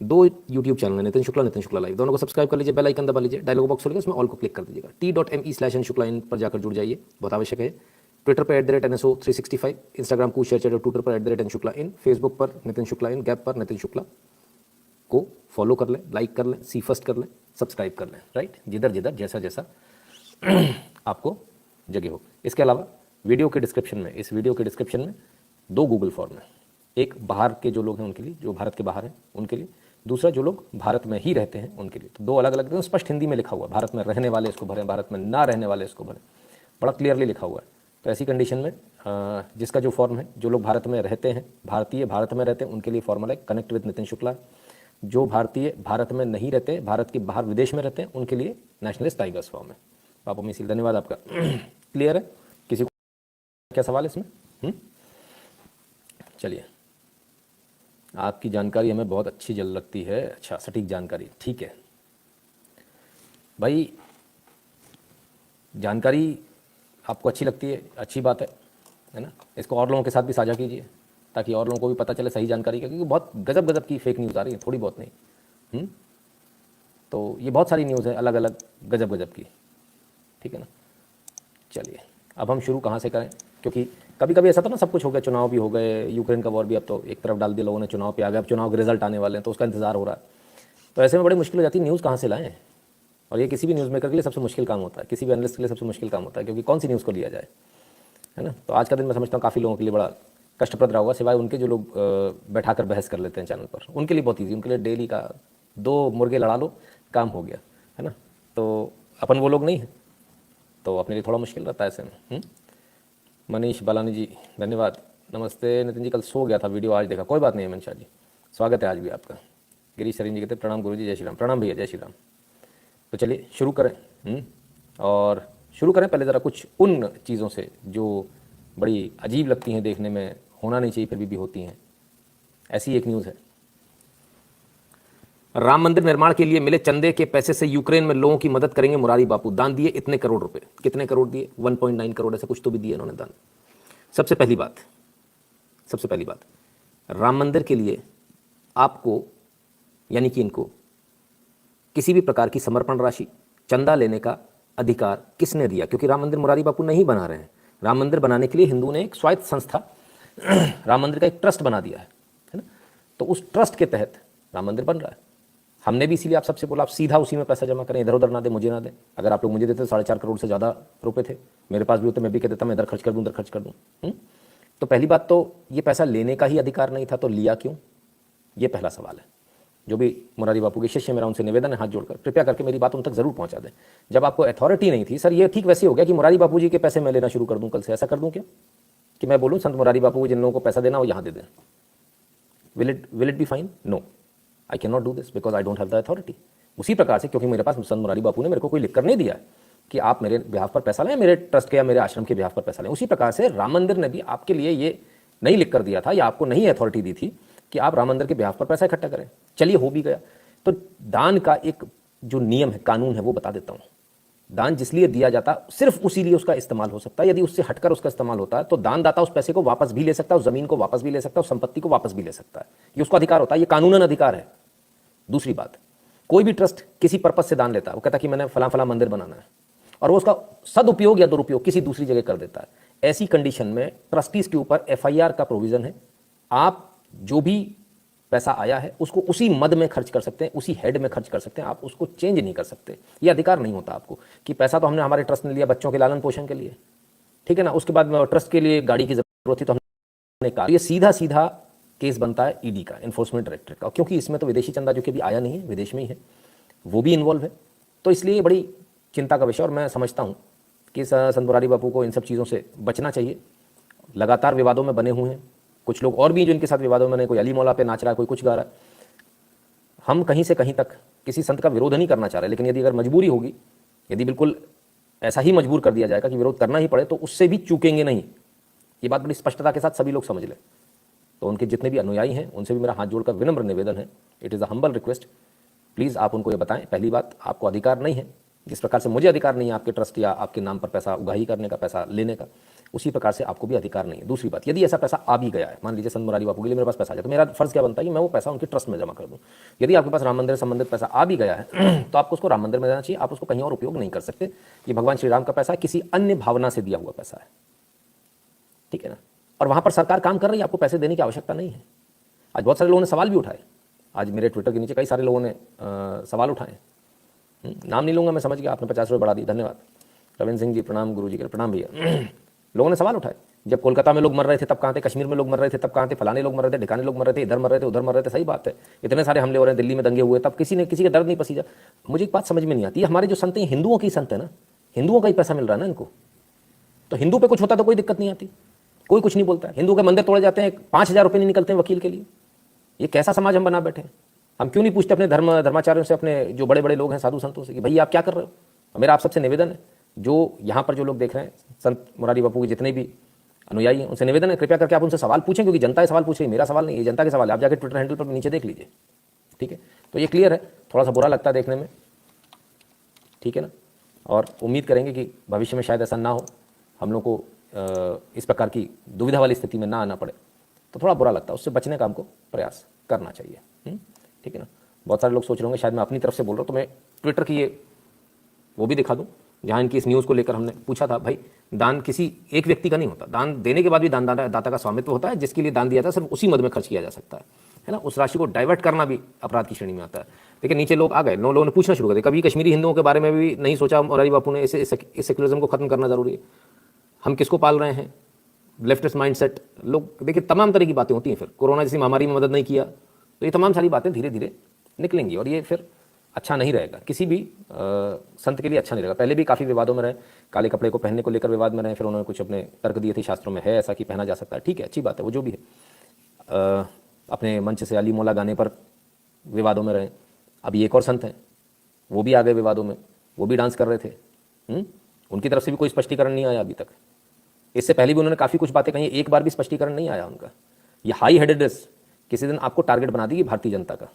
दो YouTube channel है, Nitin Shukla live, दोनों को सब्सक्राइब कर लीजिए, बेल आइकन दबा लीजिए, डायलॉग बॉक्स खुलेगा उसमें ऑल को क्लिक कर दीजिएगा। t.me/n-shukla इन पर जाकर जुड़ जाइए, बहुत आवश्यक है। ट्विटर पर @NSO365, इंस्टाग्राम को शेयर चैटर, ट्विटर पर @NShukla इन, फेसबुक पर नितिन शुक्ला इन, गैप पर नितिन शुक्ला को फॉलो कर लें, लाइक कर लें, सी फर्स्ट कर लें, सब्सक्राइब कर लें, राइट, जिधर जिधर जैसा जैसा आपको जगह हो। इसके अलावा वीडियो के डिस्क्रिप्शन में, इस वीडियो के डिस्क्रिप्शन में 2 गूगल फॉर्म है, एक बाहर के जो लोग हैं उनके लिए, जो भारत के बाहर हैं उनके लिए, दूसरा जो लोग भारत में ही रहते हैं उनके लिए। तो 2 अलग अलग स्पष्ट हिंदी में लिखा हुआ, भारत में रहने वाले इसको भरें, भारत में ना रहने वाले इसको भरें, बड़ा क्लियरली लिखा हुआ है। तो ऐसी कंडीशन में जिसका जो फॉर्म है, जो लोग भारत में रहते हैं, भारतीय भारत में रहते हैं, उनके लिए फॉर्मूला है कनेक्ट विद नितिन शुक्ला। जो भारतीय भारत में नहीं रहते, भारत के बाहर विदेश में रहते हैं, उनके लिए नेशनलिस्ट टाइगर्स फॉर्म है। पापा मिसिल, धन्यवाद आपका। क्लियर है? किसी को क्या सवाल है इसमें? चलिए, आपकी जानकारी हमें बहुत अच्छी जल लगती है। अच्छा, सटीक जानकारी, ठीक है भाई, जानकारी आपको अच्छी लगती है, अच्छी बात है ना। इसको और लोगों के साथ भी साझा कीजिए ताकि और लोगों को भी पता चले सही जानकारी का, क्योंकि बहुत गजब गजब की फेक न्यूज़ आ रही है, थोड़ी बहुत नहीं। तो ये बहुत सारी न्यूज़ है अलग अलग गजब गजब की, ठीक है ना। चलिए, अब हम शुरू कहाँ से करें, क्योंकि कभी कभी ऐसा तो ना, सब कुछ हो गया, चुनाव भी हो गए, यूक्रेन का वॉर भी अब तो एक तरफ डाल दिया लोगों ने, चुनाव पे आ गया, अब चुनाव के रिजल्ट आने वाले हैं तो उसका इंतजार हो रहा है। तो ऐसे में बड़ी मुश्किल हो जाती है, न्यूज़ कहाँ से लाएं। और ये किसी भी न्यूज़ मेकर के लिए सबसे मुश्किल काम होता है, किसी भी एनालिस्ट के लिए सबसे मुश्किल काम होता है, क्योंकि कौन सी न्यूज़ को लिया जाए, है ना। तो आज का दिन मैं समझता हूँ काफ़ी लोगों के लिए बड़ा कष्टप्रद रहा होगा, सिवाय उनके जो लोग बैठा कर बहस कर लेते हैं चैनल पर, उनके लिए बहुत ईजी, उनके लिए डेली का 2 मुर्गे लड़ा लो, काम हो गया, है ना। तो अपन वो लोग नहीं हैं, तो अपने लिए थोड़ा मुश्किल रहता है ऐसे में। मनीष बालानी जी, धन्यवाद। नमस्ते नितिन जी, कल सो गया था, वीडियो आज देखा। कोई बात नहीं मनशा जी, स्वागत है आज भी आपका। गिरीश सरीन जी कहते प्रणाम गुरु जी, जय श्री राम। प्रणाम भैया, जय श्री राम। तो चलिए शुरू करें। और शुरू करें पहले ज़रा कुछ उन चीज़ों से जो बड़ी अजीब लगती हैं देखने में, होना नहीं चाहिए फिर भी होती हैं। ऐसी एक न्यूज़ है, राम मंदिर निर्माण के लिए मिले चंदे के पैसे से यूक्रेन में लोगों की मदद करेंगे मुरारी बापू, दान दिए इतने करोड़ रुपए। कितने करोड़ दिए? 1.9 करोड़, ऐसा कुछ तो भी दिए इन्होंने दान। सबसे पहली बात, राम मंदिर के लिए आपको, यानी कि इनको, किसी भी प्रकार की समर्पण राशि, चंदा लेने का अधिकार किसने दिया? क्योंकि राम मंदिर मुरारी बापू नहीं बना रहे हैं। राम मंदिर बनाने के लिए हिंदू ने एक स्वायत्त संस्था, राम मंदिर का एक ट्रस्ट बना दिया है ना। तो उस ट्रस्ट के तहत राम मंदिर बन रहा है। हमने भी इसीलिए आप सबसे बोला, आप सीधा उसी में पैसा जमा करें, इधर उधर ना दे, मुझे ना दे। अगर आप लोग मुझे देते तो 4.5 करोड़ से ज़्यादा रुपए थे, मेरे पास भी होते, मैं भी कह देता मैं इधर खर्च कर दूँ, उधर खर्च कर दूँ। तो पहली बात तो ये पैसा लेने का ही अधिकार नहीं था, तो लिया क्यों? ये पहला सवाल है। जो भी मुरारी बापू के शिष्य, मेरा उनसे निवेदन है, हाथ जोड़कर कृपया करके मेरी बात उन तक जरूर पहुंचा दें। जब आपको अथॉरिटी नहीं थी, सर ये ठीक वैसे हो गया कि मुरारी बापू जी के पैसे मैं लेना शुरू कर दूं, कल से ऐसा कर दूं क्या कि मैं बोलूं संत मुरारी बापू को जिन लोगों को पैसा देना वो यहाँ दे दें? Will it be fine? No, I can not do this because I don't have the authority. उसी प्रकार से, क्योंकि मेरे पास संत मुरारी बापू ने मेरे को कोई लिख कर नहीं दिया कि आप मेरे बिहाफ पर पैसा लें, मेरे ट्रस्ट के या मेरे आश्रम के बिहाफ पर पैसा लें, उसी प्रकार से राम मंदिर ने भी आपके लिए ये नहीं लिख कर दिया था या आपको नहीं अथॉरिटी दी थी कि आप राम मंदिर के बिहाफ पर पैसा इकट्ठा करें। चलिए, हो भी गया। तो दान का एक जो नियम है, कानून है, वो बता देता हूं। दान जिस लिए दिया जाता सिर्फ उसी लिए उसका इस्तेमाल हो सकता है। यदि उससे हटकर उसका इस्तेमाल होता है तो दानदाता उस पैसे को वापस भी ले सकता है, उस जमीन को वापस भी ले सकता है, उस संपत्ति को वापस भी ले सकता है। ये उसका अधिकार होता है, ये कानूनन अधिकार है। दूसरी बात, कोई भी ट्रस्ट किसी पर्पज से दान लेता है, वो कहता है कि मैंने फला फला मंदिर बनाना है, और वो उसका सदुपयोग या दुरुपयोग किसी दूसरी जगह कर देता है। ऐसी कंडीशन में ट्रस्टीज के ऊपर FIR का प्रोविजन है। आप जो भी पैसा आया है उसको उसी मद में खर्च कर सकते हैं, उसी हेड में खर्च कर सकते हैं, आप उसको चेंज नहीं कर सकते। ये अधिकार नहीं होता आपको कि पैसा तो हमने हमारे ट्रस्ट ने लिया बच्चों के लालन पोषण के लिए, ठीक है ना, उसके बाद ट्रस्ट के लिए गाड़ी की जरूरत थी तो हमने कहा। ये सीधा सीधा केस बनता है ED का, इन्फोर्समेंट डायरेक्टरेट का, क्योंकि इसमें तो विदेशी चंदा जो कि अभी आया नहीं है, विदेश में ही है, वो भी इन्वॉल्व है। तो इसलिए ये बड़ी चिंता का विषय, और मैं समझता हूँ कि संत मुरारी बापू को इन सब चीज़ों से बचना चाहिए। लगातार विवादों में बने हुए हैं कुछ लोग और भी जो इनके साथ विवादों में, कोई अली मौला पे नाच रहा है, कोई कुछ गा रहा है। हम कहीं से कहीं तक किसी संत का विरोध नहीं करना चाह रहे, लेकिन यदि अगर मजबूरी होगी, यदि बिल्कुल ऐसा ही मजबूर कर दिया जाएगा कि विरोध करना ही पड़े, तो उससे भी चूकेंगे नहीं। ये बात बड़ी स्पष्टता के साथ सभी लोग समझ लें। तो उनके जितने भी अनुयायी हैं उनसे भी मेरा हाथ जोड़कर विनम्र निवेदन है, it is a humble request, please आप उनको ये बताएं। पहली बात, आपको अधिकार नहीं है जिस प्रकार से मुझे अधिकार नहीं है आपके ट्रस्ट या आपके नाम पर पैसा उगाही करने का, पैसा लेने का, उसी प्रकार से आपको भी अधिकार नहीं है। दूसरी बात, यदि ऐसा पैसा आ भी गया है, मान लीजिए संत मुरारी बापू के लिए मेरे पास पैसा आ जाए, तो मेरा फर्ज क्या बनता है कि मैं वो पैसा उनके ट्रस्ट में जमा कर दूं। यदि आपके पास राम मंदिर से संबंधित पैसा आ भी गया है तो आपको उसको राम मंदिर में देना चाहिए, आप उसको कहीं और उपयोग नहीं कर सकते। ये भगवान श्री राम का पैसा है, किसी अन्य भावना से दिया हुआ पैसा है, ठीक है ना। और वहां पर सरकार काम कर रही है, आपको पैसे देने की आवश्यकता नहीं है। आज बहुत सारे लोगों ने सवाल भी उठाए, आज मेरे ट्विटर के नीचे कई सारे लोगों ने सवाल उठाए, नाम नहीं लूंगा मैं, समझ गया, आपने 50 रुपये बढ़ा दी, धन्यवाद। रविंद्र सिंह जी प्रणाम, गुरु जी के प्रणाम भैया। लोगों ने सवाल उठाए, जब कोलकाता में लोग मर रहे थे तब कहाँ थे, कश्मीर में लोग मर रहे थे तब कहाँ थे, फलाने लोग मर रहे थे, ढिकाने लोग मर रहे थे, इधर मर रहे थे, उधर मर रहे थे, सही बात है, इतने सारे हमले हो रहे हैं, दिल्ली में दंगे हुए, तब किसी ने किसी का दर्द नहीं पसीजा। मुझे एक बात समझ में नहीं आती, हमारे जो संत हैं हिंदुओं की संत है ना, हिंदुओं का ही पैसा मिल रहा है ना इनको, तो हिंदू पे कुछ होता तो कोई दिक्कत नहीं आती, कोई कुछ नहीं बोलता है। हिंदू के मंदिर तोड़े जाते हैं, 5,000 रुपये नहीं निकलते हैं वकील के लिए। ये कैसा समाज हम बना बैठे हैं? हम क्यों नहीं पूछते अपने धर्माचार्यों से, अपने जो बड़े बड़े लोग हैं साधु संतों से कि भाई आप क्या कर रहे हो? मेरा आप सबसे निवेदन है, जो यहाँ पर जो लोग देख रहे हैं, संत मुरारी बापू के जितने भी अनुयायी हैं, उनसे निवेदन है, कृपया करके आप उनसे सवाल पूछें, क्योंकि जनता ये सवाल पूछ रही है, मेरा सवाल नहीं, ये जनता के सवाल है। आप जाकर ट्विटर हैंडल पर नीचे देख लीजिए, ठीक है। तो ये क्लियर है, थोड़ा सा बुरा लगता है देखने में, ठीक है ना, और उम्मीद करेंगे कि भविष्य में शायद ऐसा ना हो, हम लोग को इस प्रकार की दुविधा वाली स्थिति में ना आना पड़े। तो थोड़ा बुरा लगता है, उससे बचने का हमको प्रयास करना चाहिए, ठीक है ना। बहुत सारे लोग सोच रहे होंगे शायद मैं अपनी तरफ से बोल रहा हूँ, तो मैं ट्विटर की ये वो भी दिखा दूँ जहाँ इनकी इस न्यूज़ को लेकर हमने पूछा था। भाई दान किसी एक व्यक्ति का नहीं होता, दान देने के बाद भी दाता का स्वामित्व होता है, जिसके लिए दान दिया जाता है सिर्फ उसी मद में खर्च किया जा सकता है ना। उस राशि को डाइवर्ट करना भी अपराध की श्रेणी में आता है। लेकिन नीचे लोग आ गए, लोगों ने पूछना शुरू कर दिया, कभी कश्मीरी हिंदुओं के बारे में भी नहीं सोचा मुरारी बापू ने, इस सेक्युलरिज्म को खत्म करना जरूरी है, हम किसको पाल रहे हैं, लेफ्टिस्ट माइंडसेट लोग। देखिए तमाम तरह की बातें होती हैं, फिर कोरोना जैसी महामारी में मदद नहीं किया, तो ये तमाम सारी बातें धीरे धीरे निकलेंगी और ये फिर अच्छा नहीं रहेगा, किसी भी संत के लिए अच्छा नहीं रहेगा। पहले भी काफ़ी विवादों में रहे, काले कपड़े को पहनने को लेकर विवाद में रहे, फिर उन्होंने कुछ अपने तर्क दिए थे शास्त्रों में, है ऐसा कि पहना जा सकता है, ठीक है, अच्छी बात है, वो जो भी है। अपने मंच से अली मौला गाने पर विवादों में रहे। अभी एक और संत हैं, वो भी आ गए विवादों में, वो भी डांस कर रहे थे, उनकी तरफ से भी कोई स्पष्टीकरण नहीं आया अभी तक। इससे पहले भी उन्होंने काफ़ी कुछ बातें कही, एक बार भी स्पष्टीकरण नहीं आया उनका। ये हाई हेडेडनेस किसी दिन आपको टारगेट बना देगी भारतीय जनता का,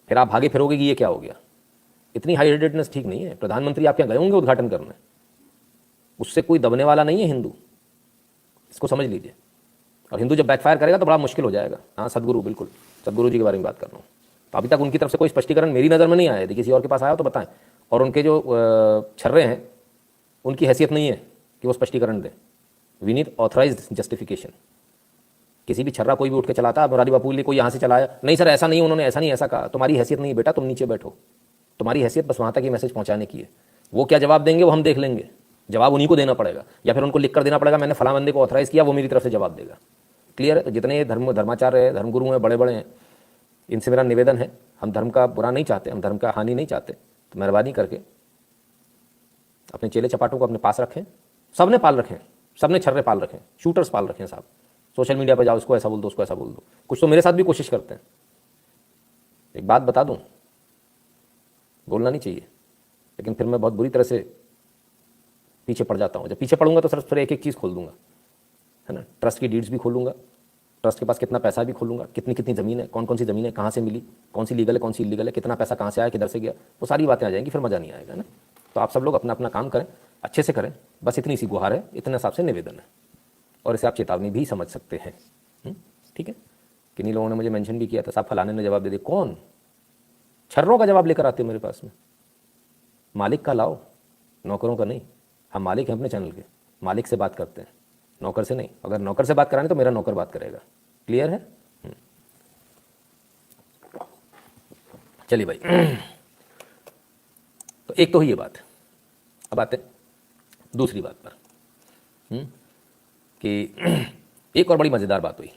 फिर आप भागे फिरोगे कि ये क्या हो गया। इतनी हाई हेडेडनेस ठीक नहीं है। प्रधानमंत्री आप क्या गए होंगे उद्घाटन करने, उससे कोई दबने वाला नहीं है हिंदू, इसको समझ लीजिए। और हिंदू जब बैकफायर करेगा तो बड़ा मुश्किल हो जाएगा। हाँ सदगुरु, बिल्कुल सदगुरु जी के बारे में बात कर रहा हूँ। तो अभी तक उनकी तरफ से कोई स्पष्टीकरण मेरी नज़र में नहीं आया, यदि किसी और के पास आया तो बताएं। और उनके जो छर्रे हैं उनकी हैसियत नहीं है कि वो स्पष्टीकरण दें। We need authorized justification. किसी भी छर्रा कोई भी उठ के चलाता है, मुरारी बापू के लिए कोई यहाँ से चलाया, नहीं सर ऐसा नहीं, उन्होंने ऐसा नहीं ऐसा कहा, तुम्हारी हैसियत नहीं है बेटा, तुम नीचे बैठो। तुम्हारी हैसियत बस वहाँ तक ये मैसेज पहुँचाने की है। वो क्या जवाब देंगे वो हम देख लेंगे, जवाब उन्हीं को देना पड़ेगा, या फिर उनको लिख कर देना पड़ेगा मैंने फलां बंदे को ऑथराइज किया, वो मेरी तरफ से जवाब देगा। क्लियर है। तो जितने ये धर्माचार्य हैं, धर्मगुरु हैं, बड़े बड़े हैं, इनसे मेरा निवेदन है, हम धर्म का बुरा नहीं चाहते, हम धर्म का हानि नहीं चाहते, तो मेहरबानी करके अपने चेले चपाटों को अपने पास रखें। सब ने पाल रखें, सब ने छर्रे पाल रखें, शूटर्स पाल रखें साहब। सोशल मीडिया पर जाओ, उसको ऐसा बोल दो, उसको ऐसा बोल दो। कुछ तो मेरे साथ भी कोशिश करते हैं। एक बात बता दूं, बोलना नहीं चाहिए, लेकिन फिर मैं बहुत बुरी तरह से पीछे पड़ जाता हूँ। जब पीछे पड़ूंगा तो सिर्फ फिर एक एक चीज़ खोल दूंगा, है ना। ट्रस्ट की डीड्स भी खोलूंगा, ट्रस्ट के पास कितना पैसा भी खोलूंगा, कितनी कितनी ज़मीन है, कौन कौन सी ज़मीन है, कहाँ से मिली, कौन सी लीगल है, कौन सी इलीगल है, कितना पैसा कहाँ से आया, किधर से गया, वो सारी बातें आ जाएंगी, फिर मज़ा नहीं आएगा ना। तो आप सब लोग अपना अपना काम करें, अच्छे से करें, बस इतनी सी गुहार है, इतने हिसाब से निवेदन है। और इसे आप चेतावनी भी समझ सकते हैं, ठीक है। किन्हीं लोगों ने मुझे मेंशन भी किया था, साहब फलाने ने जवाब दे दिया। कौन? छर्रों का जवाब लेकर आते हो मेरे पास में। मालिक का लाओ, नौकरों का नहीं। हम मालिक हैं अपने चैनल के, मालिक से बात करते हैं, नौकर से नहीं। अगर नौकर से बात कराने तो मेरा नौकर बात करेगा। क्लियर है? चलिए भाई, तो एक तो ही ये बात। अब आते दूसरी बात पर, कि एक और बड़ी मज़ेदार बात हुई।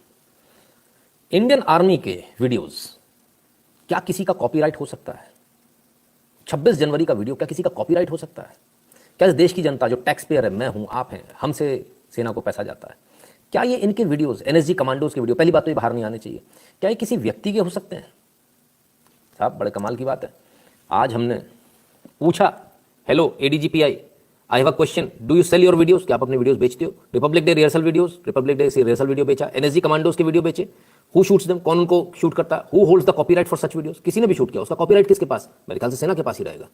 इंडियन आर्मी के वीडियोस क्या किसी का कॉपीराइट हो सकता है? 26 जनवरी का वीडियो क्या किसी का कॉपीराइट हो सकता है? क्या इस देश की जनता जो टैक्स पेयर है, मैं हूं, आप हैं, हमसे सेना को पैसा जाता है, क्या ये इनके वीडियोस, एनएसजी कमांडोज के वीडियो, पहली बात तो ये बाहर नहीं आने चाहिए, क्या ये किसी व्यक्ति के हो सकते हैं? साहब बड़े कमाल की बात है। आज हमने पूछा, hello ADGPI, I have a question, do you sell your videos? क्या आप अपने वीडियोस बेचते हो? Republic Day rehearsal videos, Republic Day rehearsal video बेचा, एनएसजी कमांडोज के वीडियो बेचे, हु शूट्स देम, कौन उनको शूट करता है, who holds the copyright for such videos? किसी ने भी शूट किया, उसका कॉपीराइट किसके पास? मेरे ख्याल से सेना के पास ही रहेगा।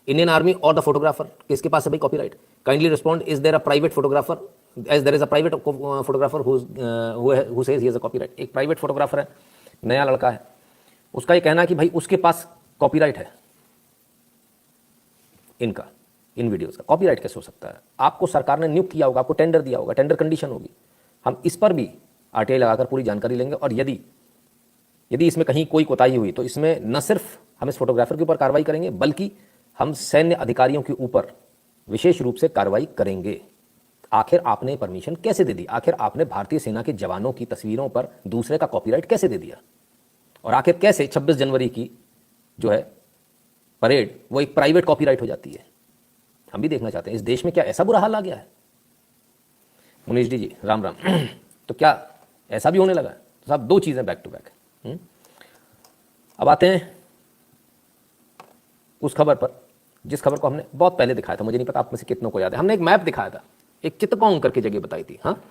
इंडियन आर्मी और द फोटोग्राफर, किसके पास है भाई copyright? Kindly respond, is there a private photographer, as there is a private photographer who says he has a copyright. एक प्राइवेट फोटोग्राफर है, नया लड़का है, उसका ये कहना है कि भाई उसके पास कॉपीराइट है इनका, इन वीडियोस का। कॉपीराइट कैसे हो सकता है? आपको सरकार ने नियुक्त किया होगा, आपको टेंडर दिया होगा, टेंडर कंडीशन होगी। हम इस पर भी आरटीआई लगाकर पूरी जानकारी लेंगे, और यदि इसमें कहीं कोई कोताही हुई तो इसमें न सिर्फ हम इस फोटोग्राफर के ऊपर कार्रवाई करेंगे, बल्कि हम सैन्य अधिकारियों के ऊपर विशेष रूप से कार्रवाई करेंगे। आखिर आपने परमिशन कैसे दे दी? आखिर आपने भारतीय सेना के जवानों की तस्वीरों पर दूसरे का कॉपीराइट कैसे दे दिया? और आखिर कैसे 26 जनवरी की जो है परेड वो एक प्राइवेट कॉपीराइट हो जाती है? हम भी देखना चाहते हैं, इस देश में क्या ऐसा बुरा हाल आ गया है? मुनीश जी राम राम। तो क्या ऐसा भी होने लगा है? तो साहब दो चीजें बैक टू बैक। अब आते हैं उस खबर पर जिस खबर को हमने बहुत पहले दिखाया था। मुझे नहीं पता आप में से कितनों को याद है, हमने एक मैप दिखाया था, एक चित्तगोंग करके जगह बताई थी, हाँ,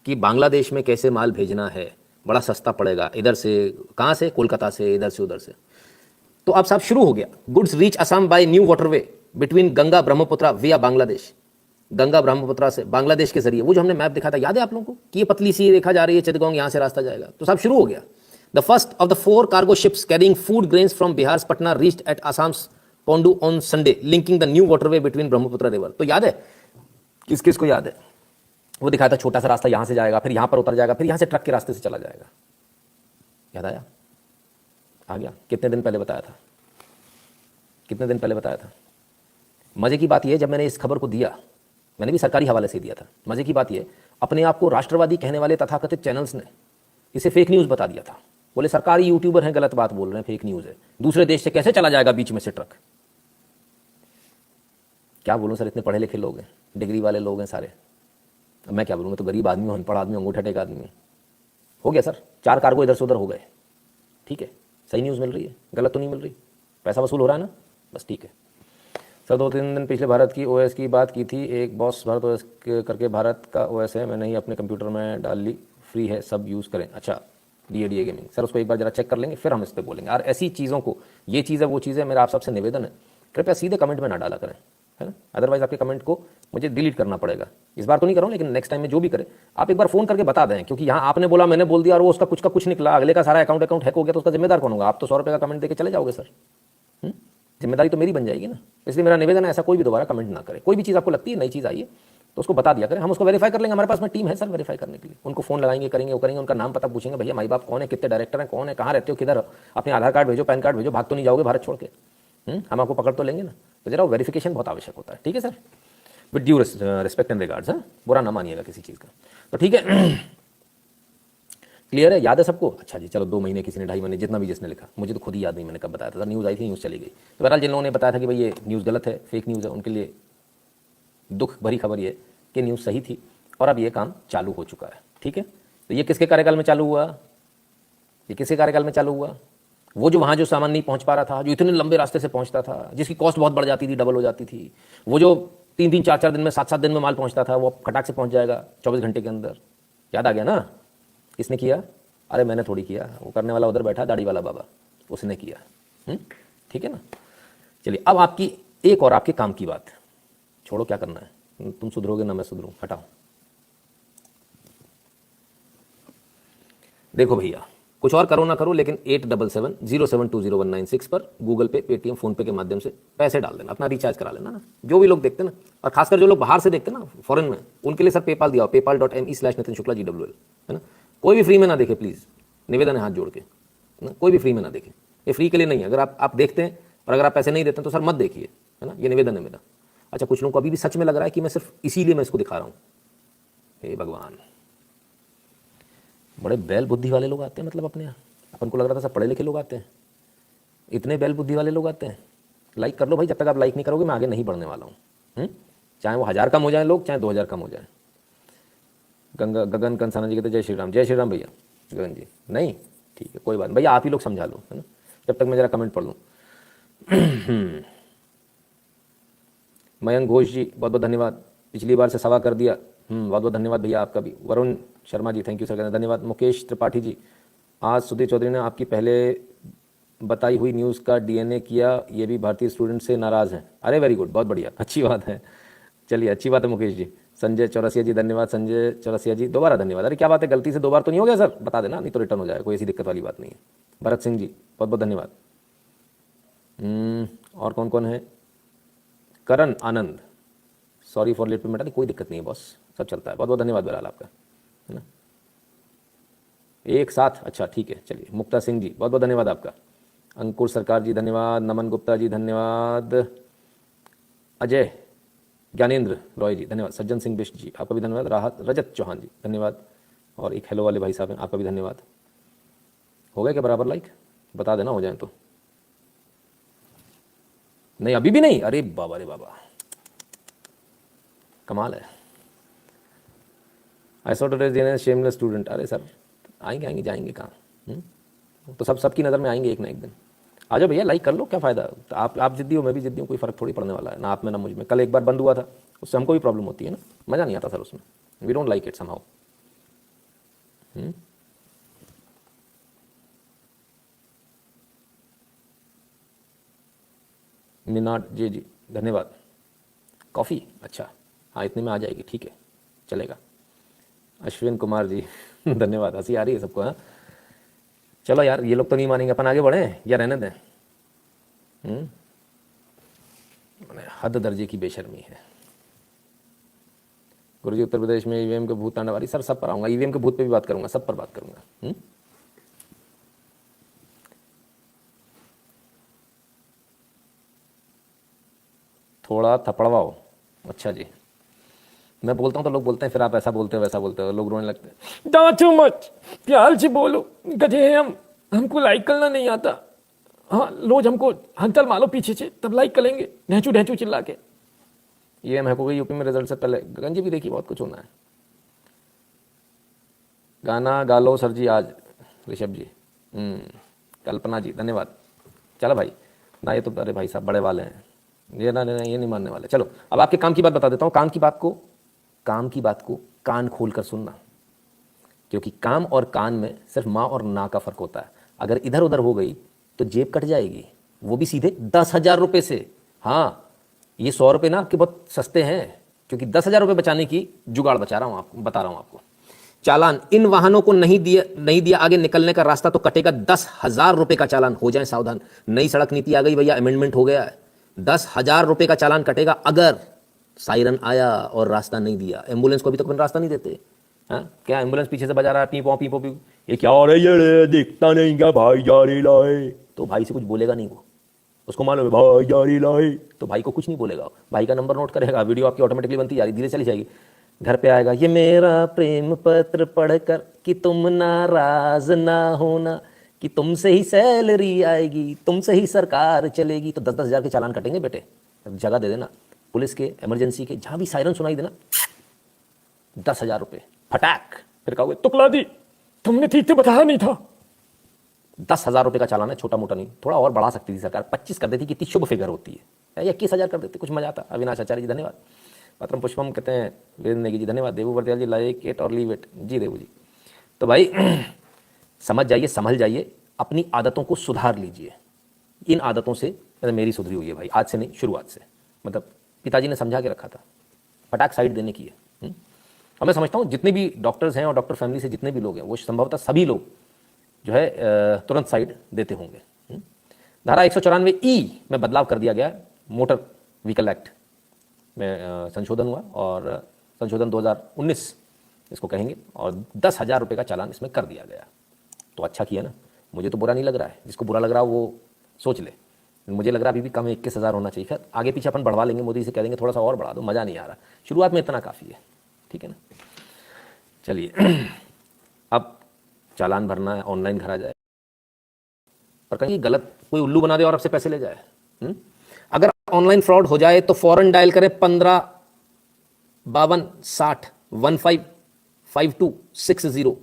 कि बांग्लादेश में कैसे माल भेजना है, बड़ा सस्ता पड़ेगा, इधर से, कहाँ से, कोलकाता से, इधर से उधर से। तो अब साहब शुरू हो गया, goods reach Assam by new waterway between Ganga Brahmaputra via Bangladesh. Ganga Brahmaputra से बांग्लादेश के जरिए, वो जो हमने मैप दिखाया था, याद है आप लोगों को कि ये पतली सी रेखा जा रही है, चित्तगोंग यहाँ से रास्ता जाएगा। तो साहब शुरू हो गया, the first of the 4 cargo ships carrying food grains from Bihar Patna reached at Assam's Pandu on Sunday linking the new waterway between Brahmaputra river. तो याद है, किस किस को याद है? वो दिखाया था, छोटा सा रास्ता यहां से जाएगा, फिर यहां पर उतर जाएगा, फिर यहां से ट्रक के रास्ते से चला जाएगा। याद आया? आ गया? कितने दिन पहले बताया था? कितने दिन पहले बताया था? मजे की बात यह, जब मैंने इस खबर को दिया, मैंने भी सरकारी हवाले से दिया था, मजे की बात यह, अपने आप को राष्ट्रवादी कहने वाले तथाकथित चैनल्स ने इसे फेक न्यूज बता दिया था। बोले सरकारी यूट्यूबर हैं, गलत बात बोल रहे हैं, फेक न्यूज है, दूसरे देश से कैसे चला जाएगा बीच में से ट्रक? क्या बोलूं सर, इतने पढ़े लिखे लोग हैं, डिग्री वाले लोग हैं सारे, अब मैं क्या बोलूँगा? तो गरीब आदमी हूँ, अनपढ़ आदमी, अंगूठा टेक आदमी हूँ। हो गया सर, 4 कार्गो इधर से उधर हो गए, ठीक है, सही न्यूज़ मिल रही है, गलत तो नहीं मिल रही, पैसा वसूल हो रहा है ना, बस ठीक है। सर 2-3 दिन पिछले भारत की ओएस की बात की थी, एक बॉस भारत ओएस करके भारत का ओएस है, मैंने ही अपने कंप्यूटर में डाल ली, फ्री है, सब यूज़ करें। अच्छा, डीए गेमिंग, सर उसको एक बार जरा चेक कर लेंगे, फिर हम इस पर बोलेंगे। और ऐसी चीज़ों को, ये चीज़ है वो चीज़ है, मेरा आप सबसे निवेदन है, कृपया सीधे कमेंट में ना डाला करें, है ना, अदरवाइज आपके कमेंट को मुझे डिलीट करना पड़ेगा। इस बार तो नहीं कर रहा हूँ, लेकिन नेक्स्ट टाइम में जो भी करे आप एक बार फोन करके बता दें, क्योंकि यहाँ आपने बोला, मैंने बोल दिया, और वो उसका कुछ का कुछ निकला, अगले का सारा अकाउंट हैक हो गया, तो उसका जिम्मेदार कौन होगा? आप तो 100 रुपये का कमेंट देके चले जाओगे सर, जिम्मेदारी तो मेरी बन जाएगी ना। इसलिए मेरा निवेदन है, ऐसा कोई भी दोबारा कमेंट ना करे। कोई भी चीज़ आपको लगती है नई चीज़ आई है तो उसको बता दिया करें, हम उसको वेरीफाई कर लेंगे, हमारे पास में टीम है सर वेरीफाई करने के लिए। उनको फोन लगाएंगे, करेंगे, वो करेंगे, उनका नाम पता पूछेंगे, भैया माई बाप कौन है, कितने डायरेक्टर हैं, कौन है, कहाँ रहते हो, किधर, अपने आधार कार्ड भेजो, पैन कार्ड भेजो, भाग तो नहीं जाओगे भारत छोड़ के, हम आपको पकड़ तो लेंगे ना। तो जरा वेरिफिकेशन बहुत आवश्यक होता है, ठीक है sir, with due respect and regards, हाँ, बुरा ना मानिएगा किसी चीज़ का। तो ठीक है, क्लियर है, याद है सबको? अच्छा जी, चलो 2 महीने, किसी ने 2.5 महीने, जितना भी जिसने लिखा, मुझे तो खुद ही याद नहीं मैंने कब बताया था, न्यूज़ आई थी, न्यूज़ चली गई। तो बहरहाल जिन लोगों ने बताया था कि भाई ये न्यूज़ गलत है, फेक न्यूज़ है, उनके लिए दुख भरी खबर ये कि न्यूज़ सही थी और अब ये काम चालू हो चुका है, ठीक है। तो ये किसके कार्यकाल में चालू हुआ? ये किसके कार्यकाल में चालू हुआ? वो जो वहाँ जो सामान नहीं पहुँच पा रहा था, जो इतने लंबे रास्ते से पहुँचता था, जिसकी कॉस्ट बहुत बढ़ जाती थी, डबल हो जाती थी, वो जो 3-3, 4-4 दिन में, 7-7 दिन में माल पहुँचता था, वो खटाक से पहुँच जाएगा 24 घंटे के अंदर। याद आ गया ना? किसने किया? अरे मैंने थोड़ी किया, वो करने वाला उधर बैठा, दाढ़ी वाला बाबा, उसने किया। ठीक है ना? चलिए, अब आपकी एक और आपके काम की बात, छोड़ो क्या करना है, तुम सुधरोगे ना मैं सुधरूं, हटाओ। देखो भैया, कुछ और करो ना करो, लेकिन 8770720196 पर गूगल पे, पेटीएम, फोन पे के माध्यम से पैसे डाल देना, अपना रिचार्ज करा लेना ना। जो भी लोग देखते ना, और खासकर जो लोग बाहर से देखते ना, फॉरेन में, उनके लिए सर पेपाल दिया, paypal.me/नितिन शुक्ला GWL, है ना। कोई भी फ्री में ना देखे प्लीज़, निवेदन है हाथ जोड़ के ना, कोई भी फ्री में ना देखे, ये फ्री के लिए नहीं है। अगर आप देखते हैं और अगर आप पैसे नहीं देते हैं तो सर मत देखिए, है ना, ये निवेदन है मेरा। अच्छा, कुछ लोगों को अभी भी सच में लग रहा है कि मैं सिर्फ इसीलिए मैं इसको दिखा रहा हूँ। हे भगवान, बड़े बैल बुद्धि वाले लोग आते हैं, मतलब अपने यहाँ, अपन को लग रहा था सब पढ़े लिखे लोग आते हैं, इतने बैल बुद्धि वाले लोग आते हैं। लाइक कर लो भाई, जब तक आप लाइक नहीं करोगे मैं आगे नहीं बढ़ने वाला हूँ। चाहे वो 1000 कम हो जाए लोग, चाहे 2000 कम हो जाए। गगन कंसाना जी कहते जय श्री राम। जय श्री राम भैया। गगन जी नहीं, ठीक है, कोई बात नहीं भैया, आप ही लोग समझा लो, है ना, जब तक मैं जरा कमेंट पढ़ लूँ। मयंक घोष जी बहुत बहुत धन्यवाद, पिछली बार से सवा कर दिया। बहुत बहुत धन्यवाद भैया आपका भी। Varun Sharma ji thank you sir, धन्यवाद। मुकेश त्रिपाठी जी, आज सुधीर चौधरी ने आपकी पहले बताई हुई न्यूज़ का डीएनए किया, ये भी भारतीय स्टूडेंट से नाराज़ हैं। अरे वेरी गुड, बहुत बढ़िया, अच्छी बात है। चलिए अच्छी बात है मुकेश जी। संजय चौरसिया जी धन्यवाद, संजय चौरसिया जी दोबारा धन्यवाद। अरे क्या बात है, गलती से 2 बार तो नहीं हो गया सर, बता देना, नहीं तो रिटर्न हो जाएगा, कोई ऐसी दिक्कत वाली बात नहीं है। भरत सिंह जी बहुत बहुत धन्यवाद। और कौन कौन है? करण आनंद, सॉरी फॉर लेट पेमेंट। कोई दिक्कत नहीं है बॉस, सब चलता है। बहुत बहुत धन्यवाद बहरहाल आपका, है ना, एक साथ। अच्छा ठीक है, चलिए। मुक्ता सिंह जी बहुत बहुत धन्यवाद आपका। अंकुर सरकार जी धन्यवाद। नमन गुप्ता जी धन्यवाद। अजय ज्ञानेंद्र रॉय जी धन्यवाद। सज्जन सिंह बिष्ट जी आपका भी धन्यवाद। राहत रजत चौहान जी धन्यवाद। और एक हेलो वाले भाई साहब हैं, आपका भी धन्यवाद। हो गए क्या बराबर लाइक? बता देना हो जाए तो। नहीं अभी भी नहीं? अरे बाबा रे बाबा, कमाल है। I saw today shameless student. अरे सर आएंगे आएंगे, जाएंगे कहाँ? तो सब सबकी नज़र में आएंगे एक ना एक दिन। आ जाओ भैया, लाइक कर लो, क्या फ़ायदा। तो आप जिद्दी हो, मैं भी जिद्दी हूँ, कोई फ़र्क थोड़ी पड़ने वाला है ना आप में ना मुझ में। कल एक बार बंद हुआ था, उससे हमको भी प्रॉब्लम होती है ना, मज़ा नहीं आता सर उसमें। We don't like it somehow. Minat ji धन्यवाद। कॉफ़ी, अच्छा हाँ इतने में आ जाएगी, ठीक है चलेगा। अश्विन कुमार जी धन्यवाद। हंसी आ रही है सबको? हाँ चलो यार, ये लोग तो नहीं मानेंगे, अपन आगे बढ़ें या रहने दें? हद दर्जे की बेशर्मी है। गुरुजी उत्तर प्रदेश में ईवीएम के भूत तांडवारी। सर सब पर आऊँगा, ईवीएम के भूत पे भी बात करूँगा, सब पर बात करूँगा। थोड़ा थपड़वाओ। अच्छा जी, मैं बोलता हूँ तो लोग बोलते हैं फिर आप ऐसा बोलते हो वैसा बोलते हो, लोग रोने लगते हैं। डांटो मत, प्यार से बोलो, गधे हैं हम, हमको लाइक करना नहीं आता। हाँ रोज हमको हंतल मारो पीछे से, तब लाइक करेंगे, ढेंचू ढेंचू चिल्ला के। ये मैं को यूपी में रिजल्ट से पहले गंजी भी देखी, बहुत कुछ होना है। गाना गा लो सर जी आज। ऋषभ जी, कल्पना जी धन्यवाद। चलो भाई ना, ये तो अरे भाई साहब बड़े वाले हैं, ये ना ये नहीं मानने वाले। चलो अब आपके काम की बात बता देता हूँ। काम की बात को कान खोल कर सुनना, क्योंकि काम और कान में सिर्फ माँ और ना का फर्क होता है। अगर इधर उधर हो गई तो जेब कट जाएगी, वो भी सीधे 10,000 रुपये से। हाँ ये 100 रुपये ना आपके बहुत सस्ते हैं, क्योंकि 10,000 रुपये बचाने की जुगाड़ बता रहा हूँ आपको। चालान, इन वाहनों को नहीं दिया आगे निकलने का रास्ता तो कटेगा 10,000 रुपये का चालान। हो जाए सावधान, नई सड़क नीति आ गई भैया, अमेंडमेंट हो गया है। 10,000 रुपये का चालान कटेगा अगर सायरन आया और रास्ता नहीं दिया। एम्बुलेंस को अभी तक अपन रास्ता नहीं देते। हाँ क्या एम्बुलेंस पीछे से बजा रहा है पी पो, ये क्या हो रहा है, ये दिखता नहीं क्या भाई जारी लाए, तो भाई से कुछ बोलेगा नहीं वो, उसको मालूम है भाई जारी लाए, तो भाई को कुछ नहीं बोलेगा। भाई का नंबर नोट करेगा, वीडियो आपकी ऑटोमेटिकली बनती जा रही, धीरे चली जाएगी। घर पे आएगा, ये मेरा प्रेम पत्र पढ़कर कि तुम नाराज ना होना, कि तुमसे ही सैलरी आएगी, तुमसे ही सरकार चलेगी। तो 10-10 हज़ार के चालान कटेंगे बेटे, जगह दे देना। पुलिस के, इमरजेंसी के, जहां भी सायरन सुनाई देना 10,000 रुपये फटाक। फिर कहोगे तुकला दी तुमने ठीक से बताया नहीं था। 10,000 रुपये का चालान है, छोटा मोटा नहीं। थोड़ा और बढ़ा सकती थी सरकार, 25 कर देती, कितनी शुभ फिगर होती है, या 21,000 कर देती, कुछ मजा आता। अविनाश आचार्य जी धन्यवाद। पत्रम पुष्पम कहते हैं वीरेंद्र नेगी जी धन्यवाद। देवू वर्तियाल जी लाइक इट और लीव इट जी देवू जी। तो भाई समझ जाइए, संभल जाइए, अपनी आदतों को सुधार लीजिए। इन आदतों से मेरी सुधरी हुई है भाई, आज से नहीं शुरुआत से। मतलब पिताजी ने समझा के रखा था, फटाक साइड देने की है। और मैं समझता हूँ जितने भी डॉक्टर्स हैं और डॉक्टर फैमिली से जितने भी लोग हैं, वो संभवतः सभी लोग जो है तुरंत साइड देते होंगे। धारा 194E में बदलाव कर दिया गया, मोटर व्हीकल एक्ट में संशोधन हुआ, और संशोधन 2019 इसको कहेंगे, और 10,000 रुपये का चालान इसमें कर दिया गया। तो अच्छा किया ना, मुझे तो बुरा नहीं लग रहा है। जिसको बुरा लग रहा हो वो सोच ले, मुझे लग रहा है अभी भी कम 21,000 होना चाहिए। फिर आगे पीछे अपन बढ़वा लेंगे, मोदी से कह देंगे थोड़ा सा और बढ़ा दो, मज़ा नहीं आ रहा, शुरुआत में इतना काफ़ी है, ठीक है ना। चलिए अब चालान भरना है, ऑनलाइन भरा जाए, पर कहीं गलत कोई उल्लू बना दे और आपसे पैसे ले जाए। अगर ऑनलाइन फ्रॉड हो जाए तो फौरन डायल करें 155260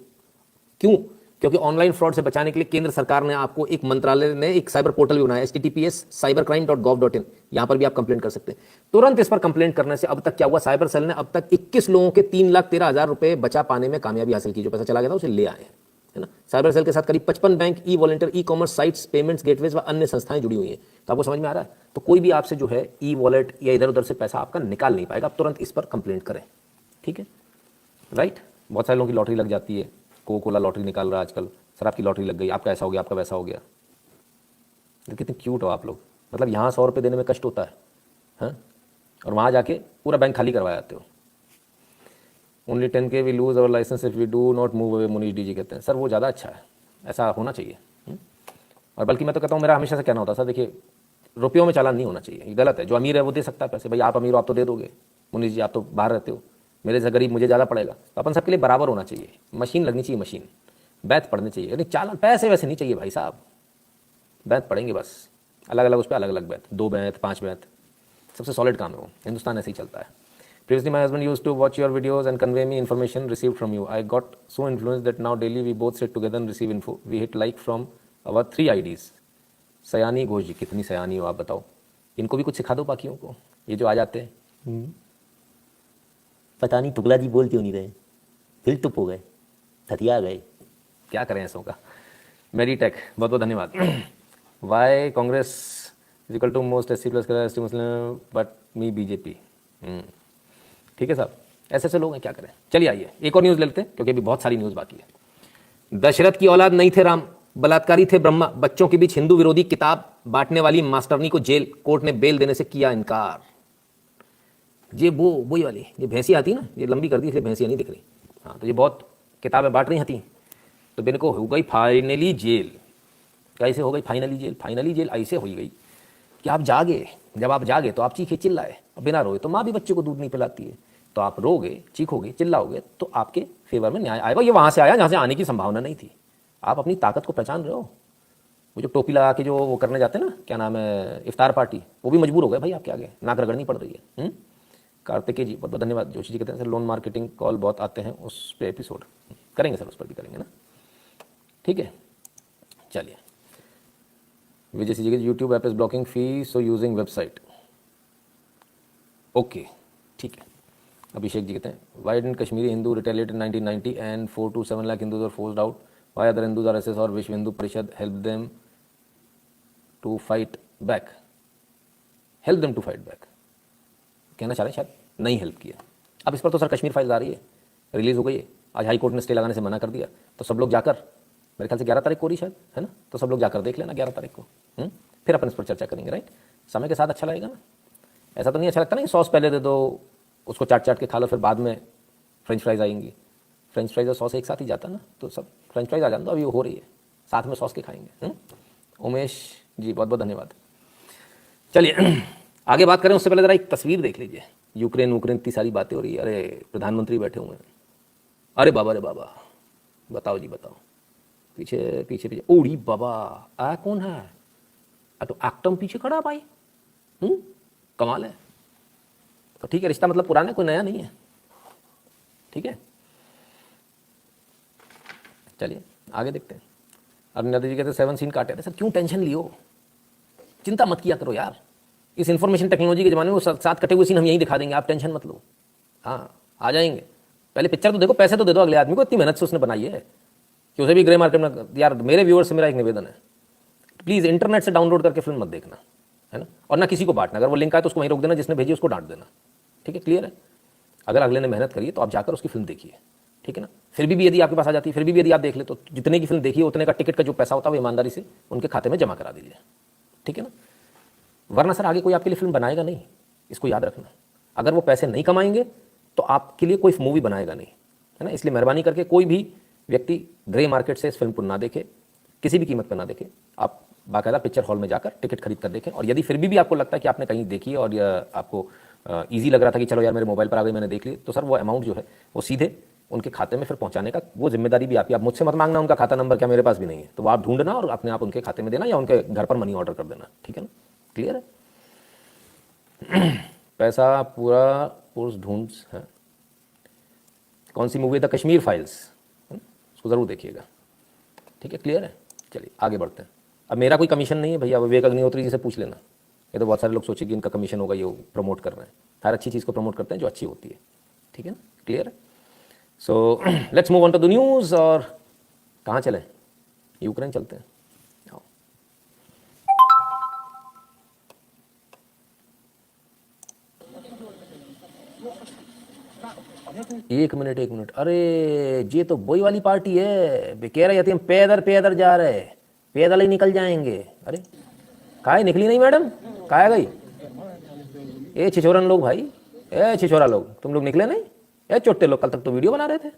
क्यों? क्योंकि ऑनलाइन फ्रॉड से बचाने के लिए केंद्र सरकार ने आपको, एक मंत्रालय ने एक साइबर पोर्टल भी बनाया, https://cybercrime.gov.in। यहां पर भी आप कंप्लेंट कर सकते हैं। तुरंत इस पर कंप्लेंट करने से अब तक क्या हुआ, साइबर सेल ने अब तक 21 लोगों के 3,13,000 रुपए बचा पाने में कामयाबी हासिल की। जो पैसा चला गया था उसे ले आए हैं, है ना। साइबर सेल के साथ करीब 55 bank, e volunteer, e commerce sites, payments gateways व अन्य संस्थाएं जुड़ी हुई हैं। तो आपको समझ में आ रहा है? तो कोई भी आपसे जो है ई वॉलेट या इधर उधर से पैसा आपका निकाल नहीं पाएगा। आप तुरंत इस पर कंप्लेंट करें, ठीक है, राइट। बहुत सारे लोगों की लॉटरी लग जाती है, कोको कोला लॉटरी निकाल रहा है आजकल, सर आपकी लॉटरी लग गई, आपका ऐसा हो गया, आपका वैसा हो गया। तो कितने क्यूट हो आप लोग, मतलब यहाँ 100 रुपये देने में कष्ट होता है, हाँ, और वहाँ जाके पूरा बैंक खाली करवा जाते हो। Only 10K we lose our licence if we do not move away, Munish D ji कहते हैं। सर वो ज़्यादा अच्छा है, ऐसा होना चाहिए। और बल्कि मैं तो कहता हूँ, मेरा हमेशा से कहना होता है, सर देखिए रुपयों में चालान नहीं होना चाहिए, ये गलत है। जो अमीर है वो दे सकता है पैसे, भाई आप अमीर हो आप तो दे दोगे, मुनीष जी आप तो बाहर रहते हो, मेरे से गरीब मुझे ज़्यादा पड़ेगा। तो अपन सबके लिए बराबर होना चाहिए, मशीन लगनी चाहिए, मशीन बैत पड़नी चाहिए, यानी चालान पैसे वैसे नहीं चाहिए भाई साहब, बैत पड़ेंगे बस, अलग अलग उस पर अलग अलग बैत, 2 बैत 5 बैत, सबसे सॉलिड काम है वो, हिंदुस्तान ऐसे ही चलता है। Previously, my husband used to watch your videos and convey me information received from you. I got so influenced that now daily we both sit together and receive info. We hit like from our 3 IDs. सयानी घोष जी, कितनी सयानी हो आप बताओ, इनको भी कुछ सिखा दो बाकियों को, ये जो आ जाते हैं पता नहीं टुकला जी बोल क्यों नहीं रहे, फिर टुप हो गए, थतिया गए, क्या करें ऐसों का। मेरी टेक बहुत बहुत धन्यवाद। Why Congress is equal to most SC plus ST Muslim but me BJP। ठीक है साहब, ऐसे ऐसे लोग हैं, क्या करें। चलिए आइए एक और न्यूज़ ले लेते हैं, क्योंकि अभी बहुत सारी न्यूज़ बाकी है। दशरथ की औलाद नहीं थे राम, बलात्कारी थे ब्रह्मा, बच्चों के बीच हिंदू विरोधी किताब बांटने वाली मास्टरनी को जेल, कोर्ट ने बेल देने से किया इनकार। ये वही वाली, ये भैंसी आती ना, ये लंबी कर दी इसलिए भैंसियाँ नहीं दिख रही, हाँ, तो ये बहुत किताबें बांट रही थी, तो इनको हो गई फाइनली जेल। कैसे हो गई फाइनली जेल? फाइनली जेल ऐसे हो गई कि आप जागे, जब आप जागे तो आप चीखे चिल्लाए, और बिना रोए तो माँ भी बच्चे को दूध नहीं पिलाती है, तो आप रोगे, चीखोगे, चिल्लाओगे तो आपके फेवर में न्याय आएगा। ये वहाँ से आया जहाँ से आने की संभावना नहीं थी। आप अपनी ताकत को पहचान रहे हो? वो जो टोपी लगा के जो वो करने जाते हैं ना, क्या नाम है, इफ्तार पार्टी, वो भी मजबूर हो गए भाई आपके आगे, नाक रगड़नी पड़ रही है। कार्तिकेय जी बहुत बहुत धन्यवाद। जोशी जी कहते हैं सर लोन मार्केटिंग कॉल बहुत आते हैं, उस पर एपिसोड करेंगे सर, उस पर भी करेंगे ना, ठीक है। चलिए Vijay C ji, YouTube app is blocking fee so using website, okay ठीक है। अभिषेक जी कहते हैं why didn't Kashmiri Hindu retaliate in 1990 and 4 to 7 lakh Hindus are forced out, why other Hindus RSS और Vishwa Hindu Parishad help them to fight back, help them to fight back, कहना चाह रहे हैं शायद नहीं हेल्प किया। अब इस पर तो सर कश्मीर फाइल्स आ रही है, रिलीज़ हो गई है, आज हाई कोर्ट ने स्टे लगाने से मना कर दिया, तो सब लोग जाकर, मेरे ख्याल से 11 तारीख को रही शायद, है ना, तो सब लोग जाकर देख लेना 11 तारीख को, फिर अपन इस पर चर्चा करेंगे, राइट। समय के साथ अच्छा लगेगा ना, ऐसा तो नहीं अच्छा लगता ना, सॉस पहले दे दो, उसको चाट चाट के खा लो, फिर बाद में फ्रेंच फ्राइज आएंगी, फ्रेंच फ्राइज और सॉस एक साथ ही जाता है ना, तो सब फ्रेंच फ्राइज आ जाए, तो अभी वो हो रही है, साथ में सॉस के खाएंगे। उमेश जी बहुत बहुत धन्यवाद। चलिए आगे बात करें उससे पहले ज़रा एक तस्वीर देख लीजिए, यूक्रेन इतनी सारी बातें हो रही है, अरे प्रधानमंत्री बैठे हुए हैं, अरे बाबा बताओ जी बताओ, पीछे पीछे पीछे, ओड़ी बाबा आ कौन है, तो एक्टम पीछे खड़ा भाई, कमाल है। तो ठीक है, रिश्ता मतलब पुराना है, कोई नया नहीं है, ठीक है। चलिए आगे देखते हैं। अरुण यादव जी कहते हैं 7 सीन काटे थे। सर क्यों टेंशन लियो, चिंता मत किया करो यार, इस इन्फॉर्मेशन टेक्नोलॉजी के ज़माने में 7 कटे हुए सीन हम यहीं दिखा देंगे, आप टेंशन मत लो, हाँ आ जाएंगे। पहले पिक्चर तो देखो, पैसे तो दे दो अगले आदमी को, इतनी मेहनत से उसने बनाई है कि उसे भी ग्रे मार्केट में। यार मेरे व्यूअर्स से मेरा एक निवेदन है, प्लीज़ इंटरनेट से डाउनलोड करके फिल्म मत देखना, है ना, और ना किसी को बांटना, अगर वो लिंक आए तो उसको वहीं रोक देना, जिसने भेजी उसको डांट देना, ठीक है, क्लियर है। अगर अगले ने मेहनत करी है तो आप जाकर उसकी फिल्म देखिए, ठीक है ना। फिर भी यदि आपके पास आ जाती है, फिर भी यदि आप देख ले, तो जितने की फिल्म देखिए उतने का टिकट का जो पैसा होता है वो ईमानदारी से उनके खाते में जमा करा दीजिए, ठीक है ना। वरना सर आगे कोई आपके लिए फिल्म बनाएगा नहीं, इसको याद रखना। अगर वो पैसे नहीं कमाएंगे तो आपके लिए कोई मूवी बनाएगा नहीं, है ना। इसलिए मेहरबानी करके कोई भी व्यक्ति ग्रे मार्केट से इस फिल्म को ना देखे, किसी भी कीमत पर ना देखे। आप बाकायदा पिक्चर हॉल में जाकर टिकट खरीद कर देखें, और यदि फिर भी आपको लगता है कि आपने कहीं देखी है और आपको ईजी लग रहा था कि चलो यार मेरे मोबाइल पर आ गई, मैंने देख ली, तो सर वो अमाउंट जो है वो सीधे उनके खाते में फिर पहुंचाने का वो जिम्मेदारी भी आपकी। आप मुझसे मत मांगना उनका खाता नंबर, क्या मेरे पास भी नहीं है, तो वो आप ढूंढना और अपने आप उनके खाते में देना या उनके घर पर मनी ऑर्डर कर देना, ठीक है ना, क्लियर है। पैसा पूरा कोर्स ढूंढ है, कौन सी मूवी द कश्मीर फाइल्स, उसको ज़रूर देखिएगा, ठीक है, क्लियर है। चलिए आगे बढ़ते हैं। अब मेरा कोई कमीशन नहीं है भैया, विवेक अग्निहोत्री जी से पूछ लेना। ये तो बहुत सारे लोग सोचे कि इनका कमीशन होगा, ये प्रमोट कर रहे हैं, हर अच्छी चीज़ को प्रमोट करते हैं जो अच्छी होती है, ठीक है ना, क्लियर है। So let's move on to the news. और कहाँ चले, यूक्रेन चलते हैं। आओ। एक मिनट, अरे ये तो वही वाली पार्टी है, वे कह रहे थे हम पैदल पैदल जा रहे, पैदल ही निकल जाएंगे। अरे काहे निकली नहीं मैडम, काहे गई? ए छिछोरन लोग भाई, ए छिछोरा लोग, तुम लोग निकले नहीं? ए चोट्टे लोग, कल तक तो वीडियो बना रहे थे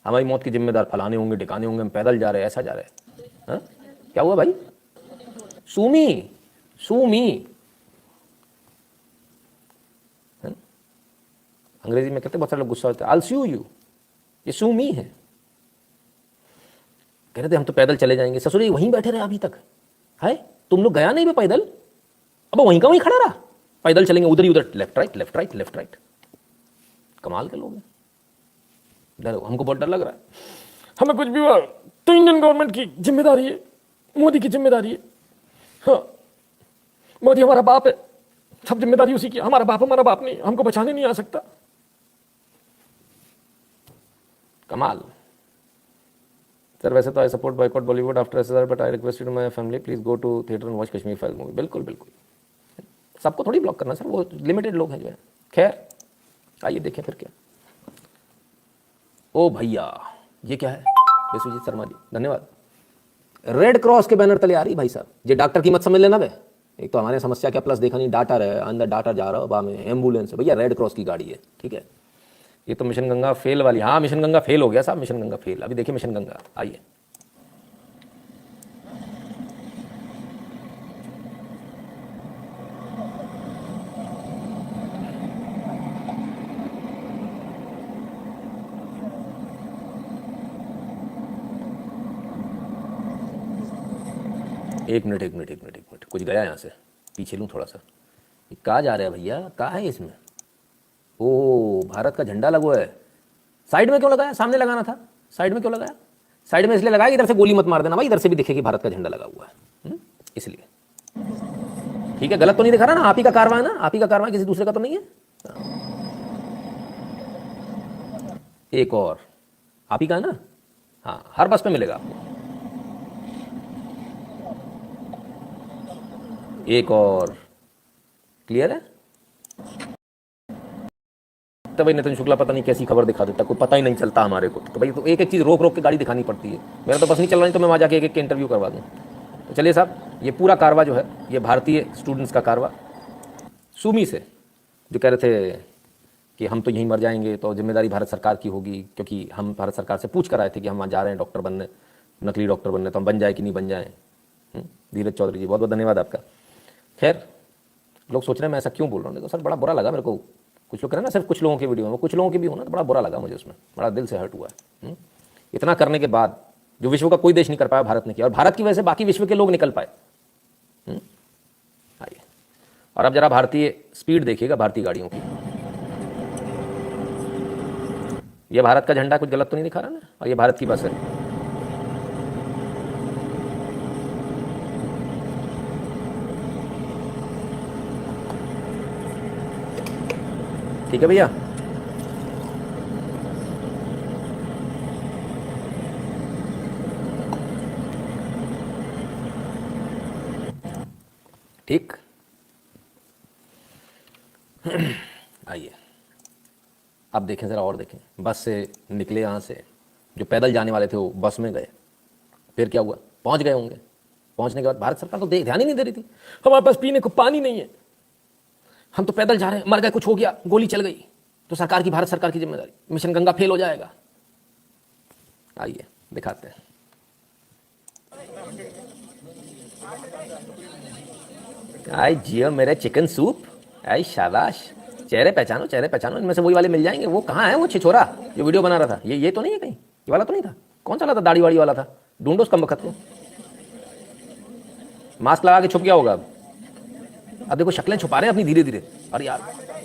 हमारी मौत के जिम्मेदार फलाने होंगे ढिकाने होंगे, हम पैदल जा रहे हैं, ऐसा जा रहे हैं। हाँ? क्या हुआ भाई? सूमी सूमी है? अंग्रेजी में कहते बहुत सारे लोग गुस्सा होते हैं, आई सू यू, ये सूमी है। कह रहे थे हम तो पैदल चले जाएंगे, ससुरी वहीं बैठे रहे अभी तक है, तुम लोग गया नहीं बे पैदल, अब वहीं का वहीं खड़ा रहा, पैदल चलेंगे उधर ही उधर, left right left right left right. कमाल के लोग हैं। डर, हमको बहुत डर लग रहा है, हमें कुछ भी हुआ तो इंडियन गवर्नमेंट की जिम्मेदारी है, मोदी की जिम्मेदारी है। हाँ, मोदी हमारा बाप है, सब जिम्मेदारी उसी की, हमारा बाप नहीं, हमको बचाने नहीं आ सकता। कमाल। सर वैसे तो I support boycott Bollywood after SSR but I requested my family please go to theatre and watch Kashmir file movie. बिल्कुल बिल्कुल, सबको थोड़ी ब्लॉक करना सर, वो लिमिटेड लोग हैं जो है। खैर आइए देखें फिर क्या। ओ भैया ये क्या है? विश्वजीत शर्मा जी धन्यवाद। रेड क्रॉस के बैनर तले आ रही भाई साहब, ये डॉक्टर की मत समझ लेना बे, एक तो हमारे समस्या क्या प्लस देखा नहीं, डाटा है अंदर, डाटा जा रहा हो बा में एम्बुलेंस है, भैया रेड क्रॉस की गाड़ी है, ठीक है। ये तो मिशन गंगा फेल वाली, हाँ मिशन गंगा फेल हो गया साहब, मिशन गंगा फेल। अभी देखिए मिशन गंगा, आइए। एक मिनट, कुछ गया यहाँ से, पीछे लूँ थोड़ा सा। ये कहाँ जा रहा है भैया, कहाँ है इसमें? ओ भारत का झंडा लगा हुआ है, साइड में क्यों लगाया? सामने लगाना था, साइड में क्यों लगाया? साइड में इसलिए लगाया कि इधर से गोली मत मार देना भाई, इधर से भी दिखे कि भारत का झंडा लगा हुआ है, इसलिए। ठीक है, गलत तो नहीं दिखा रहा ना, आप ही का कारवा है ना, आप ही का कारवा, किसी दूसरे का तो नहीं है। एक और आप ही का है ना, हाँ हर बस पे मिलेगा आपको। एक और, क्लियर है? तो भाई नितिन शुक्ला पता नहीं कैसी खबर दिखा देता, कोई पता ही नहीं चलता हमारे को, तो भाई तो एक एक चीज़ रोक रोक के गाड़ी दिखानी पड़ती है। मेरा तो बस नहीं चल रहा, नहीं तो मैं वहाँ जाके एक एक के इंटरव्यू करवा दूँ। तो चलिए साहब, ये पूरा कारवा जो है ये भारतीय स्टूडेंट्स का कारवा, सूमी से, जो कह रहे थे कि हम तो यहीं मर जाएंगे तो जिम्मेदारी भारत सरकार की होगी, क्योंकि हम भारत सरकार से पूछ कर आए थे कि हम वहाँ जा रहे हैं डॉक्टर बनने, नकली डॉक्टर बनने, तो हम बन जाए कि नहीं बन जाए। धीरज चौधरी जी बहुत बहुत धन्यवाद आपका। खैर लोग सोच रहे हैं मैं ऐसा क्यों बोल रहा हूँ, देखो सर बड़ा बुरा लगा मेरे को, कुछ लोग कह रहे हैं ना सिर्फ कुछ लोगों की वीडियो में, कुछ लोगों की भी होना, तो बड़ा बुरा लगा मुझे उसमें, बड़ा दिल से हर्ट हुआ है। इतना करने के बाद जो विश्व का कोई देश नहीं कर पाया, भारत ने किया, और भारत की वजह से बाकी विश्व के लोग निकल पाए। आइए, और अब जरा भारतीय स्पीड देखिएगा भारतीय गाड़ियों की। ये भारत का झंडा कुछ गलत तो नहीं दिखा रहा ना, और ये भारत की बस है। ठीक है भैया, ठीक। आइए अब देखें ज़रा, और देखें, बस से निकले यहाँ से, जो पैदल जाने वाले थे वो बस में गए, फिर क्या हुआ? पहुँच गए होंगे, पहुँचने के बाद भारत सरकार तो ध्यान ही नहीं दे रही थी, हमारे पास पीने को पानी नहीं है, हम तो पैदल जा रहे हैं, मर गए, कुछ हो गया, गोली चल गई, तो सरकार की, भारत सरकार की जिम्मेदारी, मिशन गंगा फेल हो जाएगा। आइए दिखाते हैं। आई जियो मेरे चिकन सूप, आई शाबाश, चेहरे पहचानो, चेहरे पहचानो, इनमें से वही वाले मिल जाएंगे। वो कहाँ है वो छिछोरा जो वीडियो बना रहा था? ये तो नहीं है कहीं, ये वाला तो नहीं था, कौन सा था? दाढ़ी वाड़ी वाला था, ढूंढो उस कम वक्त को, मास्क लगा के छुप गया होगा। अब देखो शक्लें छुपा रहे हैं अपनी धीरे धीरे, अरे यार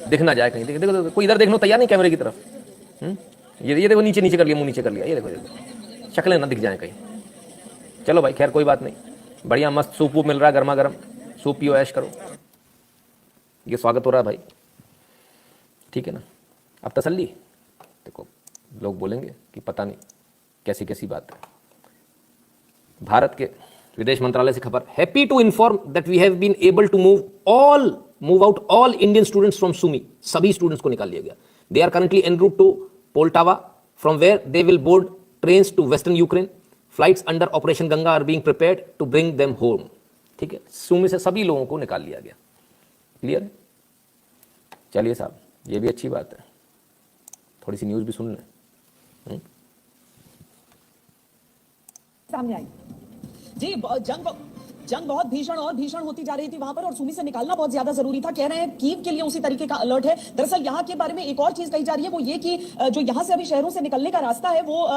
दिख ना जाए कहीं, देखो कोई इधर देखने तैयार नहीं कैमरे की तरफ। ये देखो नीचे नीचे कर लिया, मुंह नीचे कर लिया, ये देखो शक्लें ना दिख जाए कहीं। चलो भाई खैर कोई बात नहीं, बढ़िया मस्त सूप वूप मिल रहा है, गर्मा गर्म सूप पियो, ऐश करो, ये स्वागत हो रहा है भाई, ठीक है ना। अब तसल्ली, देखो लोग बोलेंगे कि पता नहीं कैसी कैसी बात है, भारत के विदेश मंत्रालय से खबर, happy to inform that we have been able to move out all Indian students from Sumy. सभी स्टूडेंट्स को निकाल लिया गया। They are currently en route to Poltava, from where they will board trains to western Ukraine. Flights under operation Ganga are being prepared to bring them home. ठीक है, सुमी से सभी लोगों को निकाल लिया गया। क्लियर है? चलिए साहब, ये भी अच्छी बात है, थोड़ी सी न्यूज भी सुन लें। सामने आई जी। जंग बहुत भीषण और भीषण होती जा रही थी वहां पर, और सुमी से निकालना बहुत ज्यादा जरूरी था। कह रहे हैं कीव के लिए उसी तरीके का अलर्ट है। दरअसल यहाँ के बारे में एक और चीज कही जा रही है, वो ये कि जो यहाँ से अभी शहरों से निकलने का रास्ता है वो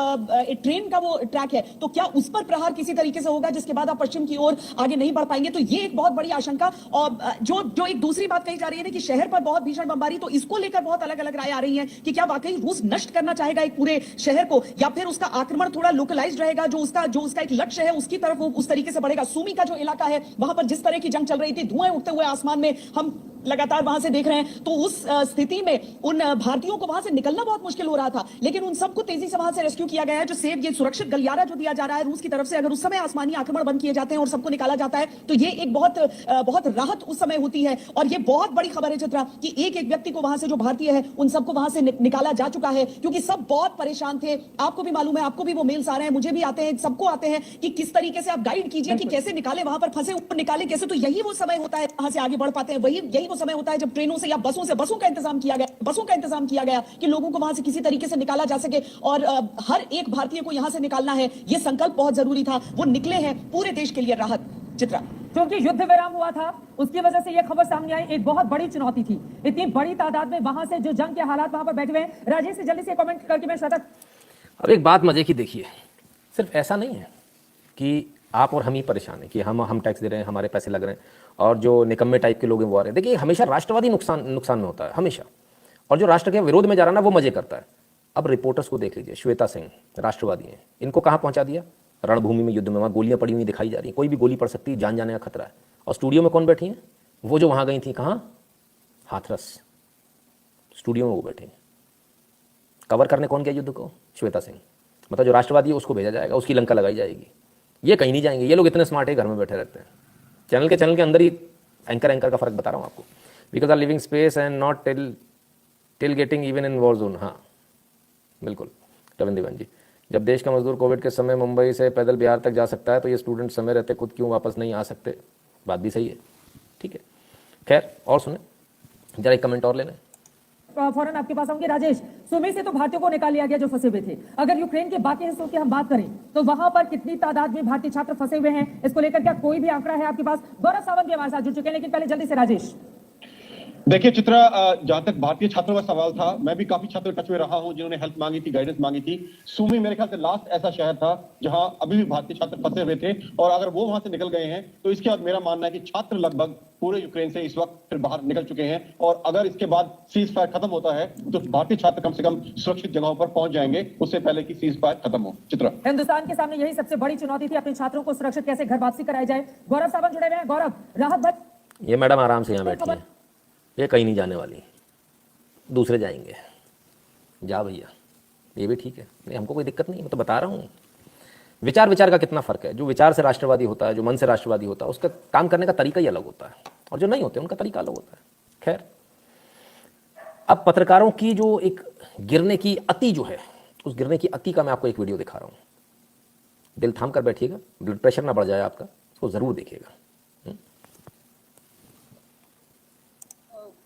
ट्रेन का वो ट्रैक है, तो क्या उस पर प्रहार किसी तरीके से होगा जिसके बाद आप पश्चिम की ओर आगे नहीं बढ़ पाएंगे? तो ये एक बहुत बड़ी आशंका। और जो एक दूसरी बात कही जा रही है कि शहर पर बहुत भीषण बमबारी, तो इसको लेकर बहुत अलग अलग राय आ रही है कि क्या वाकई रूस नष्ट करना चाहेगा एक पूरे शहर को, या फिर उसका आक्रमण थोड़ा लोकलाइज्ड रहेगा, जो उसका एक लक्ष्य है उसकी तरफ वो उस तरीके से बढ़ेगा। सुमी का जो इलाका है वहां पर जिस तरह की जंग चल रही थी, धुआं उठते हुए आसमान में हम लगातार वहां से देख रहे हैं, तो उस स्थिति में उन भारतीयों को वहां से निकलना बहुत मुश्किल हो रहा था। लेकिन उन सबको तेजी से वहां से रेस्क्यू किया गया है। जो सेफ, ये सुरक्षित गलियारा जो दिया जा रहा है रूस की तरफ से, अगर उस समय आसमानी आक्रमण बंद किए जाते हैं और सबको निकाला जाता है, तो ये एक बहुत राहत उस समय होती है। और ये बहुत बड़ी खबर है चित्रा कि एक एक व्यक्ति को वहां से, जो भारतीय है, उन सबको वहां से निकाला जा चुका है, क्योंकि सब बहुत परेशान थे। आपको भी मालूम है, आपको भी वो मेल्स आ रहे हैं, मुझे भी आते हैं, सबको आते हैं कि किस तरीके से आप गाइड कीजिए कि कैसे निकाले, वहां पर फंसे ऊपर निकाले कैसे। तो यही वो समय होता है वहां से आगे बढ़ पाते हैं। यही वो समय होता है जब ट्रेनों से या बसों का इंतजाम किया गया कि लोगों को वहां से किसी तरीके से निकाला जा सके। और हर एक भारतीय को यहां से निकालना है, ये संकल्प बहुत जरूरी था। वो निकले हैं पूरे देश के लिए। राहत चित्रा, क्योंकि युद्ध विराम हुआ था उसकी वजह से यह खबर सामने आई। एक बहुत बड़ी चुनौती थी, इतनी बड़ी तादाद में वहां से जो जंग के हालात वहां पर बैठे हुए हैं। राजेश से जल्दी से कमेंट करके मैं श्वेता। अब एक बात मजे की देखिए, सिर्फ ऐसा नहीं है कि आप और हम ही परेशान हैं कि हम टैक्स दे रहे हैं, हमारे पैसे लग रहे हैं, और जो निकम्मे टाइप के लोग हैं वो आ रहे हैं। देखिए, हमेशा राष्ट्रवादी नुकसान में होता है हमेशा, और जो राष्ट्र के विरोध में जा रहा है ना वो मजे करता है। अब रिपोर्टर्स को देख लीजिए, श्वेता सिंह राष्ट्रवादी हैं, इनको कहाँ पहुंचा दिया? रणभूमि में, युद्ध में, वहाँ गोलियां पड़ी हुई दिखाई जा रही हैं, कोई भी गोली पड़ सकती है, जान जाने का खतरा है। और स्टूडियो में कौन बैठी हैं? वो जो वहाँ गई थी, कहाँ? हाथरस स्टूडियो में वो बैठी। कवर करने कौन गया युद्ध को? श्वेता सिंह। मतलब जो राष्ट्रवादी है उसको भेजा जाएगा, उसकी लंका लगाई जाएगी। ये कहीं नहीं जाएंगे, ये लोग इतने स्मार्ट है, घर में बैठे रहते हैं। चैनल के अंदर ही एंकर का फर्क बता रहा हूँ आपको। Because are living space and not till getting even in war zone. हाँ बिल्कुल रविंद्र देवन जी, जब देश का मजदूर कोविड के समय मुंबई से पैदल बिहार तक जा सकता है, तो ये स्टूडेंट समय रहते खुद क्यों वापस नहीं आ सकते? बात भी सही है, ठीक है। खैर, और सुने जरा, एक कमेंट और लेना। फौरन आपके पास आऊंगी। राजेश, सुमी से तो भारतीयों को निकाल लिया गया जो फंसे हुए थे। अगर यूक्रेन के बाकी हिस्सों की हम बात करें तो वहां पर कितनी तादाद में भारतीय छात्र फंसे हुए हैं, इसको लेकर क्या कोई भी आंकड़ा है आपके पास? गौरव सावंत भी हमारे साथ जुड़ चुके हैं, लेकिन पहले जल्दी से राजेश। देखिए चित्रा, जहां तक भारतीय छात्रों का सवाल था, मैं भी काफी छात्र टच में रहा हूं जिन्होंने हेल्प मांगी थी, गाइडेंस मांगी थी। सुमी मेरे ख्याल से लास्ट ऐसा शहर था जहां अभी भी भारतीय छात्र फंसे हुए थे, और अगर वो वहां से निकल गए हैं तो इसके बाद मेरा मानना है कि छात्र लगभग पूरे यूक्रेन से इस वक्त फिर बाहर निकल चुके हैं। और अगर इसके बाद सीज फायर खत्म होता है तो भारतीय छात्र कम से कम सुरक्षित जगहों पर पहुंच जाएंगे, उससे पहले कि सीज फायर खत्म हो। चित्रा, हिंदुस्तान के सामने यही सबसे बड़ी चुनौती थी, अपने छात्रों को सुरक्षित कैसे घर वापसी कराई जाए। गौरव सावंत जुड़े हुए हैं। गौरव, राहत भाई। ये मैडम आराम से यहाँ बैठी है, ये कहीं नहीं जाने वाली, दूसरे जाएंगे। जा भैया, ये भी ठीक है, नहीं हमको कोई दिक्कत नहीं, मैं तो बता रहा हूँ। विचार का कितना फर्क है। जो विचार से राष्ट्रवादी होता है, जो मन से राष्ट्रवादी होता है, उसका काम करने का तरीका ही अलग होता है, और जो नहीं होते उनका तरीका अलग होता है। खैर, अब पत्रकारों की जो एक गिरने की अति जो है, उस गिरने की अति का मैं आपको एक वीडियो दिखा रहा हूँ। दिल थाम कर बैठिएगा, ब्लड प्रेशर ना बढ़ जाए आपका, उसको जरूर देखिएगा।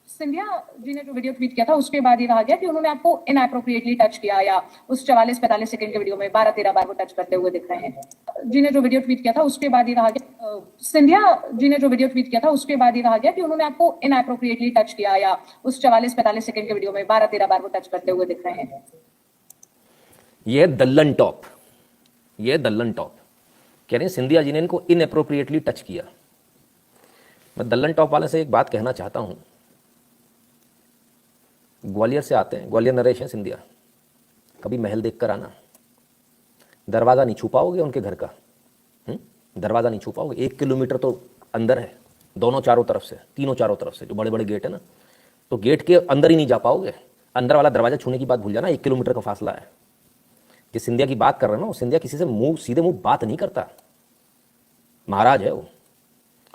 सिंधिया जी ने जो वीडियो ट्वीट किया था उसके बाद ये कहा गया कि उन्होंने आपको इनएप्रोप्रिएटली टच किया, या उस 44-45 सेकंड के वीडियो में 12-13 बार वो टच करते हुए दिख रहे हैं। जी ने जो वीडियो ट्वीट किया था उसके बाद ये कहा गया, सिंधिया जी ने जो वीडियो ट्वीट किया था उसके बाद ये कहा गया कि उन्होंने आपको इनएप्रोप्रिएटली टच किया, या उस 44-45 सेकंड के वीडियो में 12-13 बार वो टच करते हुए दिख रहे हैं। ये दल्लन टॉप कह रहे हैं सिंधिया जी ने इनको इनएप्रोप्रिएटली टच किया। मैं दल्लन टॉप वाले से एक बात कहना चाहता हूं। ग्वालियर से आते हैं, ग्वालियर नरेश हैं सिंधिया, कभी महल देख कर आना, दरवाज़ा नहीं छू पाओगे उनके घर का। दरवाज़ा नहीं छू पाओगे, 1 किलोमीटर तो अंदर है, दोनों चारों तरफ से, तीनों चारों तरफ से जो बड़े बड़े गेट है ना, तो गेट के अंदर ही नहीं जा पाओगे। अंदर वाला दरवाज़ा छूने की बात भूल जाना, 1 किलोमीटर का फासला है। जिस सिंधिया की बात कर रहे हैं ना, वो सिंधिया किसी से सीधे मुंह बात नहीं करता, महाराज है वो,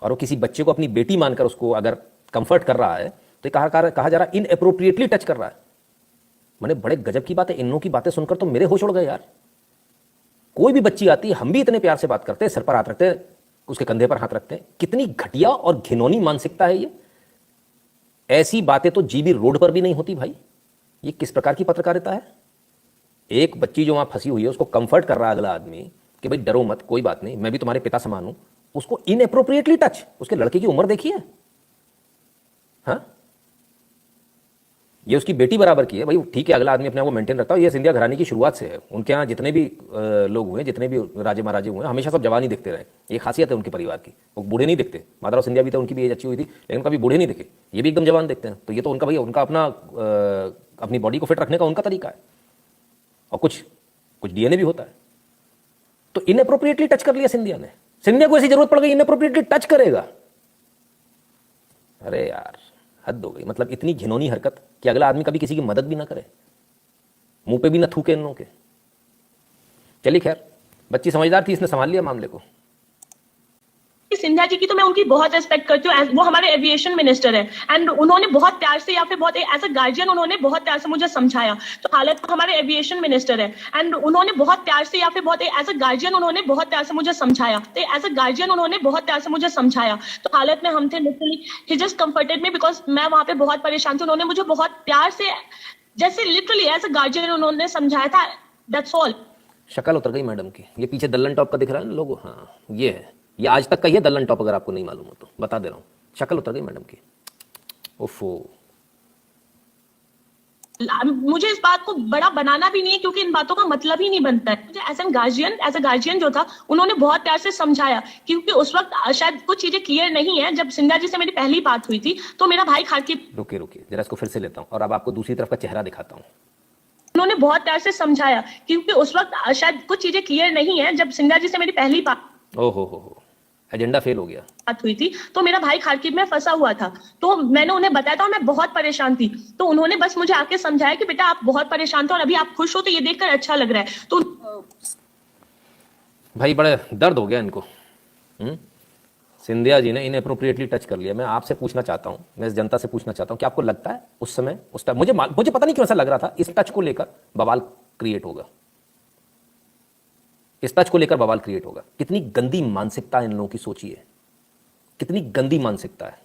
और वो किसी बच्चे को अपनी बेटी मानकर उसको अगर कंफर्ट कर रहा है तो ये कहा जा रहा है इनअप्रोप्रिएटली टच कर रहा है। मैंने बड़े गजब की बातें, इन्नों की बातें सुनकर तो मेरे होश उड़ गए यार। कोई भी बच्ची आती है, हम भी इतने प्यार से बात करते हैं, सर पर हाथ रखते हैं, उसके कंधे पर हाथ रखते हैं। कितनी घटिया और घिनौनी मानसिकता है ये। ऐसी बातें तो जीबी रोड पर भी नहीं होती भाई। ये किस प्रकार की पत्रकारिता है। एक बच्ची जो वहां फंसी हुई है उसको कंफर्ट कर रहा है अगला आदमी कि भाई डरो मत, कोई बात नहीं, मैं भी तुम्हारे पिता समान हूं। उसको इनअप्रोप्रिएटली टच, उसके लड़के की उम्र देखी है, हाँ, ये उसकी बेटी बराबर की है भाई। ठीक है, अगला आदमी अपने आप को मेंटेन रखता है। ये सिंधिया घराने की शुरुआत से है। उनके यहाँ जितने भी लोग हुए, जितने भी राजे महाराजे हुए, हमेशा सब जवान ही दिखते रहे। ये खासियत है उनके परिवार की, वो बूढ़े नहीं दिखते। माधवराव सिंधिया भी थे, उनकी भी एज अच्छी हुई थी, लेकिन कभी बूढ़े नहीं दिखे। ये भी एकदम जवान दिखते हैं। तो ये तो उनका भैया, उनका अपना अपनी बॉडी को फिट रखने का उनका तरीका है, और कुछ डीएनए भी होता है। तो इनअप्रोप्रिएटली टच कर लिया सिंधिया ने। सिंधिया को ऐसी जरूरत पड़ गई इनअप्रोप्रिएटली टच करेगा। अरे यार हद हो गई। मतलब इतनी घिनौनी हरकत कि अगला आदमी कभी किसी की मदद भी ना करे, मुंह पे भी ना थूके इन लोगों के। चलिए खैर, बच्ची समझदार थी, इसने संभाल लिया मामले को। सिंधिया जी की तो मैं उनकी बहुत रिस्पेक्ट करती हूँ। वो हमारे एविएशन मिनिस्टर है, एंड उन्होंने बहुत प्यार से या फिर बहुत एज अ गार्जियन उन्होंने बहुत प्यार से मुझे समझाया। तो हालत हमारे एविएशन मिनिस्टर है, एंड उन्होंने बहुत प्यार से या फिर बहुत एज अ गार्जियन उन्होंने बहुत प्यार से मुझे समझाया। तो एज अ गार्जियन उन्होंने बहुत प्यार से मुझे समझाया। तो हालत में हम थे, literally he just comforted me because मैं वहां पे बहुत परेशान थी। उन्होंने मुझे बहुत प्यार से, जैसे लिटरली एज अ गार्जियन उन्होंने समझाया था। That's all. शक्ल उतर गई मैडम की। ये पीछे दल्लन टॉप का दिख रहा है ना लोगो, हाँ ये है। ये आज तक का ही है दल्लन टॉप, अगर आपको नहीं मालूम हो तो बता दे रहा हूं। शक्ल उतर गई मैडम की। ओफो। मुझे इस बात को बड़ा बनाना भी नहीं है, क्योंकि इन बातों का मतलब ही नहीं बनता है। मुझे एज अ गार्जियन जो था, उन्होंने बहुत प्यार से समझाया। क्योंकि उस वक्त शायद कुछ चीजें क्लियर नहीं है। जब सिंधिया जी से मेरी पहली बात हुई थी तो मेरा भाई खाकी, रुकिए जरा इसको फिर से लेता हूं और अब आपको दूसरी तरफ का चेहरा दिखाता हूं। उन्होंने बहुत प्यार से समझाया। क्योंकि उस वक्त शायद कुछ चीजें क्लियर नहीं है। जब सिंधिया जी से मेरी पहली बात हो एजेंडा फेल हो गया। बात हुई थी तो मेरा भाई खारकीब में फंसा हुआ था। तो मैंने उन्हें बताया था, मैं बहुत परेशान थी। तो उन्होंने बस मुझे आके समझाया कि बेटा आप बहुत परेशान थे और अभी आप खुश हो, तो ये देखकर अच्छा लग रहा है। तो भाई बड़े दर्द हो गया इनको। सिंधिया जी ने इनअप्रोप्रिएटली टच कर लिया। मैं आपसे पूछना चाहता हूं, मैं इस जनता से पूछना चाहता हूं कि आपको लगता है उस समय उस टाइम, मुझे पता नहीं क्यों ऐसा लग रहा था, इस टच को लेकर बवाल क्रिएट होगा, इस टच को लेकर बवाल क्रिएट होगा। कितनी गंदी मानसिकता इन लोगों की, सोचिए कितनी गंदी मानसिकता है।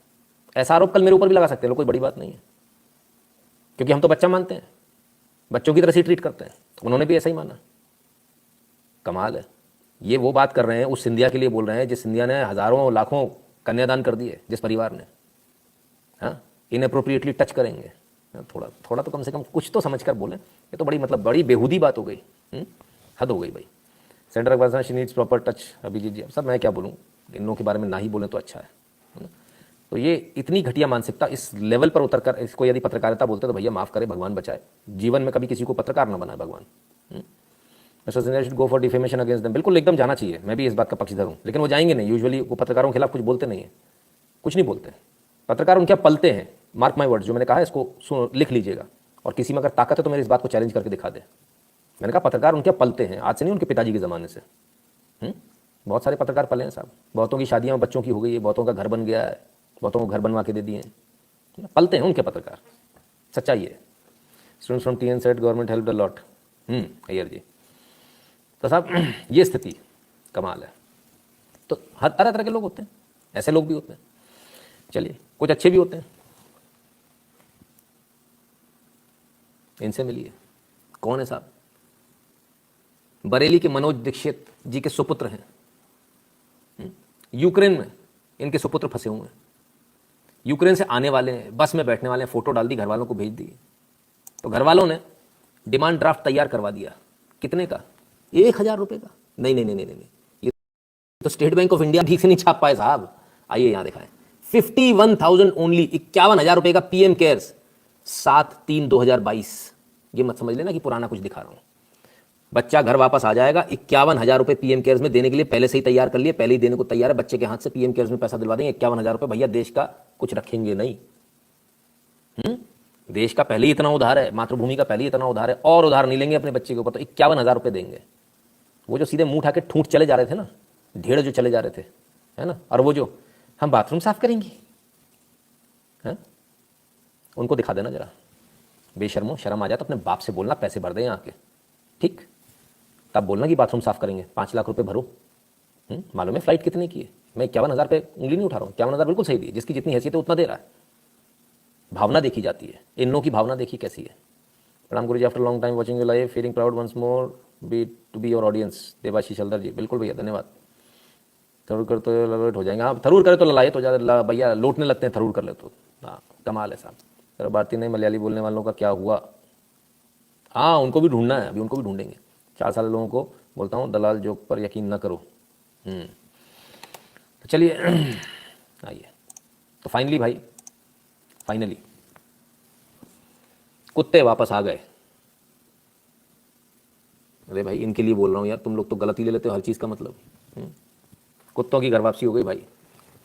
ऐसा आरोप कल मेरे ऊपर भी लगा सकते हैं लोग, कोई बड़ी बात नहीं है, क्योंकि हम तो बच्चा मानते हैं, बच्चों की तरह से ट्रीट करते हैं। उन्होंने भी ऐसा ही माना। कमाल है। ये वो बात कर रहे हैं, उस सिंधिया के लिए बोल रहे हैं जिस सिंधिया ने हजारों लाखों कन्यादान कर दिए, जिस परिवार ने, हाँ, इनअप्रोप्रिएटली टच करेंगे। थोड़ा तो कम से कम कुछ तो समझ कर बोले। ये तो बड़ी बेहूदी बात हो गई। हद हो गई भाई। Centre of person she needs proper touch. Abhijeet ji, सब मैं क्या बोलूँ, इन लोगों के बारे में ना ही बोलें तो अच्छा है ना? तो ये इतनी घटिया मानसिकता इस लेवल पर उतर कर, इसको यदि पत्रकारिता बोलते तो भैया माफ़ करे, भगवान बचाए। जीवन में कभी किसी को पत्रकार ना बनाए भगवान। Mister Scindia should go for defamation against them. बिल्कुल एकदम जाना चाहिए, मैं भी इस बात का पक्षधर हूँ। लेकिन वो जाएंगे नहीं। यूजुअली वो पत्रकारों के खिलाफ कुछ बोलते नहीं है, कुछ नहीं बोलते। पत्रकार उनके पलते हैं। मार्क माई वर्ड्स, जो मैंने कहा है इसको लिख लीजिएगा, और किसी में अगर ताकत है तो मेरे इस बात को चैलेंज करके दिखा दे। मैंने कहा पत्रकार उनके पलते हैं, आज से नहीं, उनके पिताजी के ज़माने से। बहुत सारे पत्रकार पले हैं साहब। बहुतों की शादियां बच्चों की हो गई है, बहुतों का घर बन गया है, बहुतों को घर बनवा के दे दिए हैं। पलते हैं उनके पत्रकार, सच्चाई है। Students from TN said government help the lot. Iyer ji, तो साहब ये स्थिति कमाल है। तो हर तरह के लोग होते हैं, ऐसे लोग भी होते हैं। चलिए, कुछ अच्छे भी होते हैं, इनसे मिलिए। कौन है साहब? बरेली के मनोज दीक्षित जी के सुपुत्र हैं। यूक्रेन में इनके सुपुत्र फंसे हुए हैं। यूक्रेन से आने वाले हैं, बस में बैठने वाले हैं, फोटो डाल दी, घर वालों को भेज दी। तो घर वालों ने डिमांड ड्राफ्ट तैयार करवा दिया। कितने का? 1000 रुपए का। नहीं, ये तो स्टेट बैंक ऑफ इंडिया ठीक से नहीं छाप पाए साहब। आइए यहां दिखाएं। 51,000 ओनली, 51,000 रुपए का पीएम केयर्स, 7/3/2022। ये मत समझ लेना कि पुराना कुछ दिखा रहा हूं। बच्चा घर वापस आ जाएगा। 51,000 रुपए पीएम केयर्स में देने के लिए पहले से ही तैयार कर लिए, पहले ही देने को तैयार है। बच्चे के हाथ से पीएम केयर्स में पैसा दिलवा देंगे। 51,000 रुपए भैया देश का कुछ रखेंगे नहीं। देश का पहले ही इतना उधार है, मातृभूमि का पहले ही इतना उधार है, और उधार नहीं लेंगे अपने बच्चे के ऊपर। तो 51,000 रुपए देंगे। वो जो सीधे मुंह उठा के ठूंठ चले जा रहे थे ना, ढेड़ जो चले जा रहे थे, है ना। और वो जो हम बाथरूम साफ करेंगे, है, उनको दिखा देना जरा, बेशर्मो, शर्म आ जाए तो अपने बाप से बोलना पैसे भर दे यहाँ के, ठीक, तब बोलना कि बाथरूम साफ करेंगे, 5 लाख रुपए भरो। मालूम है फ्लाइट कितने की है? मैं 51,000 पे उंगली नहीं उठा रहा हूँ, 51,000 बिल्कुल सही दी, जिसकी जितनी हैसियत है उतना दे रहा है। भावना देखी जाती है, इन लोगों की भावना देखी कैसी है। प्रणाम Guru ji, after long time watching you live, feeling proud once more be to be your audience. Debashish Haldar ji, बिल्कुल भैया, धन्यवाद। थरूर कर तो ललोट हो जाएंगे, हाँ थरूर करे तो ललायत हो जाए भैया, लौटने लगते हैं थरूर कर ले तो, हाँ कमाल है साहब। सर भारतीय नहीं मलयाली बोलने वालों का क्या हुआ? हाँ उनको भी ढूंढना है, अभी उनको भी ढूंढेंगे। 4 साल लोगों को बोलता हूँ दलाल जोक पर यकीन न करो। तो चलिए आइए, तो फाइनली भाई, फाइनली कुत्ते वापस आ गए। अरे भाई इनके लिए बोल रहा हूँ यार, तुम लोग तो गलत ही ले लेते हो हर चीज़ का मतलब। कुत्तों की घर वापसी हो गई भाई।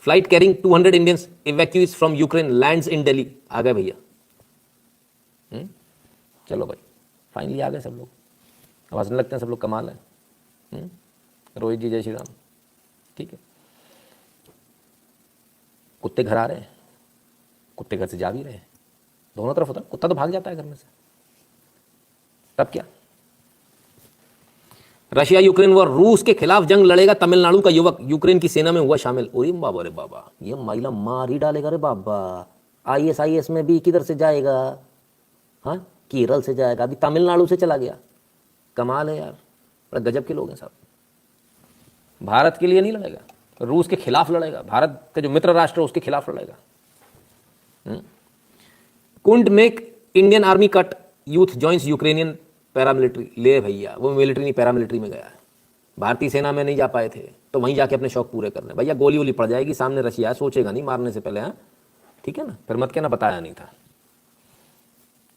Flight carrying 200 Indians evacuees from Ukraine lands in Delhi. आ गए भैया। चलो भाई फाइनली आ गए सब लोग। अब हंसने लगते हैं सब लोग, कमाल है। रोहित जी जय श्री राम, ठीक है। कुत्ते घर आ रहे हैं, कुत्ते घर से जा भी रहे हैं, दोनों तरफ होता है। कुत्ता तो भाग जाता है घर में से, तब क्या। रशिया यूक्रेन वॉर, रूस के खिलाफ जंग लड़ेगा तमिलनाडु का युवक, यूक्रेन की सेना में हुआ शामिल। अरे बाबा रे बाबा, ये महिला मार ही डालेगा रे बाबा। ISIS में भी किधर से जाएगा? हाँ केरल से जाएगा, अभी तमिलनाडु से चला गया। कमाल है यार, बड़े गजब के लोग हैं साहब। भारत के लिए नहीं लड़ेगा, रूस के खिलाफ लड़ेगा, भारत के जो मित्र राष्ट्र है उसके खिलाफ लड़ेगा। कुंड make Indian army cut, youth joins Ukrainian paramilitary. ले भैया, वो मिलिट्री नहीं पैरामिलिट्री में गया है। भारतीय सेना में नहीं जा पाए थे तो वहीं जाके अपने शौक पूरे करने। भैया गोली वोली पड़ जाएगी, सामने रशिया है, सोचेगा नहीं मारने से पहले। हाँ ठीक है ना, फिर मत कहना बताया नहीं था।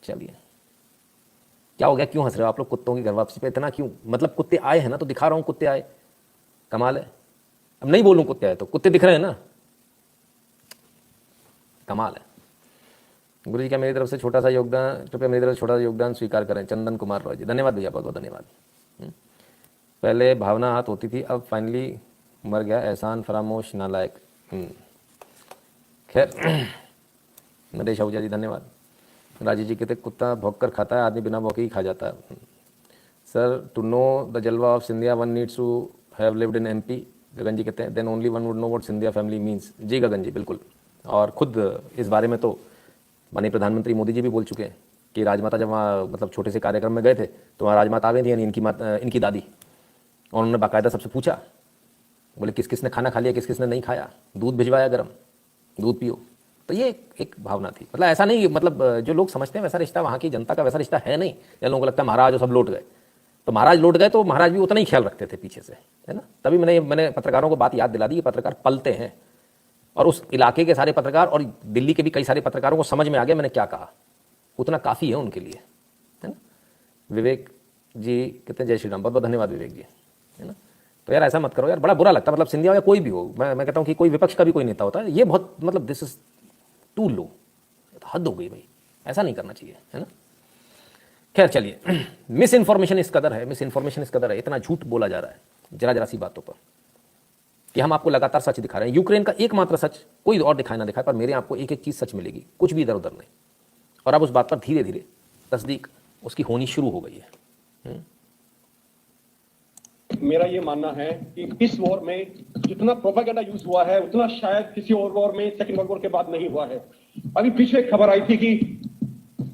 चलिए क्या हो गया, क्यों हंस रहे हो आप लोग कुत्तों की घर वापसी पे इतना क्यों? मतलब कुत्ते आए हैं ना, तो दिखा रहा हूँ कुत्ते आए, कमाल है। अब नहीं बोलूँ कुत्ते आए तो, कुत्ते दिख रहे हैं ना, कमाल है। गुरु जी का मेरी तरफ से छोटा सा योगदान, कृपया मेरी तरफ से छोटा सा योगदान स्वीकार करें। चंदन कुमार रॉय जी, धन्यवाद भैया, बहुत बहुत धन्यवाद। पहले भावना हाथ होती थी, अब फाइनली मर गया एहसान फरामोश नालायक। खैर नरेश आहूजा जी धन्यवाद। राजीव जी कहते कुत्ता भौंक कर खाता है, आदमी बिना भौंके ही खा जाता है। सर टू नो द जलवा of Scindia one needs to have lived in MP। Gagan ji कहते हैं then only one would know what Scindia family means. जी गगन जी बिल्कुल, और खुद इस बारे में तो माननीय प्रधानमंत्री मोदी जी भी बोल चुके हैं कि राजमाता जब वहाँ मतलब छोटे से कार्यक्रम में गए थे तो वहाँ राजमाता आ गई थी, यानी इनकी दादी, और उन्होंने बाकायदा सबसे पूछा, बोले किस किस ने खाना खा लिया, किस किस ने नहीं खाया, दूध भिजवाया गर्म, दूध पियो। तो ये एक भावना थी। मतलब ऐसा नहीं, मतलब जो लोग समझते हैं वैसा रिश्ता वहाँ की जनता का वैसा रिश्ता है नहीं। या लोगों को लगता है महाराज और सब लौट गए, तो महाराज लौट गए तो महाराज भी उतना ही ख्याल रखते थे पीछे से, है ना। तभी मैंने पत्रकारों को बात याद दिला दी कि पत्रकार पलते हैं, और उस इलाके के सारे पत्रकार और दिल्ली के भी कई सारे पत्रकारों को समझ में आ गया मैंने क्या कहा, उतना काफ़ी है उनके लिए, है ना। विवेक जी कहते हैं जय श्री राम, बहुत बहुत धन्यवाद विवेक जी, है ना। तो यार ऐसा मत करो यार, बड़ा बुरा लगता है। मतलब सिंधिया या कोई भी हो, मैं कहता हूँ कि कोई विपक्ष का भी कोई नेता होता है, ये बहुत मतलब दिस इज टू लो, हद हो गई भाई, ऐसा नहीं करना चाहिए, है ना। खैर चलिए, मिस इन्फॉर्मेशन इस कदर है, इतना झूठ बोला जा रहा है जरा सी बातों पर कि हम आपको लगातार सच दिखा रहे हैं। यूक्रेन का एकमात्र सच कोई और दिखाए ना दिखाए, पर मेरे आपको एक एक चीज सच मिलेगी, कुछ भी इधर उधर नहीं। और अब उस बात पर धीरे धीरे तस्दीक उसकी होनी शुरू हो गई है। मेरा ये मानना है कि इस वॉर में जितना प्रोपेगेंडा यूज हुआ है उतना शायद किसी और वॉर में, सेकंड वर्ल्ड वॉर के बाद नहीं हुआ है। अभी पीछे एक खबर आई थी कि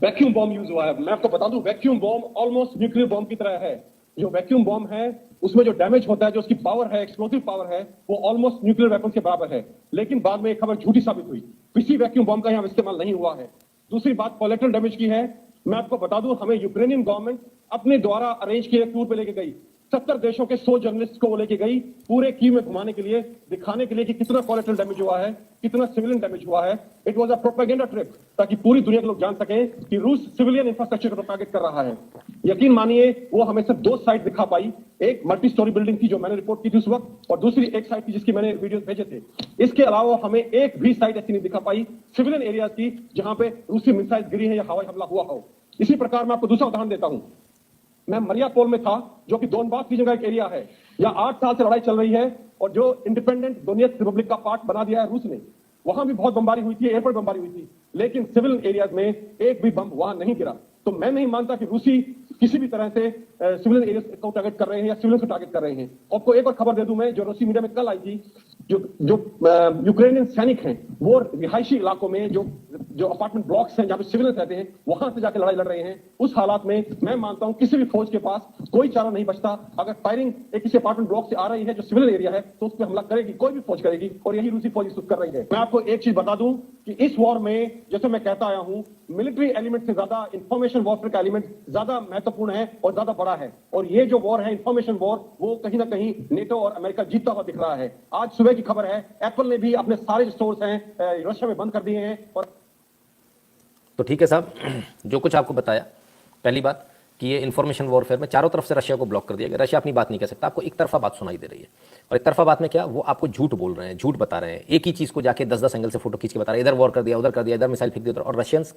वैक्यूम बॉम्ब यूज हुआ है। मैं आपको बता दूं, vacuum bomb almost nuclear bomb की तरह है। जो वैक्यूम बॉम्ब है उसमें जो डैमेज होता है, जो उसकी पावर है, एक्सप्लोसिव पावर है, वो ऑलमोस्ट न्यूक्लियर वेपन के बराबर है। लेकिन बाद में एक खबर झूठी साबित हुई, किसी वैक्यूम बॉम्ब का यहाँ इस्तेमाल नहीं हुआ है। दूसरी बात कोलेटरल डैमेज की है। मैं आपको बता दूं, हमें यूक्रेनियन गवर्नमेंट अपने द्वारा अरेंज किए टूर पे लेके गई, 70 देशों के 100 जर्नलिस्ट को लेके गई पूरे कीव में घुमाने के लिए, दिखाने के लिए कि कितना कोलेटरल डैमेज हुआ है, कितना सिविलियन डैमेज हुआ है। It was a propaganda trip, ताकि पूरी दुनिया के लोग जान सके कि रूस सिविलियन इंफ्रास्ट्रक्चर को टारगेट कर रहा है। यकीन मानिए वो हमें सिर्फ 2 साइट दिखा पाई, एक मल्टी स्टोरी बिल्डिंग थी जो मैंने रिपोर्ट की थी उस वक्त, और दूसरी एक साइट थी जिसकी मैंने वीडियो भेजे थे। इसके अलावा हमें एक भी साइट ऐसी नहीं दिखा पाई सिविलियन एरिया की जहां पे रूसी मिसाइल गिरी है या हवाई हमला हुआ हो। इसी प्रकार मैं आपको दूसरा उदाहरण देता हूं। मैं मरियापोल में था, जो कि डोनबास की जगह एक एरिया है। यहाँ 8 साल से लड़ाई चल रही है और जो इंडिपेंडेंट डोनेट्स्क रिपब्लिक का पार्ट बना दिया है रूस ने, वहां भी बहुत बमबारी हुई थी, एयरपोर्ट बमबारी हुई थी, लेकिन सिविल एरियाज में एक भी बम वहां नहीं गिरा। तो मैं नहीं मानता कि रूसी किसी भी तरह से सिविल एरियाज को टारगेट कर रहे हैं या सिविलियंस को टारगेट कर रहे हैं। आपको एक और खबर दे दूं मैं, जो रूसी मीडिया में कल आई थी, जो यूक्रेनियन सैनिक हैं वो रिहायशी इलाकों में जो अपार्टमेंट ब्लॉक्स हैं जहां पे सिविलियंस रहते हैं, वहां से जाकर लड़ाई लड़ रहे हैं। उस हालात में मैं मानता हूं किसी भी फौज के पास कोई चारा नहीं बचता। अगर फायरिंग एक किसी अपार्टमेंट ब्लॉक से आ रही है जो सिविलियन एरिया है, तो उस पर हमला करेगी, कोई भी फौज करेगी, और यही रूसी फौज इस वक्त कर रही है। मैं आपको एक चीज बता दूं कि इस वॉर में, जैसे मैं कहता आया हूं, मिलिट्री एलिमेंट से ज्यादा इंफॉर्मेशन वॉरफेयर का एलिमेंट ज्यादा महत्वपूर्ण है और ज्यादा बड़ा है। और ये जो वॉर है, इंफॉर्मेशन वॉर, वो कहीं ना कहीं नेटो और अमेरिका जीतता हुआ दिख रहा है। आज सुबह की खबर है, एप्पल ने भी अपने सारे स्टोर्स हैं रशिया में बंद कर दिए हैं। और तो ठीक है साहब, जो कुछ आपको बताया, पहली बात कि ये इन्फॉर्मेशन वॉरफेयर में चारों तरफ से रशिया को ब्लॉक कर दिया गया। रशिया अपनी बात नहीं कह सकता, आपको एक तरफा बात सुनाई दे रही है। और एक तरफा बात में क्या, वो आपको झूठ बोल रहे हैं, झूठ बता रहे हैं, एक ही चीज़ को जाके 10-10 एंगल से फोटो खींच के बता रहे हैं, इधर वॉर कर दिया, उधर कर दिया, इधर मिसाइल फेंक दिया। और रशियंस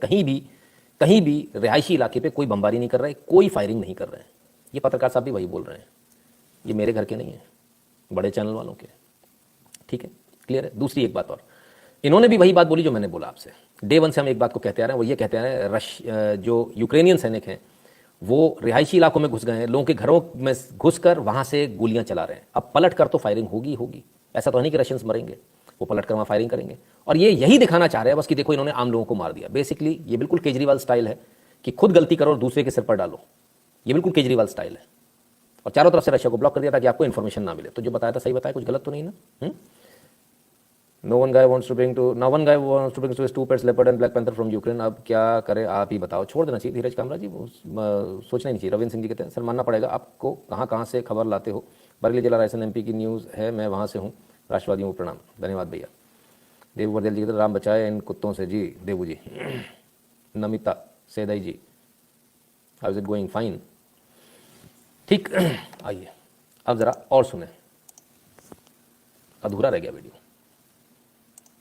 कहीं भी रिहायशी इलाके पे कोई बमबारी नहीं कर रहे, कोई फायरिंग नहीं कर रहे हैं। ये पत्रकार साहब भी वही बोल रहे हैं, ये मेरे घर के नहीं है, बड़े चैनल वालों के। ठीक है, क्लियर है। दूसरी एक बात और, इन्होंने भी वही बात बोली जो मैंने बोला आपसे। डे वन से हम एक बात को कहते आ रहे हैं, वो ये कहते आ रहे हैं जो यूक्रेनियन सैनिक हैं वो रिहायशी इलाकों में घुस गए हैं, लोगों के घरों में घुसकर वहां से गोलियां चला रहे हैं। अब पलट कर तो फायरिंग होगी। ऐसा तो नहीं कि रशियंस मरेंगे, वो पलट कर वहां फायरिंग करेंगे। और ये यही दिखाना चाह रहे हैं बस कि देखो इन्होंने आम लोगों को मार दिया। बेसिकली ये बिल्कुल केजरीवाल स्टाइल है कि खुद गलती करो और दूसरे के सिर पर डालो। ये बिल्कुल केजरीवाल स्टाइल है। और चारों तरफ से रशिया को ब्लॉक कर दिया ताकि आपको इन्फॉर्मेशन ना मिले। तो जो बताया था सही बताया, कुछ गलत तो नहीं ना। No one guy wants to bring to his 2 pets, leopard and black panther from Ukraine. अब क्या करे आप ही बताओ। छोड़ देना चाहिए धीरज कामरा जी, सोचना ही नहीं चाहिए। रविंद्र सिंह जी कहते हैं सर मानना पड़ेगा आपको, कहाँ से खबर लाते हो। बरेली जिला रायसेन एमपी की न्यूज़ है, मैं वहाँ से हूँ। राष्ट्रवादियों को प्रणाम, धन्यवाद भैया। देवू वर्देल जी कहते राम बचाए इन कुत्तों से जी। Devu ji. Namita Sedai ji, how is it going, fine. ठीक, आइए अब ज़रा और सुने, अधूरा रह गया वीडियो।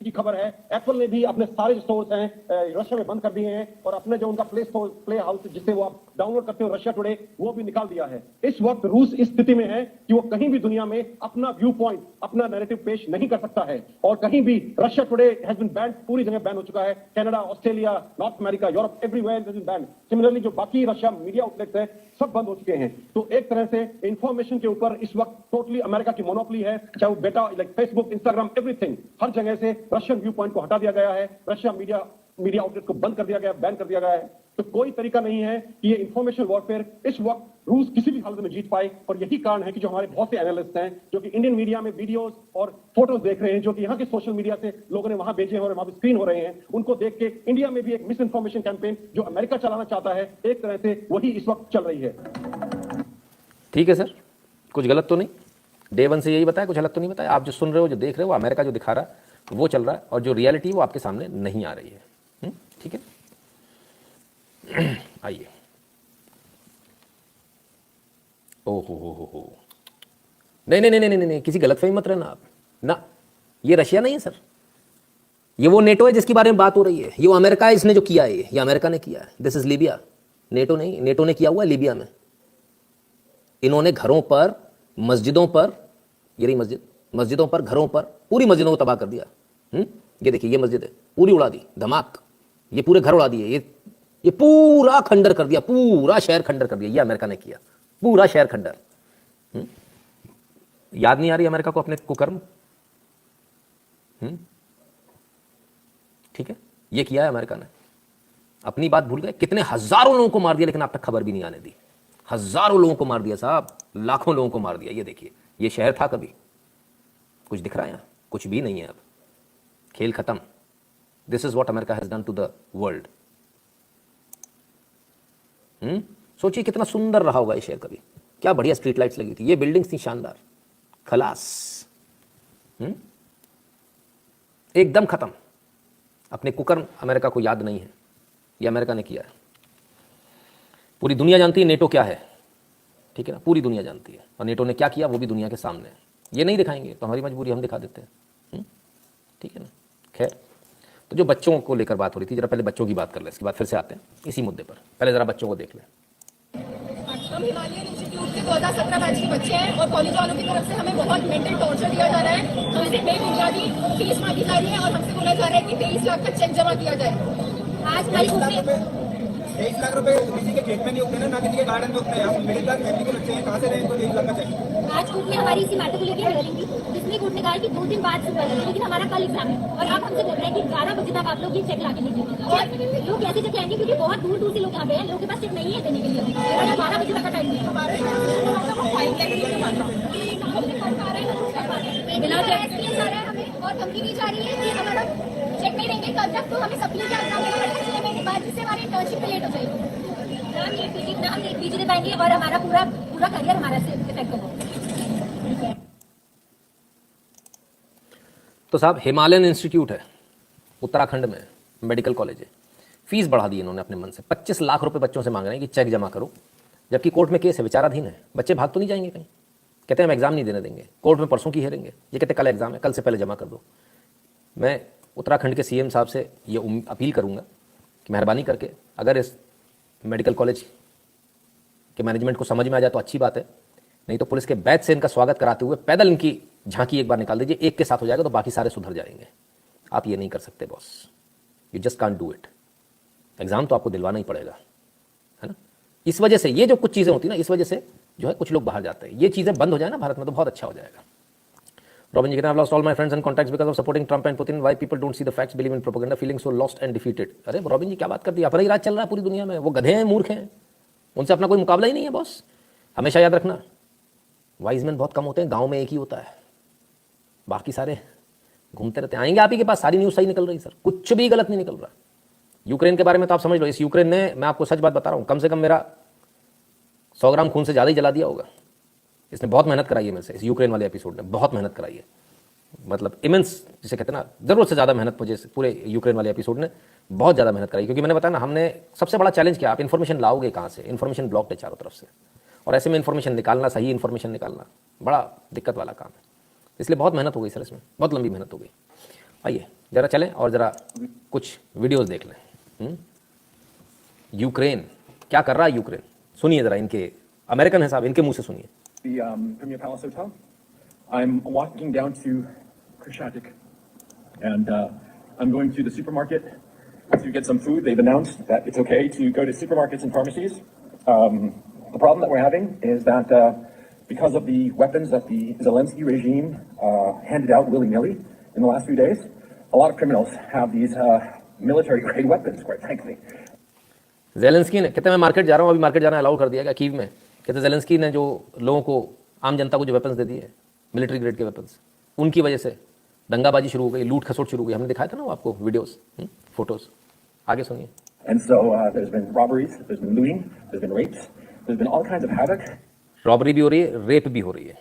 की खबर है, एप्पल ने भी अपने सारे स्टोर्स हैं रशिया में बंद कर दिए हैं और अपने जो उनका प्ले हाउस जिससे वो आप डाउनलोड करते हो रशिया टुडे, वो भी निकाल दिया है। इस वक्त रूस इस स्थिति में है कि वो कहीं भी दुनिया में अपना व्यू पॉइंट, अपना नैरेटिव पेश नहीं कर सकता है। और कहीं भी Russia today has been banned, पूरी जगह बैन हो चुका है। Canada, Australia, North America, Europe, everywhere has been banned. Similarly जो बाकी रशिया मीडिया आउटलेट्स है सब बंद हो चुके हैं। तो एक तरह से इंफॉर्मेशन के ऊपर इस वक्त टोटली अमेरिका की मोनोपोली है, चाहे वो बेटा लाइक फेसबुक, इंस्टाग्राम, एवरीथिंग, हर जगह से रशियन व्यू पॉइंट को हटा दिया गया है। रशिया मीडिया आउटलेट को बंद कर दिया गया, बैन कर दिया गया है। तो कोई तरीका नहीं है कि ये इंफॉर्मेशन वॉरफेयर इस वक्त रूस किसी भी हालत में जीत पाए। और यही कारण है कि जो हमारे बहुत से एनालिस्ट हैं जो कि इंडियन मीडिया में वीडियोस और फोटोज देख रहे हैं, जो कि यहाँ के सोशल मीडिया से लोगों ने वहां भेजे हैं और वहां पे स्क्रीन हो रहे हैं, उनको देख के इंडिया में भी एक मिस इन्फॉर्मेशन कैंपेन जो अमेरिका चलाना चाहता है, एक तरह से वही इस वक्त चल रही है। ठीक है सर, कुछ गलत तो नहीं। डे वन से यही बताया, कुछ गलत तो नहीं बताया। आप जो सुन रहे हो, जो देख रहे हो, अमेरिका जो दिखा रहा है वो चल रहा है, और जो रियलिटी वो आपके सामने नहीं आ रही है। ठीक है, आइए। ओहो, नहीं, किसी गलतफहमी मत रहना आप ना। ये रशिया नहीं है सर, ये वो नेटो है जिसके बारे में बात हो रही है। ये वो अमेरिका है, इसने जो किया है ये अमेरिका ने किया है। This is Libya. नेटो नहीं, नेटो ने किया हुआ है लीबिया में। इन्होंने घरों पर, मस्जिदों पर, ये रही मस्जिद, मस्जिदों पर, घरों पर, पूरी मस्जिदों को तबाह कर दिया। ये देखिए, ये मस्जिद है, पूरी उड़ा दी, धमाक। ये पूरे घर उड़ा दिए, ये पूरा खंडर कर दिया, पूरा शहर खंडर कर दिया। ये अमेरिका ने किया, पूरा शहर खंडर। याद नहीं आ रही अमेरिका को अपने कुकर्म? ठीक है, ये किया है अमेरिका ने। अपनी बात भूल गए। कितने हजारों लोगों को मार दिया, लेकिन आप तक खबर भी नहीं आने दी। हजारों लोगों को मार दिया साहब, लाखों लोगों को मार दिया। ये देखिए, ये शहर था कभी? कुछ दिख रहा है यहाँ? कुछ भी नहीं है। अब खेल खत्म। This is what America has done to the world. सोचिए कितना सुंदर रहा होगा ये शहर कभी, क्या बढ़िया स्ट्रीट लाइट्स लगी थी, ये बिल्डिंग्स थी शानदार, खलास। एकदम खत्म। अपने कुकर्म अमेरिका को याद नहीं है, ये अमेरिका ने किया है। पूरी दुनिया जानती है नेटो क्या है, ठीक है ना, पूरी दुनिया जानती है। और नेटो ने क्या किया वो भी दुनिया के सामने है। ये नहीं दिखाएंगे तो हमारी मजबूरी, हम दिखा देते हैं। ठीक है ना। खैर, तो जो बच्चों को लेकर बात हो रही थी, जरा पहले बच्चों की बात कर ले, इसके बाद फिर से आते हैं इसी मुद्दे पर। पहले जरा बच्चों को देख लें। हम हिमालयन इंस्टीट्यूट के 2017 बैच के बच्चे हैं और कॉलेज वालों की तरफ से हमें बहुत मेंटल टॉर्चर दिया जा रहा है। हमसे बेबुनियादी फीस मांगी जा रही है और हमसे बोला जा रहा है कि 23 लाख का चेक जमा किया जाए। आज हमारी 23 लाख रुपए किसी के खेत में नहीं उगते ना किसी के गार्डन में उगते हैं। हम मिडिल क्लास फैमिली के बच्चे हैं, कहाँ से रहें तो 23 लाख का चाहिए। आज कोर्ट में हमारी इसी मैटर को लेकर हियरिंग थी, जिसमें कोर्ट ने कहा कि 2 दिन बाद सुनवाई होगी, लेकिन हमारा कल एग्जाम है और आप हमसे बोल रहे हैं कि 12 बजे तक आप लोग ये चेक ला के दीजिए। और लोग कैसे चेक आएंगे, क्योंकि बहुत दूर दूर से लोग यहाँ पे हैं, लोगों के पास चेक नहीं है देने के लिए। 12 बजे तक का टाइम है हमारे बिना हमें और धमकी दी जा रही है कि अगर हम चेक नहीं देंगे कल तक तो हमें सप्ली का एग्जाम देना पड़ेगा 6 महीने बाद, जिससे हमारी इंटर्नशिप में लेट हो जाएगी। नाम पीजी दे पाएंगे और हमारा पूरा करियर हमारा से इफेक्ट होगा। तो साहब हिमालयन इंस्टीट्यूट है उत्तराखंड में, मेडिकल कॉलेज है, फीस बढ़ा दी इन्होंने अपने मन से। 25 लाख रुपए बच्चों से मांग रहे हैं कि चेक जमा करो, जबकि कोर्ट में केस है, विचाराधीन है। बच्चे भाग तो नहीं जाएंगे कहीं, कहते हैं हम एग्जाम नहीं देने देंगे, कोर्ट में परसों की हेरेंगे, ये कहते कल एग्जाम है, कल से पहले जमा कर दो। मैं उत्तराखंड के सीएम साहब से ये अपील करूंगा कि मेहरबानी करके अगर इस मेडिकल कॉलेज के मैनेजमेंट को समझ में आ जाए तो अच्छी बात है, नहीं तो पुलिस के बैच से इनका स्वागत कराते हुए पैदल इनकी झांकी एक बार निकाल दीजिए। एक के साथ हो जाएगा तो बाकी सारे सुधर जाएंगे। आप ये नहीं कर सकते boss, you just can't do it. Exam तो आपको दिलवाना ही पड़ेगा, है ना। इस वजह से ये जो कुछ चीज़ें होती है ना, इस वजह से जो है कुछ लोग बाहर जाते हैं। ये चीज़ें बंद हो जाए ना भारत में तो बहुत अच्छा हो जाएगा। Robin Ji, I've lost all my friends and contacts because of supporting Trump and Putin. Why people don't see the facts, believe in propaganda, feeling so lost and defeated? अरे रॉबिन जी क्या बात कर दी, अपना ही राज चल रहा है पूरी दुनिया में। वो गधे हैं, मूर्ख हैं, उनसे अपना कोई मुकाबला ही नहीं है बॉस। हमेशा याद रखना, वाइज मैन बहुत कम होते हैं, गांव में एक ही होता है, बाकी सारे घूमते रहते हैं। आएंगे आप ही के पास, सारी न्यूज़ सही निकल रही सर, कुछ भी गलत नहीं निकल रहा। यूक्रेन के बारे में तो आप समझ लो, इस यूक्रेन ने, मैं आपको सच बात बता रहा हूँ, कम से कम मेरा 100 ग्राम खून से ज़्यादा ही जला दिया होगा। इसने बहुत मेहनत कराई है मेरे से, इस यूक्रेन वाले एपिसोड ने बहुत मेहनत कराई है, मतलब इमेंस जिसे कहते हैं ना, ज़रूरत से ज़्यादा मेहनत मुझे पूरे यूक्रेन वाले एपिसोड ने बहुत ज़्यादा मेहनत कराई। क्योंकि मैंने बताया ना, हमने सबसे बड़ा चैलेंज किया, आप इन्फॉर्मेशन लाओगे कहाँ से, इन्फॉर्मेशन ब्लॉक है चारों तरफ से, और ऐसे में इन्फॉर्मेशन निकालना, सही इन्फॉर्मेशन निकालना बड़ा दिक्कत वाला काम है। इसलिए बहुत मेहनत हो गई सर, इसमें बहुत लंबी मेहनत हो गई। आइए ज़रा चलें और ज़रा कुछ वीडियोज़ देख लें। यूक्रेन क्या कर रहा है, यूक्रेन सुनिए ज़रा, इनके अमेरिकन है साहब, इनके मुँह से सुनिए। The Premier Palace Hotel. I'm walking down to Krishnatic, and I'm going to the supermarket to get some food. They've announced that it's okay to go to supermarkets and pharmacies. The problem that we're having is that because of the weapons that the Zelensky regime handed out willy-nilly in the last few days, a lot of criminals have these military-grade weapons, quite frankly. Zelensky ने कहते हैं मैं market जा रहा हूँ, अभी market जाना allow कर दिया गया कीव में। कहते ज़ेलेंस्की ने जो लोगों को, आम जनता को जो वेपन्स दे दिए, मिलिट्री ग्रेड के वेपन्स, उनकी वजह से दंगाबाजी शुरू हो गई, लूट खसोट शुरू हो गई। हमने दिखाया था ना वो आपको वीडियोस, फोटोज। आगे सुनिए। And so there's been robberies, there's been looting, there's been rapes, there's been all kinds of havoc. Robbery भी हो रही है, रेप भी हो रही है,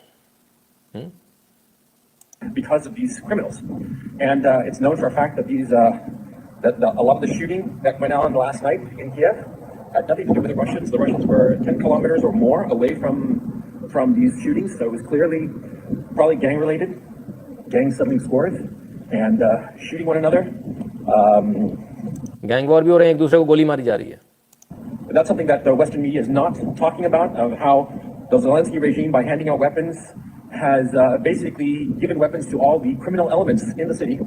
Because of these criminals, and it's known for a fact that these a lot of the shooting that went on last night in Kiev had nothing to do with the Russians. The Russians were 10 kilometers or more away from these shootings, so it was clearly probably gang related, gangs settling scores and shooting one another. Gang war भी हो रहे हैं, एक दूसरे को गोली मारी जा रही है। But that's something that the Western media is not talking about, of how the Zelensky regime, by handing out weapons, has basically given weapons to all the criminal elements in the city.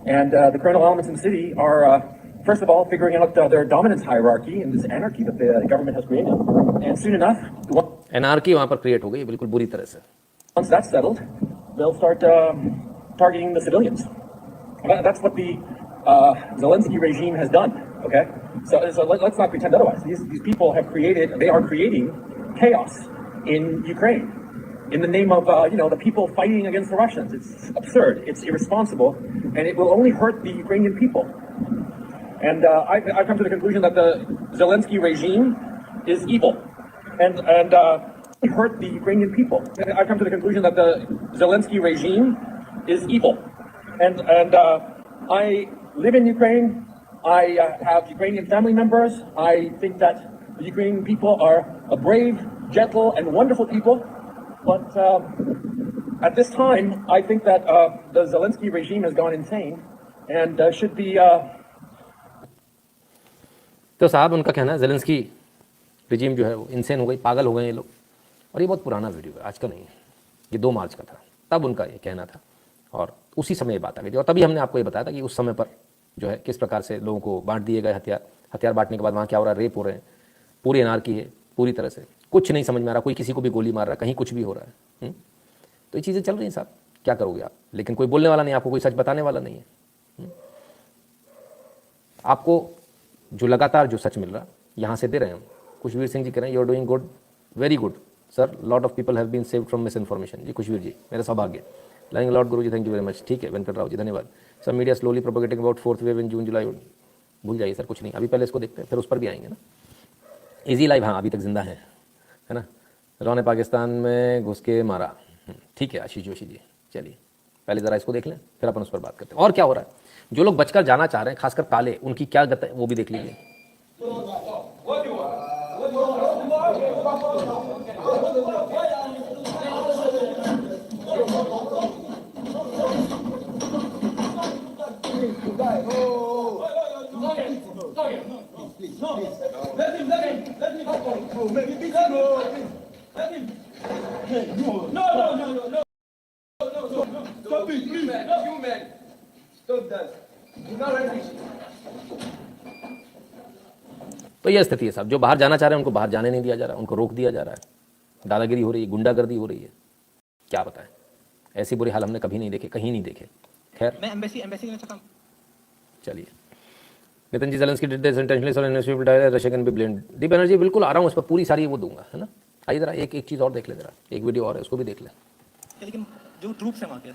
And the criminal elements in the city are, first of all, figuring out their dominance hierarchy and this anarchy that the government has created. And soon enough, anarchy वहाँ पर create हो गई बिल्कुल बुरी तरह से। once that's settled, they'll start targeting the civilians. That's what the Zelensky regime has done. Okay, so let's not pretend otherwise. These people have created, they are creating chaos in Ukraine in the name of the people fighting against the Russians. It's absurd. It's irresponsible, and it will only hurt the Ukrainian people. And I've come to the conclusion that the Zelensky regime is evil, and hurt the Ukrainian people. I've come to the conclusion that the Zelensky regime is evil, and I live in Ukraine. I have Ukrainian family members. I think that the Ukrainian people are a brave, gentle, and wonderful people. But at this time, I think that the Zelensky regime has gone insane and should be. तो साहब उनका कहना है Zelensky regime जो है वो insane हो गई, पागल हो गए ये लोग। और ये बहुत पुराना वीडियो है, आज का नहीं है, ये 2 मार्च का था, तब उनका ये कहना था और उसी समय ये बात आ गई थी। और तभी हमने आपको ये बताया था कि उस समय पर जो है किस प्रकार से लोगों को बांट दिए गए हथियार बांटने के बाद वहाँ क्या हो रहा है, रेप हो रहे हैं, पूरी एनार्की है, पूरी तरह से कुछ नहीं समझ में आ रहा, कोई किसी को भी गोली मार रहा है, कहीं कुछ भी हो रहा है। तो ये चीज़ें चल रही हैं साहब, क्या करोगे आप? लेकिन कोई बोलने वाला नहीं, आपको कोई सच बताने वाला नहीं है। आपको जो लगातार जो सच मिल रहा यहाँ से दे रहे हैं हम। खुशवीर सिंह जी कह रहे हैं, you are doing good, very good sir, lot of people have been saved from misinformation. जी खुशवीर जी, मेरा सौभाग्य, learning lot guru ji, thank you very much. ठीक है वेंकट राव जी, धन्यवाद। Sir media slowly propagating about 4th wave in June July, भूल जाइए sir, कुछ नहीं, अभी पहले इसको देखते हैं, फिर उस पर भी आएंगे ना। इजी लाइव, हाँ अभी तक जिंदा है ना। रॉ ने पाकिस्तान में घुस के मारा, ठीक है आशीष जोशी जी, चलिए पहले ज़रा इसको देख लें, फिर अपन उस पर बात करते हैं। और क्या हो रहा है, जो लोग बचकर जाना चाह रहे हैं, खासकर काले, उनकी क्या गत है वो भी देख लीजिए। तो यह स्थिति है साहब, जो बाहर जाना चाह रहे हैं उनको बाहर जाने नहीं दिया जा रहा, उनको रोक दिया जा रहा है, दादागिरी हो रही है, गुंडागर्दी हो रही है, क्या बताएं। ऐसी बुरे हाल हमने कभी नहीं देखे, कहीं नहीं देखे। खैर मैं एम्बेसी करना चाहता हूं। चलिए, Nitin ji, Zelensky did this intentionally so investigate direct, Russia can be blamed. Deep Banerjee, बिल्कुल आ रहा हूँ उस पर, पूरी सारी वो दूंगा, है ना। आइए जरा एक चीज़ और देख ले, जरा एक वीडियो और है, उसको भी देख लें। लेकिन जो ट्रूप्स हैं वहाँ के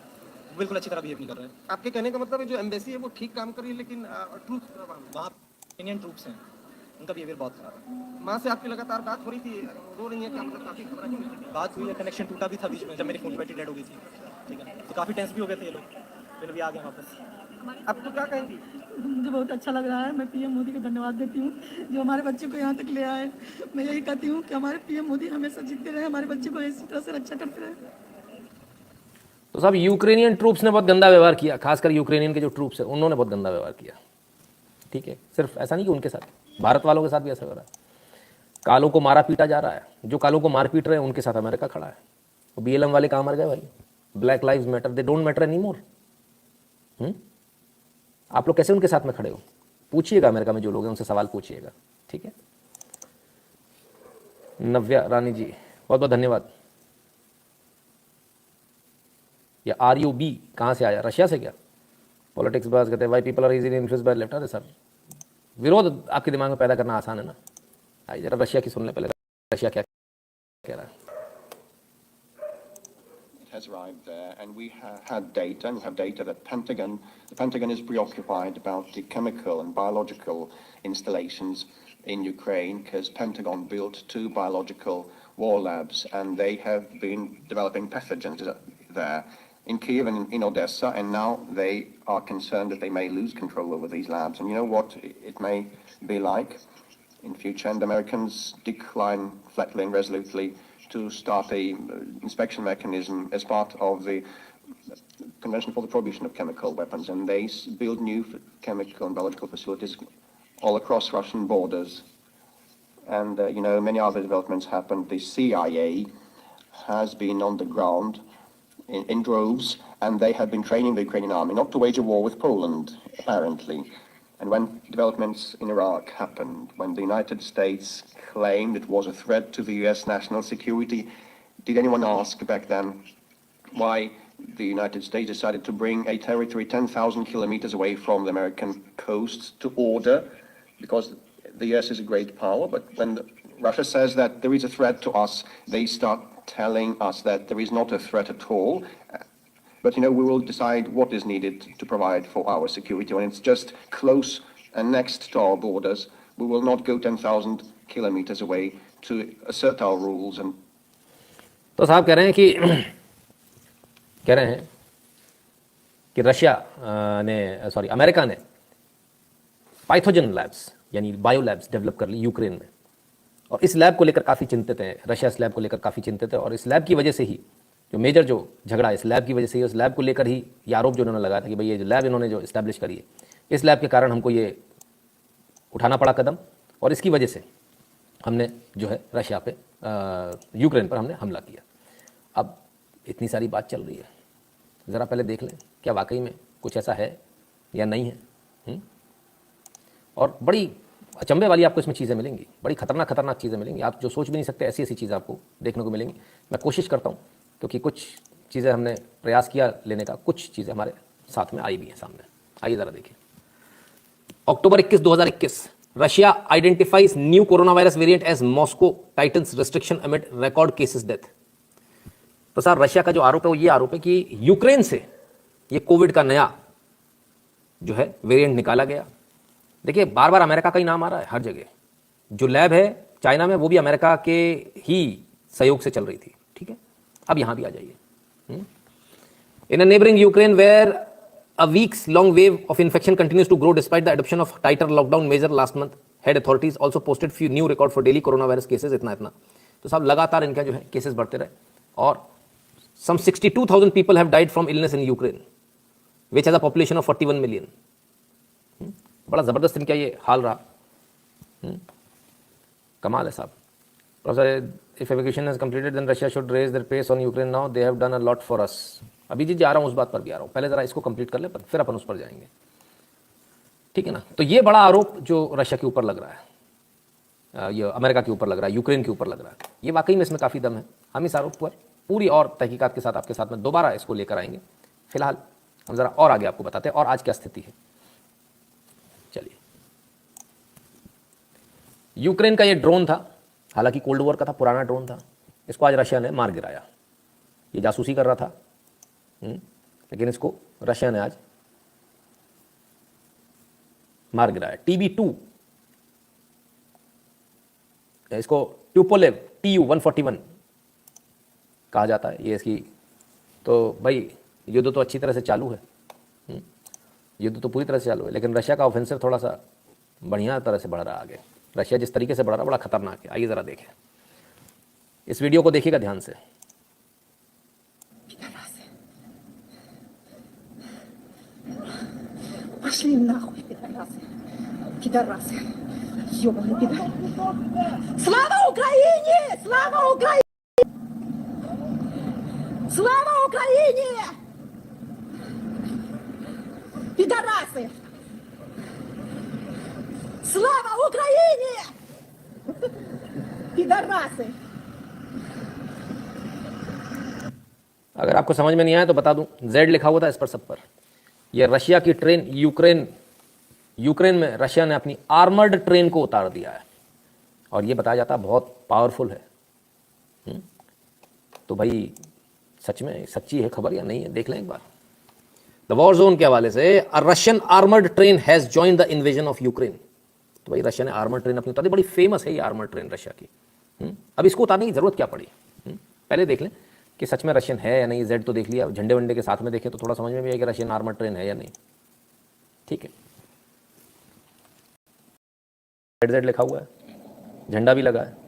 बिल्कुल अच्छी तरह बिहेव नहीं कर रहे हैं। आपके कहने का मतलब है जो एम्बेसी है वो ठीक काम कर रही है, लेकिन ट्रूप्स वहाँ इंडियन ट्रूप्स हैं, उनका बिहेवियर बहुत खराब है। माँ से आपकी लगातार बात हो रही थी, रो रही है, क्या मतलब काफी खबर मिल रही थी, बात हुई है, कनेक्शन टूटा भी था बीच में जब मेरी फोन की बैटरी डेड हो गई थी, ठीक है, तो काफी टेंस भी हो गए थे ये लोग, फिर भी आ गए वापस। अब तो क्या कहेंगी? मुझे बहुत अच्छा लग रहा है, मैं पीएम मोदी को धन्यवाद देती हूँ जो हमारे बच्चे को यहाँ तक ले आए। मैं यही कहती हूँ कि हमारे पीएम मोदी हमेशा जीतते रहे, हमारे बच्चे को इसी तरह से रक्षा करते रहे। तो साहब यूक्रेनियन ट्रूप्स ने बहुत गंदा व्यवहार किया, खासकर यूक्रेनियन के जो ट्रूप्स हैं उन्होंने बहुत गंदा व्यवहार किया, ठीक है। सिर्फ ऐसा नहीं कि उनके साथ, भारत वालों के साथ भी ऐसा हो रहा है। कालों को मारा पीटा जा रहा है, जो कालों को मार पीट रहे हैं उनके साथ अमेरिका खड़ा है। BLM वाले कहाँ मर गए भाई? Black lives matter, they don't matter any more. आप लोग कैसे उनके साथ में खड़े हो? पूछिएगा अमेरिका में जो लोग हैं उनसे सवाल पूछिएगा, ठीक है। नव्या रानी जी, बहुत बहुत धन्यवाद। या RUB कहाँ से आया, रशिया से क्या? पॉलिटिक्स बस कहते हैं why people are easily influenced by left. अरे सर, विरोध आपके दिमाग में पैदा करना आसान है ना। आइए जरा रशिया की सुन ले पहले, रशिया क्या कह रहा है। Has arrived there, and we had data, and we have data that the Pentagon is preoccupied about the chemical and biological installations in Ukraine, because Pentagon built 2 biological war labs, and they have been developing pathogens there in Kiev and in Odessa, and now they are concerned that they may lose control over these labs. And you know what it may be like in future, and Americans decline flatly and resolutely to start a inspection mechanism as part of the Convention for the Prohibition of Chemical Weapons, and they build new chemical and biological facilities all across Russian borders. And you know, many other developments happened. The CIA has been on the ground in droves, and they have been training the Ukrainian army not to wage a war with Poland, apparently. And when developments in Iraq happened, when the United States claimed it was a threat to the US national security, did anyone ask back then why the United States decided to bring a territory 10,000 kilometers away from the American coast to order? Because the US is a great power, but when Russia says that there is a threat to us, they start telling us that there is not a threat at all. But, you know, we will decide what is needed to provide for our security. When it's just close and next to our borders, we will not go 10,000 kilometers away to assert our rules. And तो साहब कह रहे हैं कि Russia ने America ने पाइथोजन labs यानी bio labs develop कर ली यूक्रेन में, और इस लैब को लेकर काफ़ी चिंतित हैं। रशिया इस लैब को लेकर काफ़ी चिंतित है, और इस लैब की वजह से ही जो मेजर जो झगड़ा है इस लैब की वजह से ही, उस लैब को लेकर ही ये आरोप जो उन्होंने लगाया था कि भाई ये जो लैब इन्होंने जो इस्टेब्लिश करी है, इस लैब के कारण हमको ये उठाना पड़ा कदम, और इसकी वजह से हमने जो है रशिया पे यूक्रेन पर हमने हमला किया। अब इतनी सारी बात चल रही है, ज़रा पहले देख लें क्या वाकई में कुछ ऐसा है या नहीं है। और बड़ी अचंभे वाली आपको इसमें चीज़ें मिलेंगी, बड़ी खतरनाक चीज़ें मिलेंगी, आप जो सोच भी नहीं सकते ऐसी चीज़ें आपको देखने को मिलेंगी। मैं कोशिश करता हूँ क्योंकि कुछ चीज़ें हमने प्रयास किया लेने का, कुछ चीज़ें हमारे साथ में आई भी हैं सामने। आइए ज़रा देखिए। October 21, 2021, Russia identifies new corona virus variant as Moscow tightens restriction amid record cases death. तो सर रशिया का जो आरोप है वो ये आरोप है कि यूक्रेन से ये कोविड का नया जो है वेरिएंट निकाला गया। देखिए बार बार अमेरिका का ही नाम आ रहा है हर जगह। जो लैब है चाइना में वो भी अमेरिका के ही सहयोग से चल रही थी, ठीक है। अब यहां भी आ जाइए। In a neighbouring Ukraine where a weeks long wave of infection continues to grow despite the adoption of tighter lockdown measure last month, head authorities also posted few new record for daily coronavirus cases। इतना तो साहब लगातार इनका जो है cases बढ़ते रहे और some 62,000 people have died from illness in Ukraine which has a population of 41 million। बड़ा जबरदस्त इनका ये हाल रहा। कमाल है साहब। Professor, if evacuation is completed then Russia should raise their pace on Ukraine now, they have done a lot for us। अभी जी जा रहा हूं उस बात पर भी आ रहा हूं, पहले जरा इसको कंप्लीट कर ले फिर अपन उस पर जाएंगे, ठीक है ना। तो ये बड़ा आरोप जो रशिया के ऊपर लग रहा है, ये अमेरिका के ऊपर लग रहा है, यूक्रेन के ऊपर लग रहा है, ये वाकई में इसमें काफ़ी दम है। हम इस आरोप पर पूरी और तहकीकात के साथ आपके साथ में दोबारा इसको लेकर आएंगे। फिलहाल हम जरा और आगे आपको बताते हैं और आज क्या स्थिति है। चलिए, यूक्रेन का ये ड्रोन था, हालांकि कोल्ड वॉर का था, पुराना ड्रोन था, इसको आज रशिया ने मार गिराया। ये जासूसी कर रहा था, लेकिन इसको रशिया ने आज मार गिराया। TB2, इसको ट्यूपोलेव TU-141 कहा जाता है, ये इसकी। तो भाई युद्ध तो अच्छी तरह से चालू है, युद्ध तो पूरी तरह से चालू है, लेकिन रशिया का ऑफेंसिव थोड़ा सा बढ़िया तरह से बढ़ रहा है आगे। रशिया जिस तरीके से बढ़ रहा है बड़ा खतरनाक है। आइए ज़रा देखें, इस वीडियो को देखिएगा ध्यान से। Пошли нахуй, пидорасы. Пидорасы. Ёбаный пидор. Слава Украине! Слава Украине! Слава Украине! Пидорасы! Слава Украине! Пидорасы! अगर आपको समझ में नहीं आया तो बता दूं, Z लिखा हुआ था इस पर सब पर। ये रशिया की ट्रेन यूक्रेन में रशिया ने अपनी आर्मर्ड ट्रेन को उतार दिया है और ये बताया जाता है बहुत पावरफुल है। तो भाई सच में सच्ची है खबर या नहीं है, देख लें एक बार। द वॉर जोन के हवाले से, a Russian armoured train has joined the invasion of Ukraine. तो भाई रशिया ने आर्मर्ड ट्रेन अपनी उतारी, बड़ी फेमस है ये आर्मर्ड ट्रेन रशिया की। अब इसको उतारने की जरूरत क्या पड़ी, पहले देख लें कि सच में रशियन है या नहीं। जेड तो देख लिया, झंडे वंडे के साथ में देखें तो थोड़ा समझ में भी आएगा कि रशियन आर्मर ट्रेन है या नहीं, ठीक है। जेड लिखा हुआ है, झंडा भी लगा है।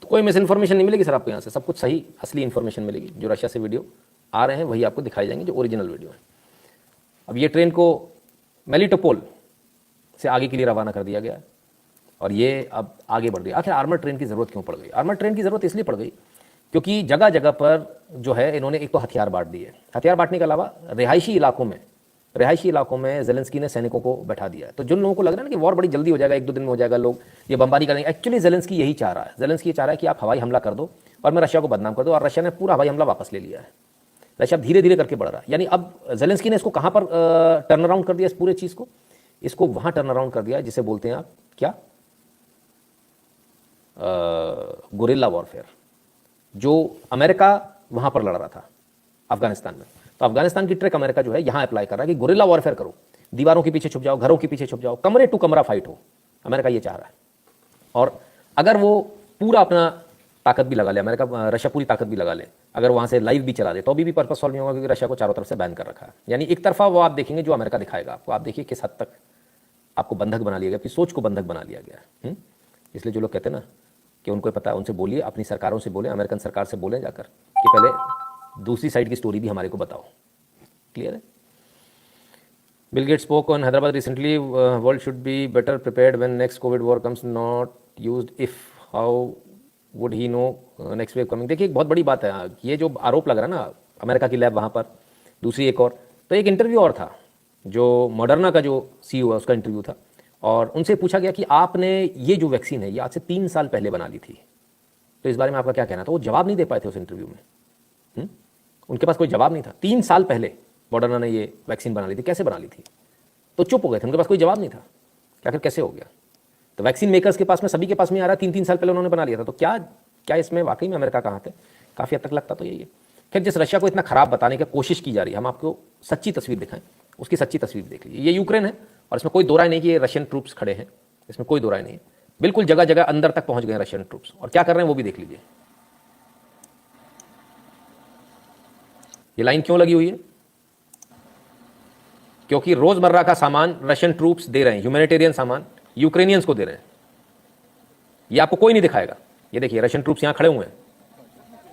कोई मिस इन्फॉर्मेशन नहीं मिलेगी सर आपको यहाँ से, सब कुछ सही असली इन्फॉर्मेशन मिलेगी। जो रशिया से वीडियो आ रहे हैं वही आपको दिखाई जाएंगे, जो ओरिजिनल वीडियो है। अब ये ट्रेन को मेलिटोपोल से आगे के लिए रवाना कर दिया गया है और ये अब आगे बढ़ रही है। आखिर आर्मर ट्रेन की ज़रूरत क्यों पड़ गई? आर्मर ट्रेन की ज़रूरत इसलिए पड़ गई क्योंकि जगह जगह पर जो है इन्होंने एक तो हथियार बांट दिए। हथियार बांटने के अलावा रिहायशी इलाकों में जेलेंस्की ने सैनिकों को बैठा दिया है। तो जिन लोगों को लग रहा है ना कि वॉर बड़ी जल्दी हो जाएगा, 1-2 दिन में हो जाएगा, लोग ये बमबारी करेंगे, एक्चुअली जेलेंस्की यही चाह रहा है। जेलेंस्की ये चाह रहा है कि आप हवाई हमला कर दो और मैं रशिया को बदनाम कर दो, और रशिया ने पूरा हवाई हमला वापस ले लिया है। रशिया धीरे धीरे करके बढ़ रहा है। यानी अब जेलेंस्की ने इसको कहाँ पर टर्न अराउंड कर दिया, इस पूरे चीज़ को, इसको वहाँ टर्न अराउंड कर दिया जिसे बोलते हैं आप क्या, गुरिल्ला वॉरफेयर, जो अमेरिका वहाँ पर लड़ रहा था अफगानिस्तान में। तो अफगानिस्तान की ट्रिक अमेरिका जो है यहाँ अप्लाई कर रहा है कि गुरिल्ला वॉरफेयर करो, दीवारों के पीछे छुप जाओ, घरों के पीछे छुप जाओ, कमरे टू कमरा फाइट हो। अमेरिका ये चाह रहा है। और अगर वो पूरा अपना ताकत भी लगा ले, अमेरिका रशिया पूरी ताकत भी लगा ले, अगर वहाँ से लाइव भी चला दे, तो अभी भी पर्पस सॉल्व नहीं होगा, क्योंकि रशिया को चारों तरफ से बैन कर रखा है। यानी एक तरफा वो आप देखेंगे जो अमेरिका दिखाएगा आपको। आप देखिए किस हद तक आपको बंधक बना लिया गया, आपकी सोच को बंधक बना लिया गया। इसलिए जो लोग कहते हैं ना कि उनको पता है, उनसे बोलिए, अपनी सरकारों से बोलें, अमेरिकन सरकार से बोलें जाकर कि पहले दूसरी साइड की स्टोरी भी हमारे को बताओ। क्लियर है? Bill Gates spoke on Hyderabad recently. World should be better prepared when next COVID war comes. Not used if how would he know next wave coming. देखिए एक बहुत बड़ी बात है, ये जो आरोप लग रहा है ना अमेरिका की लैब वहाँ पर, दूसरी एक और, तो एक इंटरव्यू और था जो मॉडर्ना का जो CEO है उसका इंटरव्यू था, और उनसे पूछा गया कि आपने ये जो वैक्सीन है ये आज से 3 साल पहले बना ली थी, तो इस बारे में आपका क्या कहना था। वो जवाब नहीं दे पाए थे उस इंटरव्यू में। उनके पास कोई जवाब नहीं था। 3 साल पहले मॉडर्ना ने ये वैक्सीन बना ली थी, कैसे बना ली थी, तो चुप हो गए थे, उनके पास कोई जवाब नहीं था कि आखिर कैसे हो गया। तो वैक्सीन मेकर्स के पास में, सभी के पास में आ रहा है 3-3 साल पहले उन्होंने बना लिया था, तो क्या इसमें वाकई में अमेरिका कहाँ थे? काफ़ी हद तक लगता तो यही है। फिर जिस रशिया को इतना खराब बताने की कोशिश की जा रही है, हम आपको सच्ची तस्वीर दिखाएं, उसकी सच्ची तस्वीर देख लीजिए। ये यूक्रेन है और इसमें कोई दो राय नहीं कि ये रशियन ट्रूप्स खड़े हैं, इसमें कोई दो राय नहीं है। बिल्कुल जगह जगह अंदर तक पहुंच गए रशियन ट्रूप्स, और क्या कर रहे हैं वो भी देख लीजिए। ये लाइन क्यों लगी हुई है? क्योंकि रोजमर्रा का सामान रशियन ट्रूप्स दे रहे हैं, ह्यूमैनिटेरियन सामान यूक्रेनियंस को दे रहे हैं। ये आपको कोई नहीं दिखाएगा। ये देखिए रशियन ट्रूप्स यहां खड़े हुए हैं,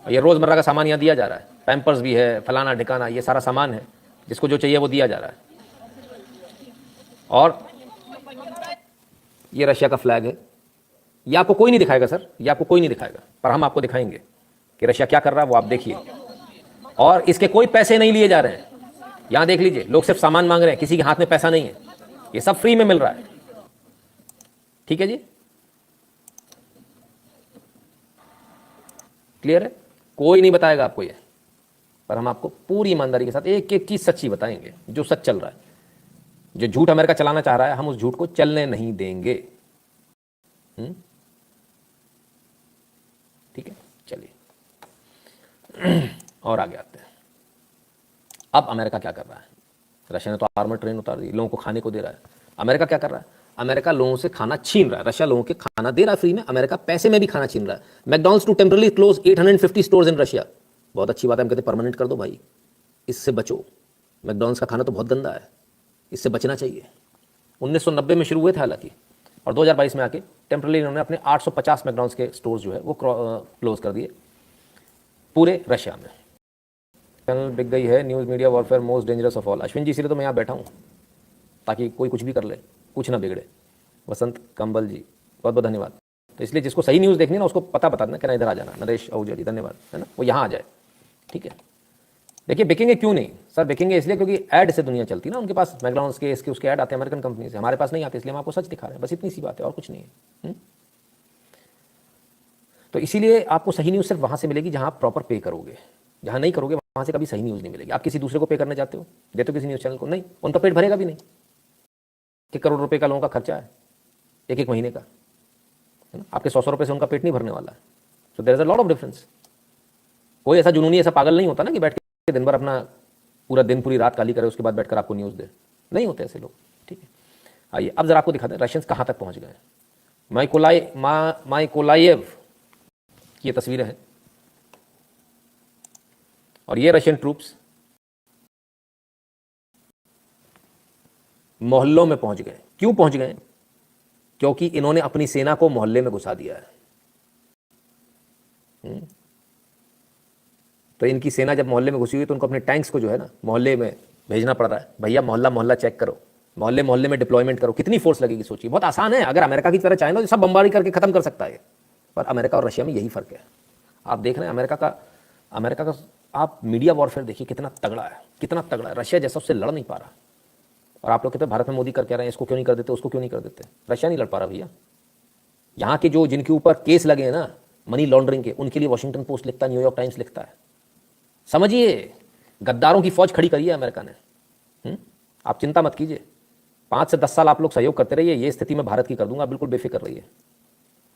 ये रोजमर्रा का सामान यहां दिया जा रहा है, पैम्पर्स भी है, फलाना ठिकाना, ये सारा सामान है, जिसको जो चाहिए वो दिया जा रहा है। और ये रशिया का फ्लैग है। ये आपको कोई नहीं दिखाएगा सर, ये आपको कोई नहीं दिखाएगा, पर हम आपको दिखाएंगे कि रशिया क्या कर रहा है, वो आप देखिए। और इसके कोई पैसे नहीं लिए जा रहे हैं। यहां देख लीजिए, लोग सिर्फ सामान मांग रहे हैं, किसी के हाथ में पैसा नहीं है, ये सब फ्री में मिल रहा है। ठीक है जी, क्लियर है? कोई नहीं बताएगा आपको ये, पर हम आपको पूरी ईमानदारी के साथ एक एक चीज सच्ची बताएंगे, जो सच चल रहा है। जो झूठ अमेरिका चलाना चाह रहा है, हम उस झूठ को चलने नहीं देंगे। ठीक है, चलिए और आगे आते हैं। अब अमेरिका क्या कर रहा है? रशिया ने तो आर्मर ट्रेन उतार दी, लोगों को खाने को दे रहा है। अमेरिका क्या कर रहा है? अमेरिका लोगों से खाना छीन रहा है। रशिया लोगों के खाना दे रहा है फ्री में, अमेरिका पैसे में भी खाना छीन रहा है। McDonald's to temporarily close 850 stores in Russia. बहुत अच्छी बात है, हम कहते परमानेंट कर दो भाई, इससे बचो। मैकडॉनल्ड्स का खाना तो बहुत गंदा है, इससे बचना चाहिए। 1990 में शुरू हुए थे हालांकि, और 2022 में आके टेम्परली इन्होंने अपने 850 मैकडॉनल्ड्स के स्टोर्स जो है वो क्लोज कर दिए पूरे रशिया में। चैनल बिक गई है, news media warfare most dangerous of all. Ashwin ji, इसीलिए तो मैं यहाँ बैठा हूँ, ताकि कोई कुछ भी कर ले, कुछ ना बिगड़े। वसंत कंबल जी, बहुत बहुत धन्यवाद। तो इसलिए जिसको सही न्यूज़ देखनी है ना, उसको पता बता देना, कहना इधर आ जाना। नरेश आहूजा जी, धन्यवाद, है ना, वो यहाँ आ जाए। ठीक है, देखिए बिकेंगे क्यों नहीं सर? बिकेंगे इसलिए क्योंकि ऐड से दुनिया चलती है ना, उनके पास मैकडॉनल्ड्स के, इसके, उसके ऐड आते हैं अमेरिकन कंपनी से, हमारे पास नहीं आते, इसलिए हम आपको सच दिखा रहे हैं, बस इतनी सी बात है, और कुछ नहीं है। तो इसीलिए आपको सही न्यूज़ सिर्फ वहाँ से मिलेगी जहाँ आप प्रॉपर पे करोगे। जहाँ नहीं करोगे वहाँ से कभी सही न्यूज़ नहीं मिलेगी। आप किसी दूसरे को पे करने जाते हो, देते हो किसी न्यूज़ चैनल को, नहीं, उनका पेट भरेगा भी नहीं। कि करोड़ रुपए का लोगों का खर्चा है एक महीने का, है ना, आपके 100 रुपये से उनका पेट नहीं भरने वाला है। So there is a lot of difference. कोई ऐसा जुनूनी, ऐसा पागल नहीं होता ना कि बैठ के दिन भर अपना पूरा दिन पूरी रात काली करे, उसके बाद बैठकर आपको न्यूज़ दे। नहीं होते ऐसे लोग। ठीक है, आइए अब जरा आपको दिखाते हैं रशियंस कहाँ तक पहुँच गए। माइकोलाइव की ये तस्वीरें हैं, और ये रशियन ट्रूप्स मोहल्लों में पहुंच गए। क्यों पहुंच गए? क्योंकि इन्होंने अपनी सेना को मोहल्ले में घुसा दिया है। तो इनकी सेना जब मोहल्ले में घुसी हुई तो उनको अपने टैंक्स को जो है ना मोहल्ले में भेजना पड़ रहा है। भैया मोहल्ला मोहल्ला चेक करो, मोहल्ले मोहल्ले में डिप्लॉयमेंट करो। कितनी फोर्स लगेगी सोचिए। बहुत आसान है, अगर अमेरिका की तरह चाहे ना तो सब बमबारी करके खत्म कर सकता है। पर अमेरिका और रशिया में यही फर्क है। आप देख रहे हैं अमेरिका का आप मीडिया वॉरफेयर देखिए कितना तगड़ा है, कितना तगड़ा है। रशिया जैसा उससे लड़ नहीं पा रहा। और आप लोग कहते हैं भारत में मोदी कर कह रहे हैं, इसको क्यों नहीं कर देते, उसको क्यों नहीं कर देते। रशिया नहीं लड़ पा रहा भैया। यहाँ के जो जिनके ऊपर केस लगे हैं ना मनी लॉन्ड्रिंग के, उनके लिए वॉशिंगटन पोस्ट लिखता है, न्यूयॉर्क टाइम्स लिखता है। समझिए, गद्दारों की फौज खड़ी करी है अमेरिका ने। आप चिंता मत कीजिए, 5 से 10 साल आप लोग सहयोग करते रहिए, ये स्थिति मैं भारत की कर दूंगा, बिल्कुल बेफिक्र रहिए।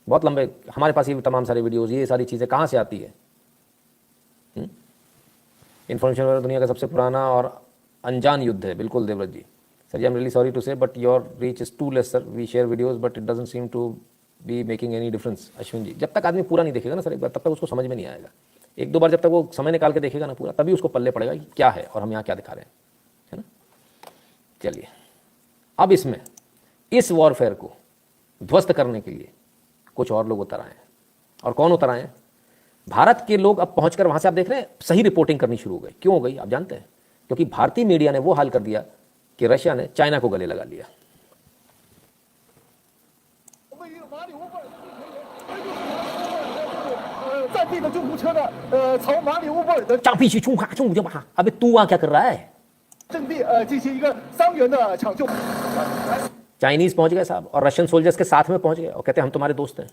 बहुत लंबे हमारे पास ये तमाम सारे वीडियोज़, ये सारी चीज़ें कहाँ से आती है। इन्फॉर्मेशन दुनिया का सबसे पुराना और अनजान युद्ध है। बिल्कुल देवव्रत जी। सर जी, I am really sorry to say but your reach is too less sir, we share videos but it doesn't seem to be making any difference. Ashwin ji, जब तक आदमी पूरा नहीं देखेगा ना सर एक बार, तब तक उसको समझ में नहीं आएगा। 1-2 बार जब तक वो समय निकाल के देखेगा ना पूरा, तभी उसको पल्ले पड़ेगा कि क्या है और हम यहाँ क्या दिखा रहे हैं, है ना। चलिए अब इसमें इस वॉरफेयर को ध्वस्त करने के लिए कुछ और लोग उतर आए हैं। और कौन उतर आए हैं? भारत के लोग अब पहुंचकर वहां से आप देख रहे हैं सही रिपोर्टिंग करनी शुरू हो गई। क्यों हो गई आप जानते हैं? क्योंकि भारतीय मीडिया ने वो हाल कर दिया कि रशिया ने चाइना को गले लगा लिया। अबे तू वहां क्या कर रहा है? चाइनीज पहुंच गए साहब और रशियन सोल्जर्स के साथ में पहुंच गए और कहते हैं हम तुम्हारे दोस्त हैं।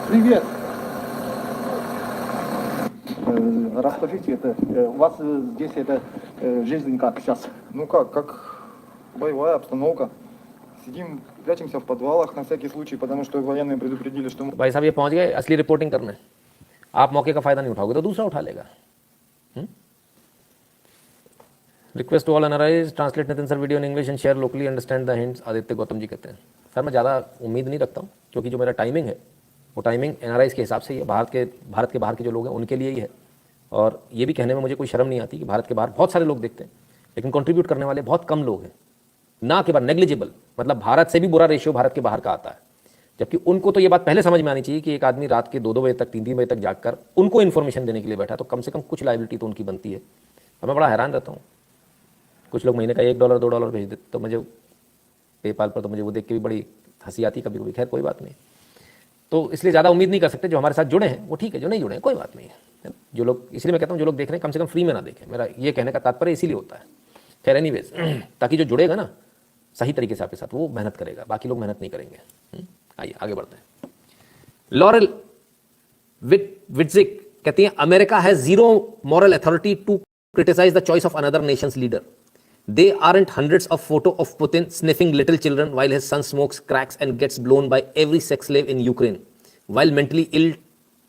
Привет. Расскажите это. У вас здесь это жизнь как сейчас? Ну как боевая обстановка. Сидим, прячемся в подвалах на всякий случай, потому что военные предупредили, что... भाई साहब ये पहुंच गए असली रिपोर्टिंग करने। आप मौके का फायदा नहीं उठाओगे तो दूसरा उठा लेगा। Request to all NRIs translate Nitin sir video in English and share locally understand the hints. Aditya Gautam ji कहते हैं सर मैं ज़्यादा उम्मीद नहीं रखता हूँ क्योंकि जो मेरा टाइमिंग है वो टाइमिंग एनआरआईज के हिसाब से ही है। भारत के बाहर के जो लोग हैं उनके लिए ही है। और ये भी कहने में मुझे कोई शर्म नहीं आती कि भारत के बाहर बहुत सारे लोग देखते हैं लेकिन कंट्रीब्यूट करने वाले बहुत कम लोग हैं। ना के बाद नेग्लिजिबल, मतलब भारत से भी बुरा रेशियो भारत के बाहर का आता है। जबकि उनको तो ये बात पहले समझ में आनी चाहिए कि एक आदमी रात के 2-2 बजे तक 3-3 बजे तक जागकर उनको इन्फॉर्मेशन देने के लिए बैठा तो कम से कम कुछ लायबिलिटी तो उनकी बनती है। और मैं बड़ा हैरान रहता हूँ, कुछ लोग महीने का $1 $2 भेज देते तो मुझे पेपाल पर, तो मुझे वो देख के भी बड़ी हंसी आती कभी कभी। खैर कोई बात नहीं, तो इसलिए ज़्यादा उम्मीद नहीं कर सकते। जो हमारे साथ जुड़े हैं वो ठीक है, जो नहीं जुड़े हैं कोई बात नहीं है। जो लोग, इसलिए मैं कहता हूँ जो लोग देख रहे हैं कम से कम फ्री में ना देखें। मेरा ये कहने का तात्पर्य इसीलिए होता है। खैर एनीवेज, ताकि जो जुड़ेगा ना सही तरीके से आपके साथ वो मेहनत करेगा, बाकी लोग मेहनत नहीं करेंगे। आइए आगे बढ़ते हैं। लॉरेल विट्जिक कहती हैं America has zero moral authority to criticise the choice of another nation's leader. They aren't hundreds of photo of Putin sniffing little children while his son smokes cracks and gets blown by every sex slave in Ukraine, while mentally ill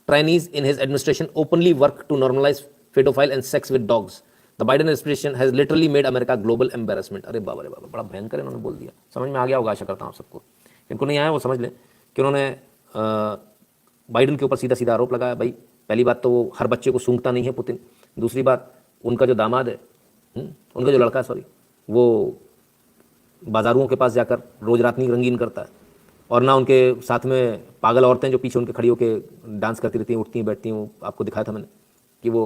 trainees in his administration openly work to normalize pedophile and sex with dogs. The Biden administration has literally made America global embarrassment. अरे बाबा रे बाबा, बड़ा भयंकर इन्होंने बोल दिया। समझ में आ गया होगा आशा करता हूँ आप सबको। इनको नहीं आया वो समझ लें कि उन्होंने बाइडन के ऊपर सीधा सीधा आरोप लगाया। भाई पहली बात तो वो हर बच्चे को सूंघता नहीं है पुतिन। दूसरी बात उनका जो दामाद है, उनका जो लड़का है वो बाजारों के पास जाकर रोज रात नहीं रंगीन करता है। और ना उनके साथ में पागल औरतें जो पीछे उनके खड़ी होकर डांस करती रहती हैं, उठती हैं, बैठती हैं। आपको दिखाया था मैंने कि वो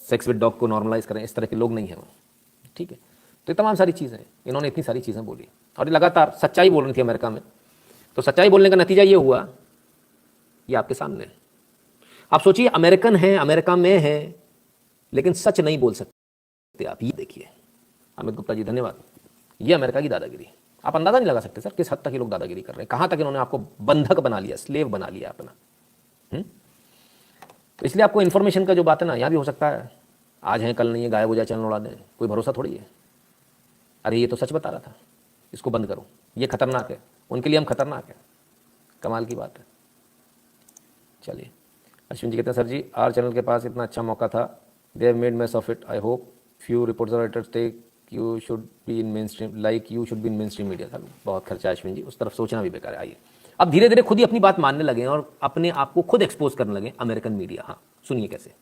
सेक्स विद डॉग को नॉर्मलाइज करें, इस तरह के लोग नहीं हैं वो। ठीक है, तो ये तमाम सारी चीज़ें इन्होंने इतनी सारी चीज़ें बोली और ये लगातार सच्चाई बोल रही थी अमेरिका में। तो सच्चाई बोलने का नतीजा ये हुआ, ये आपके सामने है। आप सोचिए अमेरिकन हैं, अमेरिका में हैं, लेकिन सच नहीं बोल सकते। आप ये देखिए, अमित गुप्ता जी धन्यवाद। ये अमेरिका की दादागिरी, आप अंदाजा नहीं लगा सकते सर किस हद तक ये लोग दादागिरी कर रहे हैं, कहां तक इन्होंने आपको बंधक बना लिया, स्लेव बना लिया अपना। तो इसलिए आपको इन्फॉर्मेशन का जो बात है ना, यहां भी हो सकता है आज है कल नहीं है, गायब हो जाए, चैनल उड़ा दें, कोई भरोसा थोड़ी है। अरे ये तो सच बता रहा था, इसको बंद करो, ये खतरनाक है, उनके लिए हम खतरनाक है। कमाल की बात है। चलिए, अश्विन जी कहते हैं सर जी आर चैनल के पास इतना अच्छा मौका था, they have made mess of it. I hope few reporters or writers take you should be in mainstream, like you should be in mainstream media। Sir बहुत खर्चा है अश्विन जी, उस तरफ सोचना भी बेकार है। आइए अब धीरे धीरे खुद ही अपनी बात मानने लगे और अपने आप को खुद एक्सपोज करने लगे अमेरिकन मीडिया। हाँ सुनिए कैसे।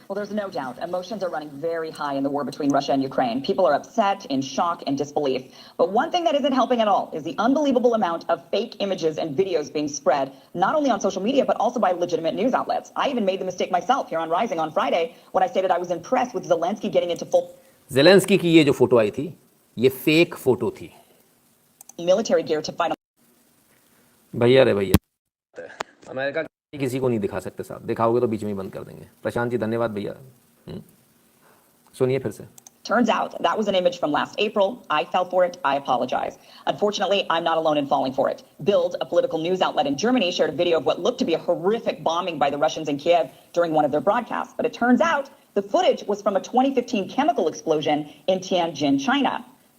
Well, there's no doubt. Emotions are running very high in the war between Russia and Ukraine. People are upset, in shock, and disbelief. But one thing that isn't helping at all is the unbelievable amount of fake images and videos being spread, not only on social media, but also by legitimate news outlets. I even made the mistake myself here on Rising on Friday when I stated I was impressed with Zelensky getting into full... Zelensky की ये जो photo आई थी, ये fake photo थी। military gear to fight... भैया रे भैया, America किसी को नहीं दिखा सकते साहब, दिखाओगे तो बीच में ही बंद कर देंगे। प्रशांत जी धन्यवाद भैया। सुनिए फिर से। Turns out that was an image from last April. I fell for it. I apologize. Unfortunately, I'm not alone in falling for it. Bild, a political news outlet in Germany, shared a video of what looked to be a horrific bombing by the Russians in Kiev during one of their broadcasts. But it turns out the footage was from a 2015 chemical explosion in Tianjin, China.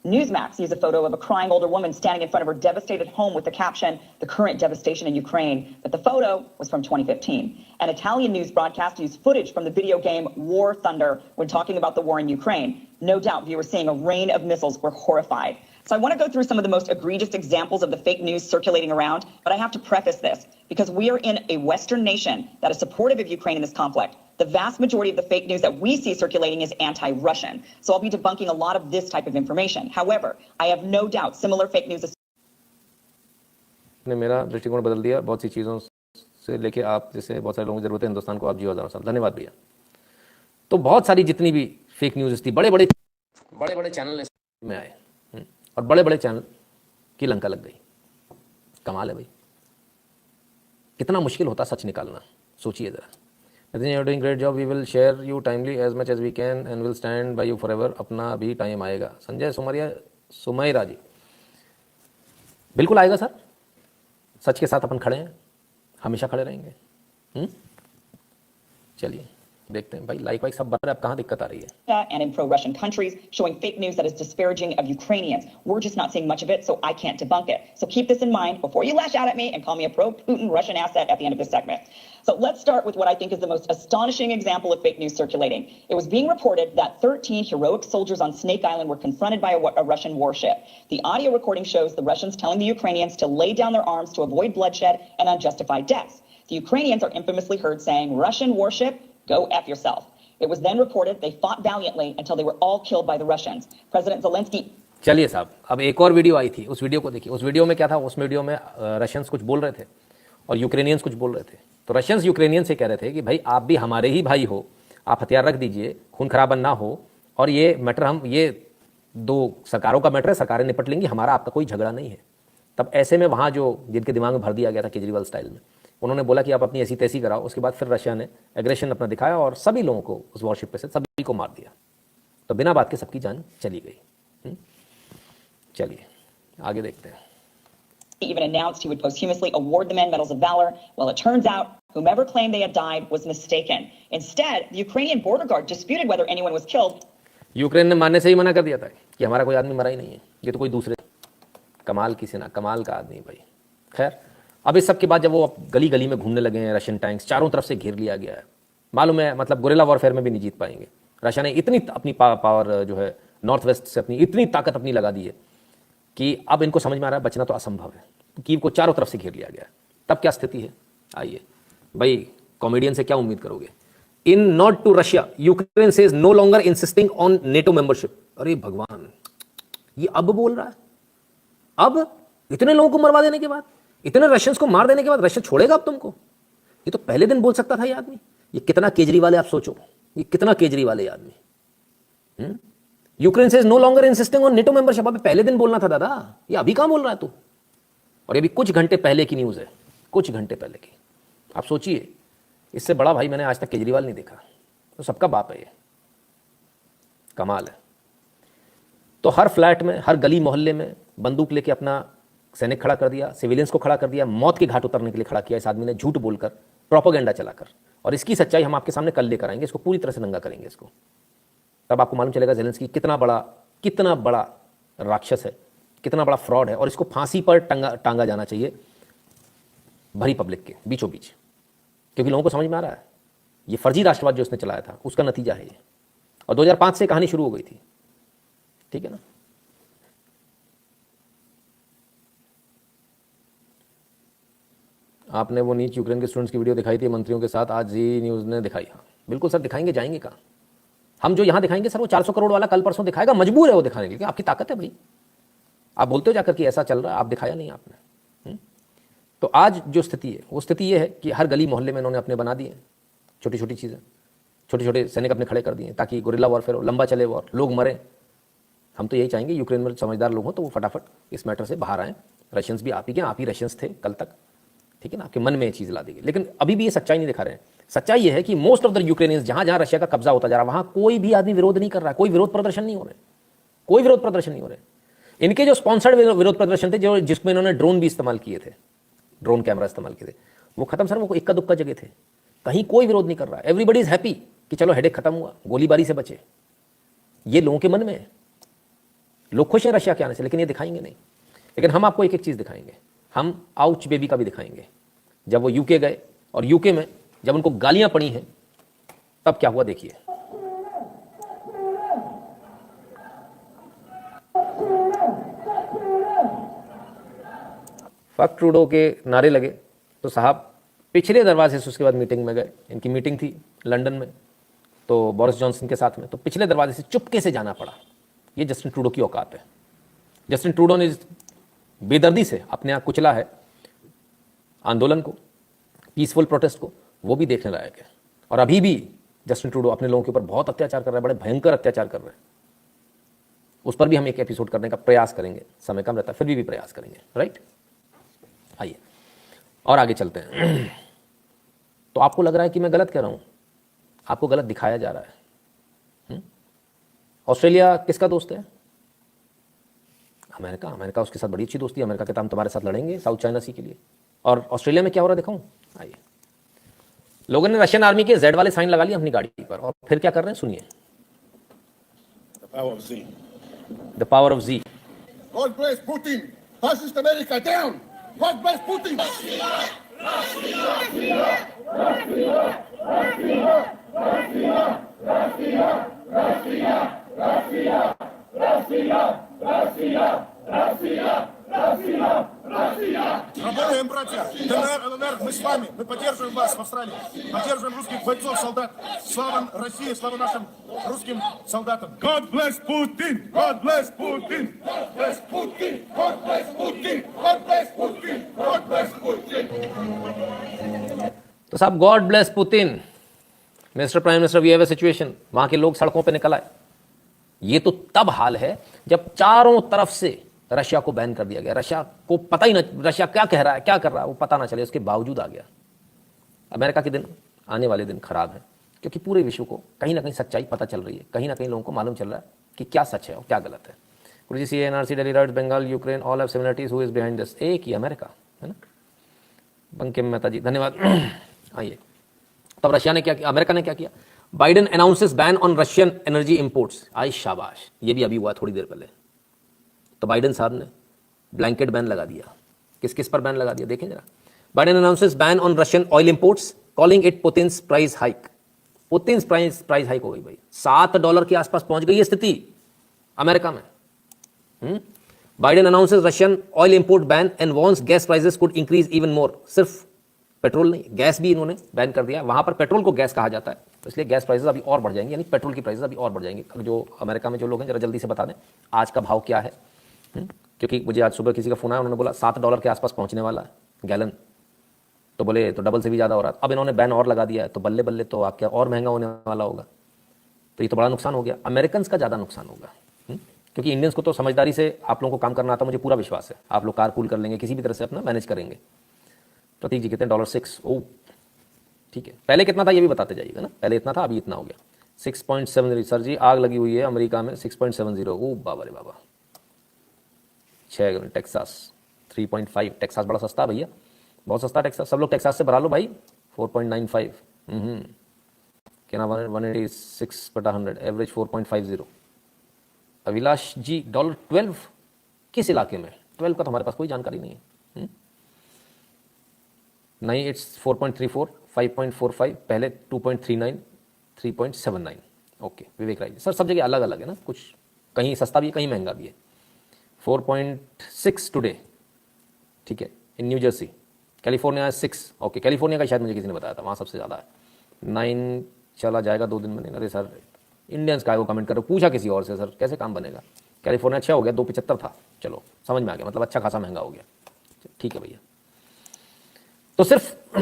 Newsmax used a photo of a crying older woman standing in front of her devastated home with the caption, "The current devastation in Ukraine," but the photo was from 2015. An Italian news broadcast used footage from the video game War Thunder when talking about the war in Ukraine. No doubt viewers seeing a rain of missiles were horrified. So I want to go through some of the most egregious examples of the fake news circulating around, but I have to preface this because we are in a Western nation that is supportive of Ukraine in this conflict. The vast majority of the fake news that we see circulating is anti-Russian. So I'll be debunking a lot of this type of information. However, I have no doubt similar fake news ने मेरा दृष्टिकोण बदल दिया बहुत सी चीज़ों से लेके आप जैसे बहुत सारे लोगों की ज़रूरत है हिंदुस्तान को आप जियो हज़ारों साल धन्यवाद भैया। तो बहुत सारी जितनी भी फेक न्यूज़ थी बड़े बड़े चैनल में आए और बड़े बड़े चैनल की लंका लग गई। कमाल है भाई, कितना मुश्किल होता सच निकालना, सोचिए ज़रा। I think you're doing great job. We will share you timely as much as we can and will stand by you forever. अपना भी टाइम आएगा। संजय सुमैरा जी, बिल्कुल आएगा सर। सच के साथ अपन खड़े हैं, हमेशा खड़े रहेंगे। चलिए देखते हैं भाई, लाइक वाइक सब बता रहे, अब कहाँ दिक्कत आ रही है। and in pro-Russian countries showing fake news that is disparaging of Ukrainians. We're just not seeing much of it, so I can't debunk it. So keep this in mind before you lash out at me and call me a pro-Putin Russian asset at the end of this segment. So let's start with what I think is the most astonishing example of fake news circulating. It was being reported that 13 heroic soldiers on Snake Island were confronted by a Russian warship. The audio recording shows the Russians telling the Ukrainians to lay down their arms to avoid bloodshed and unjustified deaths. The Ukrainians are infamously heard saying, "Russian warship, go F yourself." It was then reported they fought valiantly until they were all killed by the Russians. President Zelensky. चलिए साहब, अब एक और video आई थी, उस video को देखिए। उस वीडियो में क्या था? उस वीडियो में रशियंस कुछ बोल रहे थे और यूक्रेनियंस कुछ बोल रहे थे। तो रशियंस यूक्रेनियन से कह रहे थे कि भाई आप भी हमारे ही भाई हो, आप हथियार रख दीजिए, खून खराबा ना हो, और ये मैटर हम ये दो सरकारों का मैटर है, सरकारें निपट लेंगी, हमारा आपका कोई झगड़ा नहीं है। तब ऐसे में वहाँ जो जिनके दिमाग में भर दिया गया था केजरीवाल स्टाइल में, उन्होंने बोला कि आप अपनी ऐसी तैसी कराओ। उसके बाद फिर रशिया ने एग्रेशन अपना दिखाया और सभी लोगों को उस वॉरशिप पे से सभी को मार दिया। तो बिना बात के सबकी जान चली गई। चलिए आगे देखते हैं। He even announced he would posthumously award the men medals of valor. Well, it turns out whomever claimed they had died was mistaken. Instead, the Ukrainian border guard disputed whether anyone was killed. Ukraine ने मानने से ही मना कर दिया था कि हमारा कोई आदमी मरा ही नहीं है, ये तो कोई दूसरे। कमाल की सेना, कमाल का आदमी भाई। खैर, अब इस सब के बाद जब वो गली गली में घूमने लगे हैं, रशियन टैंक्स चारों तरफ से घेर लिया गया है, मालूम है मतलब गुरिल्ला वॉरफेयर में भी नहीं जीत पाएंगे। रशिया ने इतनी अपनी पावर जो है नॉर्थ वेस्ट से अपनी इतनी ताकत अपनी लगा दी है कि अब इनको समझ में आ रहा है बचना तो असंभव है। कीव को चारों तरफ से घेर लिया गया है। तब क्या स्थिति है? आइए भाई, कॉमेडियन से क्या उम्मीद करोगे? In nod to Russia, Ukraine says no longer insisting on NATO membership. अरे भगवान, ये अब बोल रहा है? अब इतने लोगों को मरवा देने के बाद, इतने रशियंस को मार देने के बाद रशिया छोड़ेगा अब तुमको? ये तो पहले दिन बोल सकता था ये आदमी। ये कितना केजरीवाल है आप सोचो, ये कितना केजरीवाल है ये आदमी। Ukraine says no longer insisting on NATO membership. अब पहले दिन बोलना था दादा, ये अभी कहां बोल रहा है तू? और ये भी कुछ घंटे पहले की न्यूज़ है, कुछ घंटे पहले की। आप सोचिए, इससे बड़ा भाई मैंने आज तक केजरीवाल नहीं देखा। तो सबका बाप है ये, कमाल है। तो हर फ्लैट में, हर गली मोहल्ले में बंदूक लेके अपना सैनिक खड़ा कर दिया, सिविलियंस को खड़ा कर दिया, मौत के घाट उतरने के लिए खड़ा किया इस आदमी ने, झूठ बोलकर, प्रोपेगेंडा चलाकर। और इसकी सच्चाई हम आपके सामने कल लेकर आएंगे, इसको पूरी तरह से नंगा करेंगे इसको। तब आपको मालूम चलेगा ज़ेलेंस्की कितना बड़ा राक्षस है, कितना बड़ा फ्रॉड है, और इसको फांसी पर टांगा जाना चाहिए भरी पब्लिक के बीचों बीच। क्योंकि लोगों को समझ में आ रहा है ये फर्जी राष्ट्रवाद जो उसने चलाया था उसका नतीजा है ये। और 2005 से कहानी शुरू हो गई थी, ठीक है ना। आपने वो नीच यूक्रेन के स्टूडेंट्स की वीडियो दिखाई थी मंत्रियों के साथ, आज जी न्यूज़ ने दिखाई। हाँ बिल्कुल सर, दिखाएंगे, जाएंगे कहाँ? हम जो यहाँ दिखाएंगे सर वो 400 करोड़ वाला कल परसों दिखाएगा, मजबूर है वो दिखाने के लिए। आपकी ताकत है भाई, आप बोलते हो जाकर कि ऐसा चल रहा है, आप दिखाया नहीं आपने। तो आज जो स्थिति है वो स्थिति ये है कि हर गली मोहल्ले में इन्होंने अपने बना दिए छोटी छोटी चीज़ें, छोटे छोटे सैनिक अपने खड़े कर दिए ताकि गुरिल्ला वॉरफेयर हो, लंबा चले वॉर, लोग मरे। हम तो यही चाहेंगे यूक्रेन में समझदार लोग हों तो वो फटाफट इस मैटर से बाहर आएँ। रशियंस भी आप ही रशियंस थे कल तक, ठीक है ना। आपके मन में ये चीज़ ला दी गई, लेकिन अभी भी ये सच्चाई नहीं दिखा रहे हैं। सच्चाई ये है कि मोस्ट ऑफ द यूक्रेनियंस जहाँ जहाँ रशिया का कब्जा होता जा रहा है वहाँ कोई भी आदमी विरोध नहीं कर रहा है, कोई विरोध प्रदर्शन नहीं हो रहे, कोई विरोध प्रदर्शन नहीं हो रहे। इनके जो स्पॉन्सर्ड विरोध प्रदर्शन थे, जो जिसमें इन्होंने ड्रोन भी इस्तेमाल किए थे, ड्रोन कैमरा इस्तेमाल किए थे, वो खत्म सर, वो इक्का दुक्का जगह थे, कहीं कोई विरोध नहीं कर रहा। एवरीबडी इज हैप्पी कि चलो हेडेक खत्म हुआ, गोलीबारी से बचे। ये लोगों के मन में है। लोग खुश हैं रशिया के आने से, लेकिन ये दिखाएंगे नहीं। लेकिन हम आपको एक एक चीज़ दिखाएंगे। हम आउच बेबी का भी दिखाएंगे। जब वो यूके गए और यूके में जब उनको गालियां पड़ी हैं तब क्या हुआ देखिए। फक ट्रूडो के नारे लगे तो साहब पिछले दरवाजे से उसके बाद मीटिंग में गए। इनकी मीटिंग थी लंदन में तो बोरिस जॉनसन के साथ में, तो पिछले दरवाजे से चुपके से जाना पड़ा। ये जस्टिन ट्रूडो की औकात है। जस्टिन ट्रूडो ने बेदर्दी से अपने आप कुचला है आंदोलन को, पीसफुल प्रोटेस्ट को, वो भी देखने लायक है। और अभी भी जस्टिन ट्रूडो अपने लोगों के ऊपर बहुत अत्याचार कर रहा है, बड़े भयंकर अत्याचार कर रहे हैं। उस पर भी हम एक एपिसोड करने का प्रयास करेंगे, समय कम रहता है फिर भी प्रयास करेंगे, राइट। आइए और आगे चलते हैं। तो आपको लग रहा है कि मैं गलत कह रहा हूं, आपको गलत दिखाया जा रहा है। ऑस्ट्रेलिया किसका दोस्त है? अमेरिका। अमेरिका उसके साथ बड़ी अच्छी दोस्ती है। अमेरिका कहता हम तुम्हारे साथ लड़ेंगे साउथ चाइना सी के लिए। और ऑस्ट्रेलिया में क्या हो रहा है दिखाऊं? आइए। लोगों ने रशियन आर्मी के जेड वाले साइन लगा लिए अपनी गाड़ी पर, और फिर क्या कर रहे हैं सुनिए। The power of G. God bless Putin. Fascist America down. God bless Putin. Работаем, братья. ДНР, ЛНР, мы с вами. Мы поддерживаем вас в Австралии. Поддерживаем русских бойцов, солдат. Слава России, слава нашим русским солдатам. God bless Putin. God bless Putin. God bless Putin. God bless Putin. God bless Putin. God bless Putin. तो साहब God bless Putin. Mister prime minister, we have a situation. वहां के लोग सड़कों पे निकल आए। ये तो तब हाल है जब चारों तरफ से रशिया को बैन कर दिया गया। रशिया को पता ही ना, रशिया क्या कह रहा है क्या कर रहा है वो पता ना चले, उसके बावजूद आ गया। अमेरिका के दिन, आने वाले दिन खराब है, क्योंकि पूरे विश्व को कहीं ना कहीं सच्चाई पता चल रही है। कहीं ना कहीं लोगों को मालूम चल रहा है कि क्या सच है और क्या गलत है। C NRC, Delhi riots, Bengal, Ukraine, all have similarities, who is behind this? एक ही अमेरिका है ना। बंकिम मेहता जी धन्यवाद। आइए, तब रशिया ने क्या किया, अमेरिका ने क्या किया? Biden announces ban on Russian energy imports. आई शाबाश, ये भी अभी हुआ थोड़ी देर पहले। तो बाइडेन साहब ने ब्लैंकेट बैन लगा दिया। किस किस पर बैन लगा दिया देखें जरा। Biden announces ban on Russian oil imports, calling it Putin's price hike. Putin's price hike हो गई भाई, $7 के आसपास पहुंच गई है स्थिति अमेरिका में। Biden announces Russian oil import ban and warns gas prices could increase even more. सिर्फ पेट्रोल नहीं, गैस भी इन्होंने बैन कर दिया। वहां पर पेट्रोल को गैस कहा जाता है, तो इसलिए गैस प्राइसेस अभी और बढ़ जाएंगे, यानी पेट्रोल की प्राइसेस अभी और बढ़ जाएंगे। जो अमेरिका में जो लोग हैं जरा जल्दी से बता दें आज का भाव क्या है, क्योंकि मुझे आज सुबह किसी का फोन आया, उन्होंने बोला $7 के आसपास पहुंचने वाला है गैलन। तो बोले तो डबल से भी ज़्यादा हो रहा है। अब इन्होंने बैन और लगा दिया है, तो बल्ले बल्ले तो क्या और महंगा होने वाला होगा। तो ये तो बड़ा नुकसान हो गया। अमेरिकन का ज़्यादा नुकसान होगा, क्योंकि इंडियंस को तो समझदारी से आप लोगों को काम करना आता, मुझे पूरा विश्वास है। आप लोग कार पूल कर लेंगे, किसी भी तरह से अपना मैनेज करेंगे। प्रतीक जी कहते हैं $6। ओह ठीक है, पहले कितना था ये भी बताते जाइएगा ना। पहले इतना था, अभी इतना हो गया 6.70। सर जी आग लगी हुई है अमेरिका में 6.70। ओह बाबा रे बाबा। 6 टेक्सास 3.5। टेक्सास बड़ा सस्ता है भैया, बहुत सस्ता टेक्सास। सब लोग टेक्सास से भरा लो भाई। 4.95। क्या नाम 186/100 एवरेज 4.50। अभिलाष जी $12 किस इलाके में? 12 का तो हमारे पास कोई जानकारी नहीं है। नहीं, इट्स 4.34, 5.45, पहले 2.39, 3.79। ओके विवेक राय सर, सब जगह अलग अलग है ना, कुछ कहीं सस्ता भी है कहीं महंगा भी है। 4.6 टुडे, ठीक है। In New Jersey, California 6। Okay, California का शायद मुझे किसी ने बताया था, वहाँ सबसे ज़्यादा है। 9 चला जाएगा 2 दिन में। अरे सर इंडियंस का है वो कमेंट करो, पूछा किसी और से सर कैसे काम बनेगा। कैलिफोर्निया 6 हो गया, 2.75 था, चलो समझ में आ गया, मतलब अच्छा खासा महंगा हो गया। ठीक है भैया। तो सिर्फ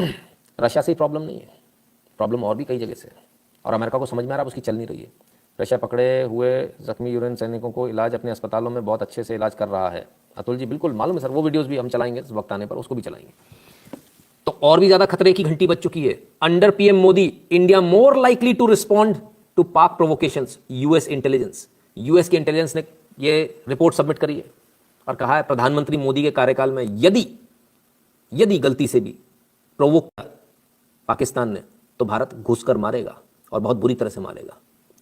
रशिया से ही प्रॉब्लम नहीं है, प्रॉब्लम और भी कई जगह से है, और अमेरिका को समझ में आ रहा है उसकी चल नहीं रही है। रशिया पकड़े हुए जख्मी यूक्रेन सैनिकों को इलाज अपने अस्पतालों में बहुत अच्छे से इलाज कर रहा है। अतुल जी बिल्कुल मालूम है सर, वो वीडियोस भी हम चलाएंगे वक्त आने पर, उसको भी चलाएंगे। तो और भी ज्यादा खतरे की घंटी बज चुकी है। Under PM Modi India more likely to respond to Pak provocations. US intelligence, US की इंटेलिजेंस ने ये रिपोर्ट सबमिट करी है और कहा है प्रधानमंत्री मोदी के कार्यकाल में यदि गलती से भी प्रोवोक किया पाकिस्तान ने तो भारत घुसकर मारेगा और बहुत बुरी तरह से मारेगा।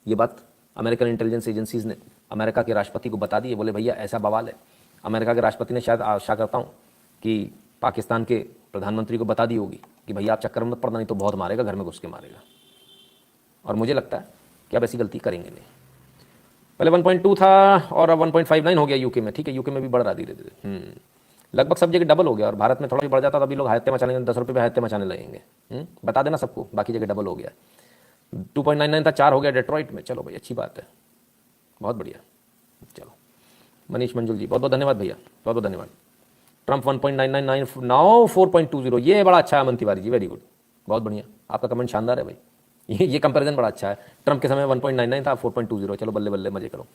ये बात अमेरिकन इंटेलिजेंस एजेंसीज ने अमेरिका के राष्ट्रपति को बता दिए, बोले भैया ऐसा बवाल है। अमेरिका के राष्ट्रपति ने शायद आशा करता हूँ कि पाकिस्तान के प्रधानमंत्री को बता दी होगी कि भैया आप चक्कर में मत पड़ना, नहीं तो बहुत मारेगा, घर में घुस के मारेगा। और मुझे लगता है कि अब ऐसी गलती करेंगे नहीं। पहले 1.2 था और अब 1.59 हो गया यूके में। ठीक है, यूके में भी बढ़ रहा धीरे धीरे, लगभग सब जगह डबल हो गया। और भारत में थोड़ा भी बढ़ जाता तो अभी लोग हायते मचाने, 10 रुपये पे हायते मचाने लगेंगे। बता देना सबको, बाकी जगह डबल हो गया। 2.99 था, 4 हो गया डेट्रॉइट में। चलो भाई, अच्छी बात है, बहुत बढ़िया। चलो मनीष मंजुल जी बहुत बहुत धन्यवाद भैया, बहुत बहुत धन्यवाद। ट्रंप 1.999 नाउ 4.20, ये बड़ा अच्छा है अमन तिवारी जी, वेरी गुड, बहुत बढ़िया, आपका कमेंट शानदार है भाई। ये कंपैरिजन बड़ा अच्छा है। ट्रंप के समय 1.99 था, 4.20, चलो बल्ले बल्ले मजे करो।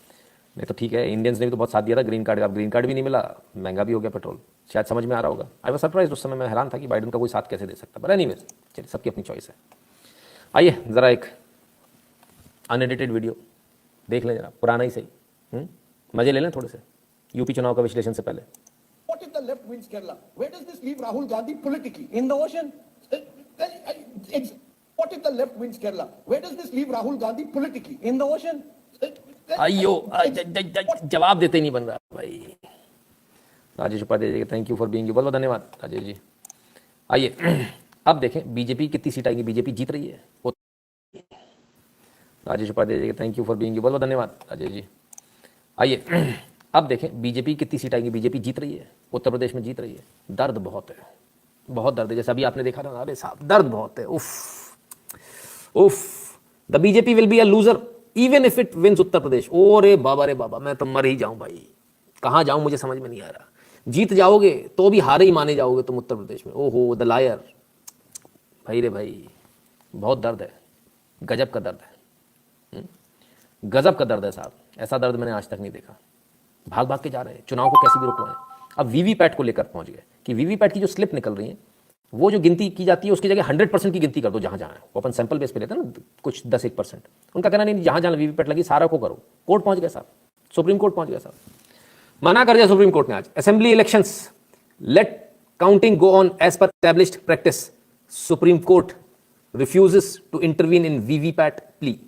नहीं तो ठीक है, इंडियंस ने भी तो बहुत साथ दिया था ग्रीन कार्ड का, अब ग्रीन कार्ड भी नहीं मिला, महंगा भी हो गया पेट्रोल, शायद समझ में आ रहा होगा। आई वाज सरप्राइज, उस समय मैं हैरान था कि बाइडन का कोई साथ कैसे दे सकता, बट एनीवेज चलिए, सबकी अपनी चॉइस है। आइए ज़रा एक अनएडिटेड वीडियो देख लें, जरा पुराना ही सही, मजे ले लें थोड़े से, यूपी चुनाव का विश्लेषण से पहले। What if the left wins Kerala? Where does this leave Rahul Gandhi politically? In the ocean? What if the left wins Kerala? Where does this leave Rahul Gandhi politically? In the ocean? अयो जवाब देते नहीं बन रहा भाई। Rajesh Upadhyay ji thank you for being you, बहुत बहुत धन्यवाद राजेश जी। आइए अब देखें बीजेपी कितनी सीट आएंगी, बीजेपी जीत रही है। Rajesh Upadhyay ji thank you for being you, बहुत बहुत धन्यवाद राजेश जी। आइए अब देखें बीजेपी कितनी सीट आएंगी, बीजेपी जीत रही है, उत्तर प्रदेश में जीत रही है। दर्द बहुत है, बहुत दर्द है, जैसे अभी आपने देखा ना, अरे साहब दर्द बहुत है, उफ उफ। The BJP will be a loser even if it wins Uttar Pradesh. ओ रे बाबा, मैं तो मर ही जाऊं भाई, कहाँ जाऊं मुझे समझ में नहीं आ रहा। जीत जाओगे तो भी हारे ही माने जाओगे तुम उत्तर प्रदेश में। ओहो द लायर भाई रे भाई, बहुत दर्द है, गजब का दर्द है, गजब का दर्द है साहब, ऐसा दर्द मैंने आज तक नहीं देखा। भाग भाग के जा रहे हैं, चुनाव को कैसे भी रुकवाएं। अब वीवीपैट को लेकर पहुंच गए कि वीवीपैट की जो स्लिप निकल रही है, वो जो गिनती की जाती है उसकी जगह 100% की गिनती कर दो जहां जहां है। वो अपन सैंपल बेस पे लेते हैं ना, कुछ 10-1%। उनका कहना नहीं, जहां जहां वीवीपैट लगी सारा को करो। कोर्ट पहुंच गया साहब, सुप्रीम कोर्ट पहुंच गया साहब, मना कर दिया सुप्रीम कोर्ट ने आज। Assembly elections let counting go on as per established practice, Supreme Court refuses to intervene in VVPAT plea.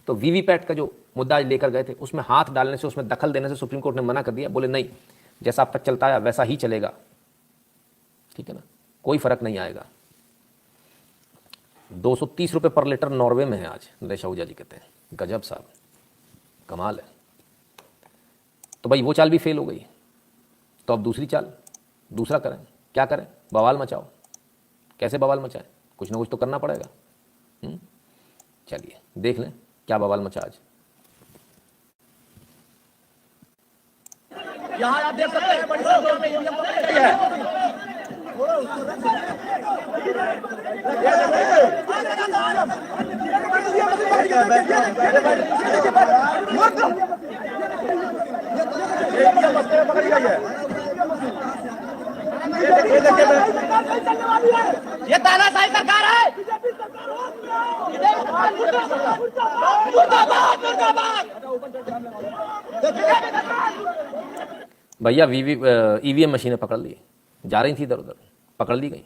तो वीवीपैट का जो मुद्दा लेकर गए थे, उसमें हाथ डालने से, उसमें दखल देने से सुप्रीम कोर्ट ने मना कर दिया। बोले नहीं, जैसा अब तक चलता है वैसा ही चलेगा, ठीक है ना, कोई फर्क नहीं आएगा। 230 रुपए पर लीटर नॉर्वे में है आज, नरेश आहूजा जी कहते हैं, गजब साहब, कमाल है। तो भाई वो चाल भी फेल हो गई, तो अब दूसरी चाल, दूसरा करें, क्या करें, बवाल मचाओ। कैसे बवाल मचाएं, कुछ ना कुछ तो करना पड़ेगा। चलिए देख लें क्या बवाल मचा आज। यहाँ आप देख सकते हैं बड़ी संख्या में ईवीएम पकड़ी गई है। पकड़ी गई है, ये तानाशाही सरकार है। भैया ईवीएम मशीनें पकड़ ली, जा रही थी इधर उधर, पकड़ ली गई।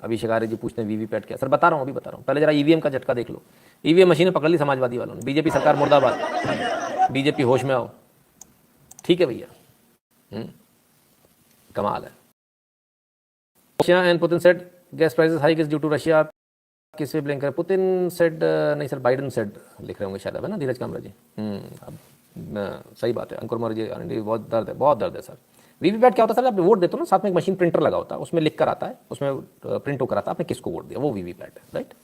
अभी शिकारे जी पूछते हैं वीवीपैट क्या। सर बता रहा हूँ, अभी बता रहा हूँ, पहले जरा ईवीएम का झटका देख लो। ईवीएम मशीनें पकड़ ली समाजवादी वालों ने। बीजेपी सरकार मुर्दाबाद, बीजेपी होश में आओ, ठीक है भैया, कमाल है। Russia and Putin said gas prices hike is due to Russia, किस पे ब्लेम करें? पुतिन सेड नहीं सर, बाइडन सेड लिख रहे होंगे शायद, है ना धीरज कामरा जी। अब सही बात है, अंकुर मौर्य जी, बहुत दर्द है, बहुत दर्द है सर। वीवीपैट क्या होता है सर, आप वोट देते हो ना, साथ में एक मशीन प्रिंटर लगा होता है, उसमें लिख कर आता है, उसमें प्रिंट होकर आता है आपने किसको वोट दिया, वो वीवीपैट है, राइट।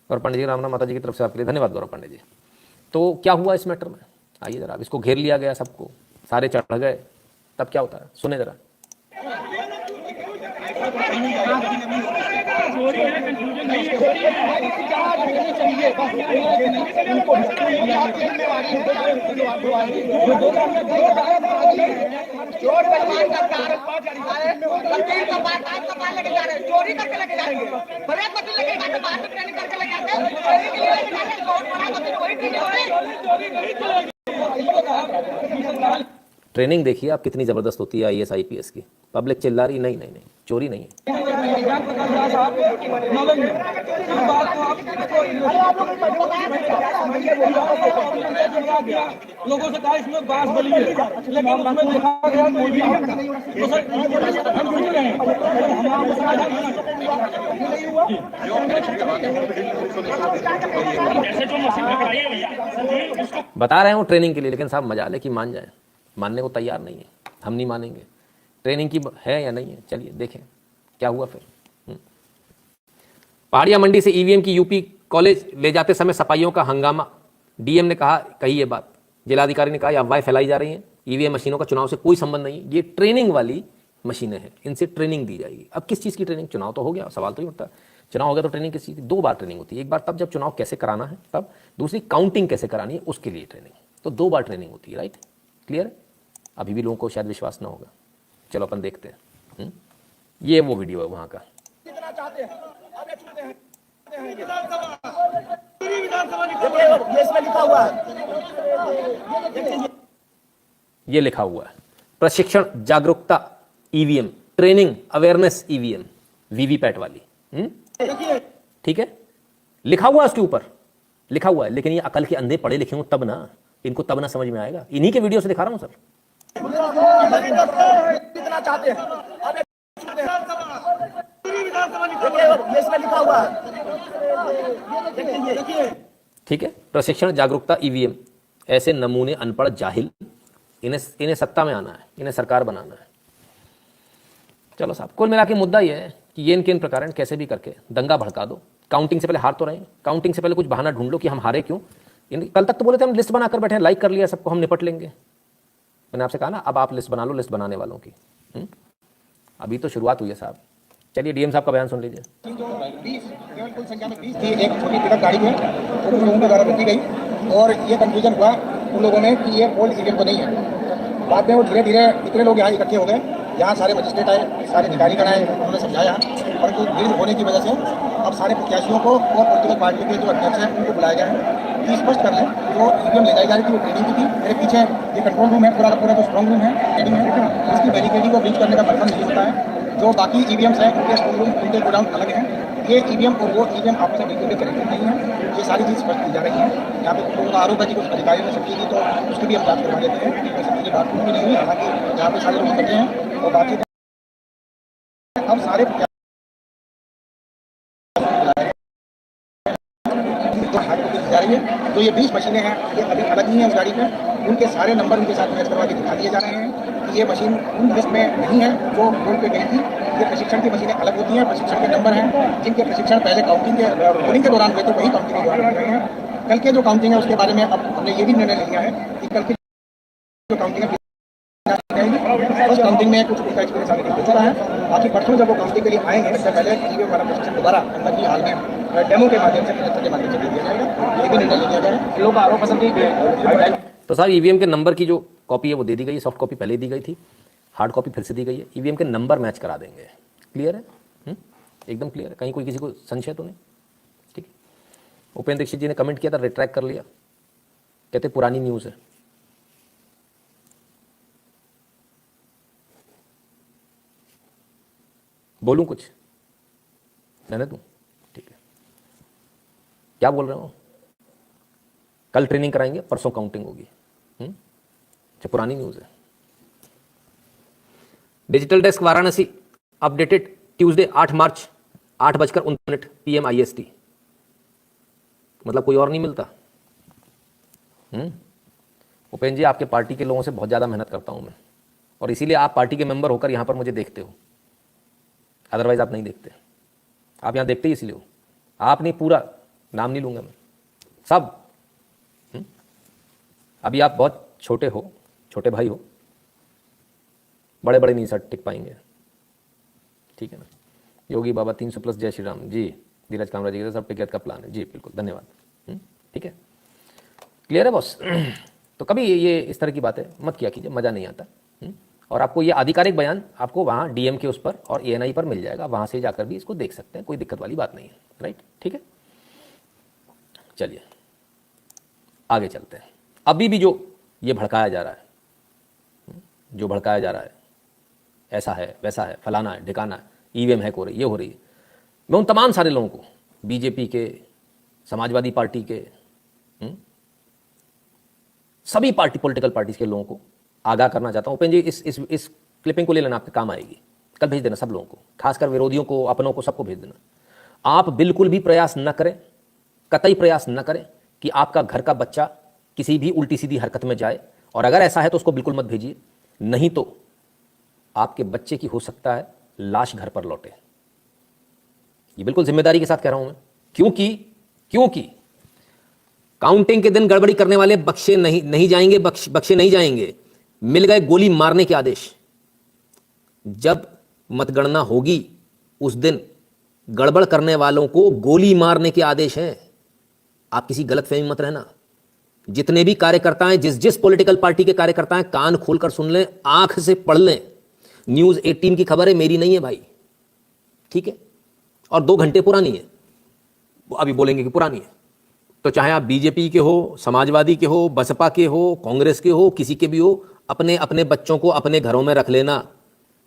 गौरव पांडे जी, रामनाथ माता जी की तरफ से आपके लिए धन्यवाद गौरव पांडे जी। तो क्या हुआ इस मैटर में, आइए जरा, इसको घेर लिया गया सबको, सारे चढ़ गए, तब क्या होता है सुने जरा। ट्रेनिंग देखिए आप कितनी ज़बरदस्त होती है IAS IPS की। पब्लिक चिल्ला रही, नहीं नहीं नहीं, चोरी नहीं है। लोगों से कहा इसमें बांस बली है, लेकिन उसमें देखा गया मोदी तो सर हम क्यों रहे हैं? बता रहे हूँ ट्रेनिंग के लिए, लेकिन साहब मजा ले कि मान जाए, मानने को तैयार नहीं है। हम नहीं मानेंगे। ट्रेनिंग की है या नहीं है, चलिए देखें क्या हुआ फिर। पहाड़िया मंडी से ईवीएम की यूपी कॉलेज ले जाते समय सफाइयों का हंगामा। डीएम ने कहा, कही ये बात। जिलाधिकारी ने कहा ये अफवाहें फैलाई जा रही हैं, ईवीएम मशीनों का चुनाव से कोई संबंध नहीं, ये ट्रेनिंग वाली मशीनें हैं, इनसे ट्रेनिंग दी जाएगी। अब किस चीज़ की ट्रेनिंग? चुनाव तो हो गया, सवाल तो नहीं उठता। चुनाव हो गया तो ट्रेनिंग किस चीज़ की? 2 बार ट्रेनिंग होती है, एक बार तब जब चुनाव कैसे कराना है तब, दूसरी काउंटिंग कैसे करानी है उसके लिए ट्रेनिंग। तो 2 बार ट्रेनिंग होती है, राइट? क्लियर है? अभी भी लोगों को शायद विश्वास ना होगा। चलो अपन देखते हैं। ये वो वीडियो है वहाँ का। ये लिखा हुआ है प्रशिक्षण जागरूकता EVM, training awareness EVM, VVPAT वाली। ठीक है, लिखा हुआ है उसके ऊपर, लिखा हुआ है। लेकिन ये अकल के अंधे पढ़े लिखे हो तब ना, इनको तब ना समझ में आएगा। इन्हीं के वीडियो से दिखा रहा हूं सर। ठीक है, प्रशिक्षण जागरूकता ईवीएम, ऐसे नमूने अनपढ़ जाहिल, इन्हें सत्ता में आना है, इन्हें सरकार बनाना है। चलो साहब, कुल मिला के मुद्दा यह है कि ये इनके इन प्रकार कैसे भी करके दंगा भड़का दो। काउंटिंग से पहले हार तो रहे, काउंटिंग से पहले कुछ बहाना ढूंढ लो कि हम हारे क्यों। कल तक तो बोले थे हम लिस्ट बनाकर बैठे, लाइक कर लिया सबको, हम निपट लेंगे। मैंने आपसे कहा ना, अब आप लिस्ट बना लो, लिस्ट बनाने वालों की। अभी तो शुरुआत हुई है साहब। चलिए डीएम साहब का बयान सुन लीजिए। कुल संख्या में 20 थी, एक छोटी पिकअप गाड़ी में, और उन लोगों द्वारा रोकी गई और ये कंफ्यूजन हुआ उन लोगों में कि ये पोल ईवीएम तो नहीं है। बाद में वो धीरे धीरे इतने लोग यहाँ इकट्ठे हो गए, यहाँ सारे मजिस्ट्रेट आए, सारे अधिकारीगण आए, उन्होंने समझाया, और भीड़ होने की वजह से अब सारे प्रत्याशियों को और पॉलिटिकल पार्टी के जो अध्यक्ष हैं उनको बुलाया गया है कि स्पष्ट कर लें जो ईवीएम ले जाई जा रही थी वो ट्रेनिंग की थी। मेरे पीछे ये कंट्रोल रूम है, पूरा का पूरा जो स्ट्रॉन्ग रूम है, ट्रेनिंग है, इसकी बैरिकेडिंग को ब्रीच करने का पर्पज नहीं होता है। जो बाकी ईवीएम्स हैं उनके स्ट्रॉन्ग रूम, उनके गोडाउन अलग हैं। ये ईवीएम और वो ईवीएम आपस में बिल्कुल भी कनेक्टेड नहीं है। ये सारी चीज़ स्पष्ट की जा रही है। यहाँ पे लोगों का आरोप है कि कुछ अधिकारियों ने सबकी की, तो उसकी भी हम जाँच करवा देते हैं। सबकी बात भी नहीं हुई, हालांकि यहाँ पे सारे लोग इकट्ठे हैं और बातचीत अब सारे जा रही है। तो ये 20 मशीनें हैं, ये अभी अलग नहीं है उस गाड़ी पे, उनके सारे नंबर उनके साथ मैच करवा के दिखा दिए जा रहे हैं कि ये मशीन उन लिस्ट में नहीं है जो रोड पे गई थी। ये प्रशिक्षण की मशीनें अलग होती हैं, प्रशिक्षण के नंबर हैं जिनके प्रशिक्षण पहले काउंटिंग के पोलिंग के दौरान हुए थे, वही काउंटिंग के दौरान हो रहे हैं। कल के जो काउंटिंग है उसके बारे में अब हमने ये भी निर्णय लिया है कि कल की जो काउंटिंग है फर्स्ट काउंटिंग में कुछ उनका एक्सपीरियंस आगे हो चुका है। बाकी परसों जब वो काउंटिंग के लिए आएंगे इससे पहले ईवीएम वाला प्रशिक्षण दोबारा अंदर की हाल में डेमो के माध्यम से प्रशिक्षण के माध्यम से दिया जाएगा। ये भी निर्णय लिया गया है। लोग आरोप पसंद तो साहब ईवीएम के नंबर की जो कॉपी है वो दे दी गई है, सॉफ्ट कॉपी पहले दी गई थी, हार्ड कॉपी फिर से दी गई है। ईवीएम के नंबर मैच करा देंगे। क्लियर है? एकदम क्लियर है, कहीं कोई किसी को संशय तो नहीं? ठीक है। उपेंद्र दीक्षित जी ने कमेंट किया था, रिट्रैक्ट कर लिया, कहते पुरानी न्यूज़ है। बोलूं कुछ? रहने दूं? ठीक है। क्या बोल रहे हो? कल ट्रेनिंग कराएंगे, परसों काउंटिंग होगी। अच्छा, पुरानी न्यूज़ है। Digital desk Varanasi updated Tuesday 8 मार्च 8:49 PM IST। मतलब कोई और नहीं मिलता। उपेंद्र जी, आपके पार्टी के लोगों से बहुत ज़्यादा मेहनत करता हूं मैं, और इसीलिए आप पार्टी के मेंबर होकर यहां पर मुझे देखते हो, अदरवाइज आप नहीं देखते। आप यहां देखते ही इसलिए हो। आप नहीं, पूरा नाम नहीं लूंगा मैं, सब। अभी आप बहुत छोटे हो, छोटे भाई हो, बड़े बड़े नहीं सर टिक पाएंगे। ठीक है ना? योगी बाबा 300+ जय श्री राम जी, धीरज कामरा जी के सब टिकट का प्लान है जी, बिल्कुल धन्यवाद। ठीक है, क्लियर है बॉस? तो कभी ये इस तरह की बातें मत किया कीजिए, मज़ा नहीं आता। और आपको ये आधिकारिक बयान आपको वहाँ डीएम के उस पर और ANI पर मिल जाएगा, वहाँ से जाकर भी इसको देख सकते हैं, कोई दिक्कत वाली बात नहीं है। राइट? ठीक है, चलिए आगे चलते हैं। अभी भी जो ये भड़काया जा रहा है, जो भड़काया जा रहा है, ऐसा है वैसा है, फलाना है ढिकाना है, ईवीएम हैक हो रही, ये हो रही है, मैं उन तमाम सारे लोगों को, बीजेपी के, समाजवादी पार्टी के, सभी पार्टी पॉलिटिकल पार्टीज के लोगों को आगाह करना चाहता हूं। उपेंद्र जी इस क्लिपिंग को ले लेना, आपके काम आएगी, कल भेज देना सब लोगों को, खासकर विरोधियों को, अपनों को, सबको भेज देना। आप बिल्कुल भी प्रयास न करें, कतई प्रयास न करें कि आपका घर का बच्चा किसी भी उल्टी सीधी हरकत में जाए, और अगर ऐसा है तो उसको बिल्कुल मत भेजिए, नहीं तो आपके बच्चे की हो सकता है लाश घर पर लौटे। ये बिल्कुल जिम्मेदारी के साथ कह रहा हूं मैं, क्योंकि काउंटिंग के दिन गड़बड़ी करने वाले बख्शे नहीं जाएंगे। मिल गए गोली मारने के आदेश। जब मतगणना होगी उस दिन गड़बड़ करने वालों को गोली मारने के आदेश हैं। आप किसी गलतफहमी मत रहना। जितने भी कार्यकर्ता हैं, जिस पॉलिटिकल पार्टी के कार्यकर्ता हैं, कान खोलकर सुन लें, आंख से पढ़ लें। न्यूज़ 18 की खबर है, मेरी नहीं है भाई, ठीक है, और 2 घंटे पुरानी है, अभी बोलेंगे कि पुरानी है। तो चाहे आप बीजेपी के हो, समाजवादी के हो, बसपा के हो, कांग्रेस के हो, किसी के भी हो, अपने अपने बच्चों को अपने घरों में रख लेना।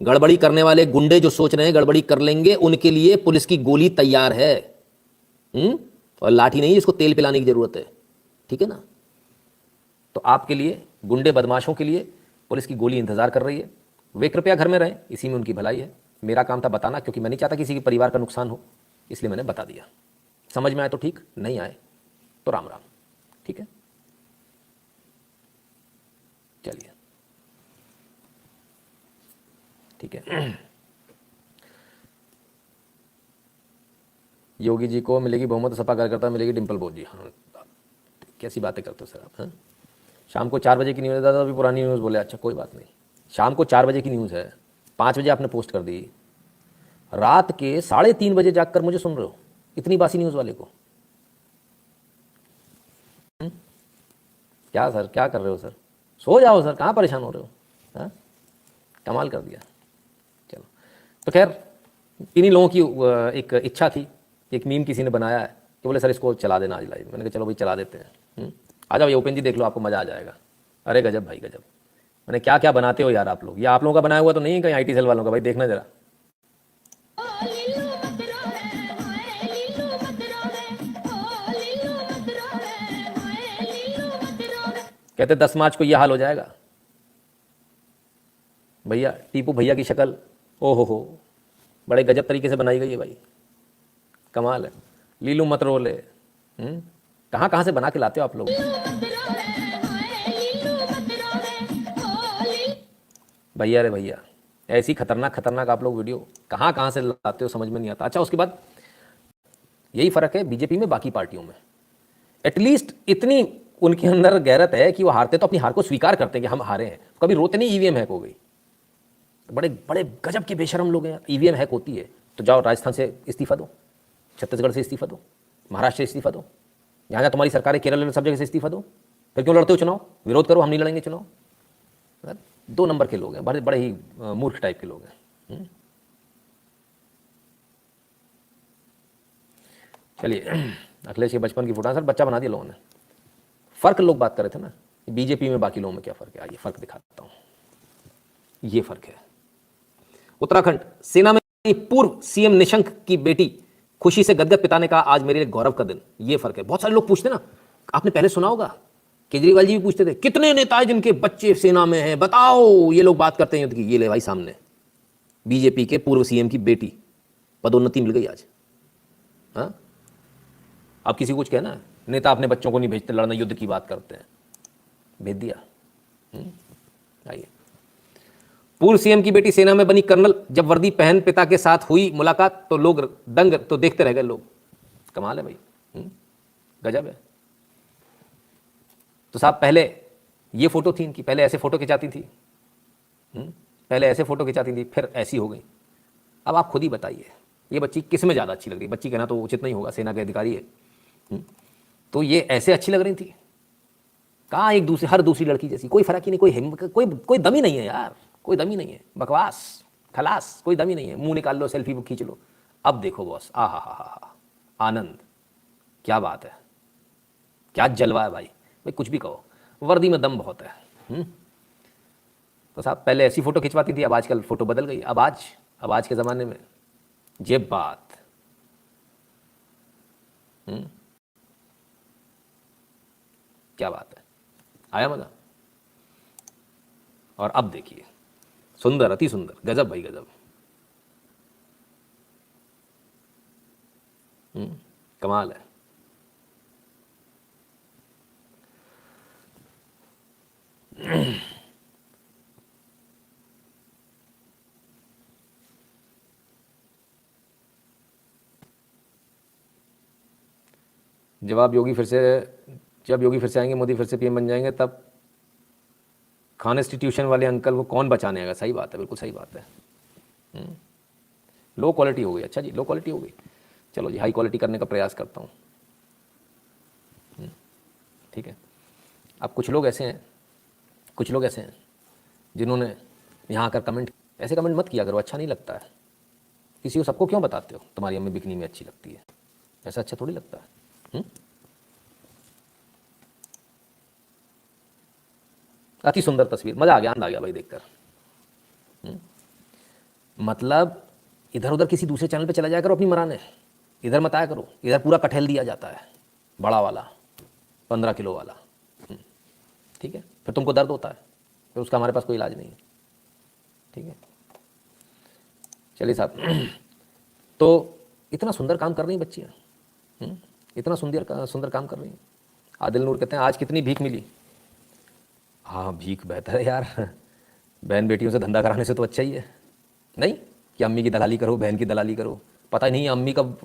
गड़बड़ी करने वाले गुंडे जो सोच रहे हैं गड़बड़ी कर लेंगे, उनके लिए पुलिस की गोली तैयार है। और लाठी नहीं, इसको तेल पिलाने की जरूरत है, ठीक है ना। तो आपके लिए, गुंडे बदमाशों के लिए पुलिस की गोली इंतजार कर रही है। वे कृपया घर में रहें, इसी में उनकी भलाई है। मेरा काम था बताना, क्योंकि मैं नहीं चाहता किसी के परिवार का नुकसान हो, इसलिए मैंने बता दिया। समझ में आए तो ठीक, नहीं आए तो राम राम, ठीक है। चलिए, ठीक है। योगी जी को मिलेगी बहुमत, सपा कार्यकर्ता मिलेगी डिंपल बोझ जी। हाँ, कैसी बातें करते हो सर आप। हाँ, शाम को 4 बजे की न्यूज़ है दादा, अभी पुरानी न्यूज़ बोले। अच्छा कोई बात नहीं, शाम को 4 बजे की न्यूज़ है, 5 बजे आपने पोस्ट कर दी, रात के 3:30 बजे जाकर मुझे सुन रहे हो, इतनी बासी न्यूज़ वाले को। क्या सर, क्या कर रहे हो सर, सो जाओ सर, कहाँ परेशान हो रहे हो। हाँ, कमाल कर दिया। चलो, तो खैर इन्हीं लोगों की एक इच्छा थी, एक मीम किसी ने बनाया है कि बोले सर इसको चला देना आज लाइव। मैंने कहा चलो भाई चला देते हैं। आ जाओ, ये उपेंद्र जी देख लो, आपको मजा आ जाएगा। अरे गजब भाई गजब, मैंने क्या क्या बनाते हो यार आप लोग। ये आप लोगों का बनाया हुआ तो नहीं है कहीं IT सेल वालों का, भाई देखना जरा। कहते 10 मार्च को यह हाल हो जाएगा भैया। टीपू भैया की शक्ल, ओ हो, बड़े गजब तरीके से बनाई गई है भाई, कमाल है। लीलू मत रोले, कहाँ कहाँ से बना के लाते हो आप लोग। भैया रे भैया, ऐसी खतरनाक खतरनाक आप लोग वीडियो कहाँ कहाँ से लाते हो, समझ में नहीं आता। अच्छा, उसके बाद यही फर्क है बीजेपी में बाकी पार्टियों में। एटलीस्ट इतनी उनके अंदर गैरत है कि वो हारते तो अपनी हार को स्वीकार करते हैं कि हम हारे हैं, कभी रोते नहीं ईवीएम हैक हो गई। बड़े बड़े गजब के बेशरम लोग हैं। ईवीएम हैक होती है तो जाओ राजस्थान से इस्तीफा दो, छत्तीसगढ़ से इस्तीफा दो, महाराष्ट्र से इस्तीफा दो, जहाँ जहाँ तुम्हारी सरकार है, केरल, सब जगह से इस्तीफा दो। फिर क्यों लड़ते हो चुनाव, विरोध करो, हम नहीं लड़ेंगे चुनाव। 2 नंबर के लोग हैं, बड़े बड़े ही मूर्ख टाइप के लोग हैं। चलिए, अखिलेश के बचपन की फोटो, सर बच्चा बना दिया लोगों ने। फर्क लोग बात कर रहे थे ना, बीजेपी में बाकी लोगों में क्या फर्क है। आइए फर्क दिखाता हूं, ये फर्क है। उत्तराखंड सेना में पूर्व सीएम निशंक की बेटी खुशी से गदगद पिता ने कहा आज मेरे लिए गौरव का दिन। ये फर्क है। बहुत सारे लोग पूछते ना, आपने पहले सुना होगा, केजरीवाल जी भी पूछते थे कितने नेता हैं जिनके बच्चे सेना में हैं, बताओ। ये लोग बात करते हैं युद्ध की। ये ले भाई सामने, बीजेपी के पूर्व सीएम की बेटी, पदोन्नति मिल गई आज। हाँ, अब किसी को कुछ कहना है, नेता अपने बच्चों को नहीं भेजते लड़ना, युद्ध की बात करते हैं, भेज दिया। आइए, पूर्व सीएम की बेटी सेना में बनी कर्नल, जब वर्दी पहन पिता के साथ हुई मुलाकात तो लोग दंग, तो देखते रह गए लोग। कमाल है भाई, गजब है। तो साहब पहले ये फोटो थी इनकी, पहले ऐसे फोटो खिंचाती थी, पहले ऐसे फोटो खिंचाती थी, फिर ऐसी हो गई। अब आप खुद ही बताइए ये बच्ची किस में ज़्यादा अच्छी लग रही है। बच्ची कहना तो उचित नहीं होगा, सेना के अधिकारी है। तो ये ऐसे अच्छी लग रही थी, कहाँ एक दूसरी, हर दूसरी लड़की जैसी, कोई फर्क ही नहीं, कोई हिम्मत, कोई दम ही नहीं है यार, कोई दम ही नहीं है। बकवास, खलास, कोई दम ही नहीं है। मुंह निकाल लो, सेल्फी खींच लो। अब देखो बॉस, हा, आनंद, क्या बात है, क्या जलवा है भाई। भाई कुछ भी कहो, वर्दी में दम बहुत है। तो साहब पहले ऐसी फ़ोटो खिंचवाती थी, अब आजकल फ़ोटो बदल गई। अब आज के ज़माने में ये बात क्या बात है, आया मज़ा। और अब देखिए, सुंदर, अति सुंदर, गजब भाई गजब। कमाल है। जब योगी फिर से आएंगे, मोदी फिर से पीएम बन जाएंगे, तब खान इंस्टीट्यूशन वाले अंकल को कौन बचाने आएगा? सही बात है, बिल्कुल सही बात है। लो क्वालिटी हो गई। अच्छा जी, लो क्वालिटी हो गई। चलो जी, हाई क्वालिटी करने का प्रयास करता हूँ। ठीक है। अब कुछ लोग ऐसे हैं जिन्होंने यहाँ आकर ऐसे कमेंट मत किया करो, अच्छा नहीं लगता है। किसी को सबको क्यों बताते हो तुम्हारी अम्मी बिकनी में अच्छी लगती है? ऐसा अच्छा थोड़ी लगता है। अति सुंदर तस्वीर, मजा आ गया, आनंद आ गया भाई देखकर। मतलब इधर उधर किसी दूसरे चैनल पे चला जाया करो अपनी मराने, इधर मत आया करो। इधर पूरा कटहल दिया जाता है, बड़ा वाला 15 किलो वाला। ठीक है, फिर तुमको दर्द होता है, फिर उसका हमारे पास कोई इलाज नहीं है। ठीक है, चलिए साहब। तो इतना सुंदर काम कर रही हैं बच्चियाँ, इतना सुंदर काम कर रही हैं। आदिल नूर कहते हैं आज कितनी भीख मिली? हाँ, भीख बेहतर है यार, बहन बेटियों से धंधा कराने से तो अच्छा ही है। नहीं कि अम्मी की दलाली करो, बहन की दलाली करो। पता ही नहीं अम्मी कब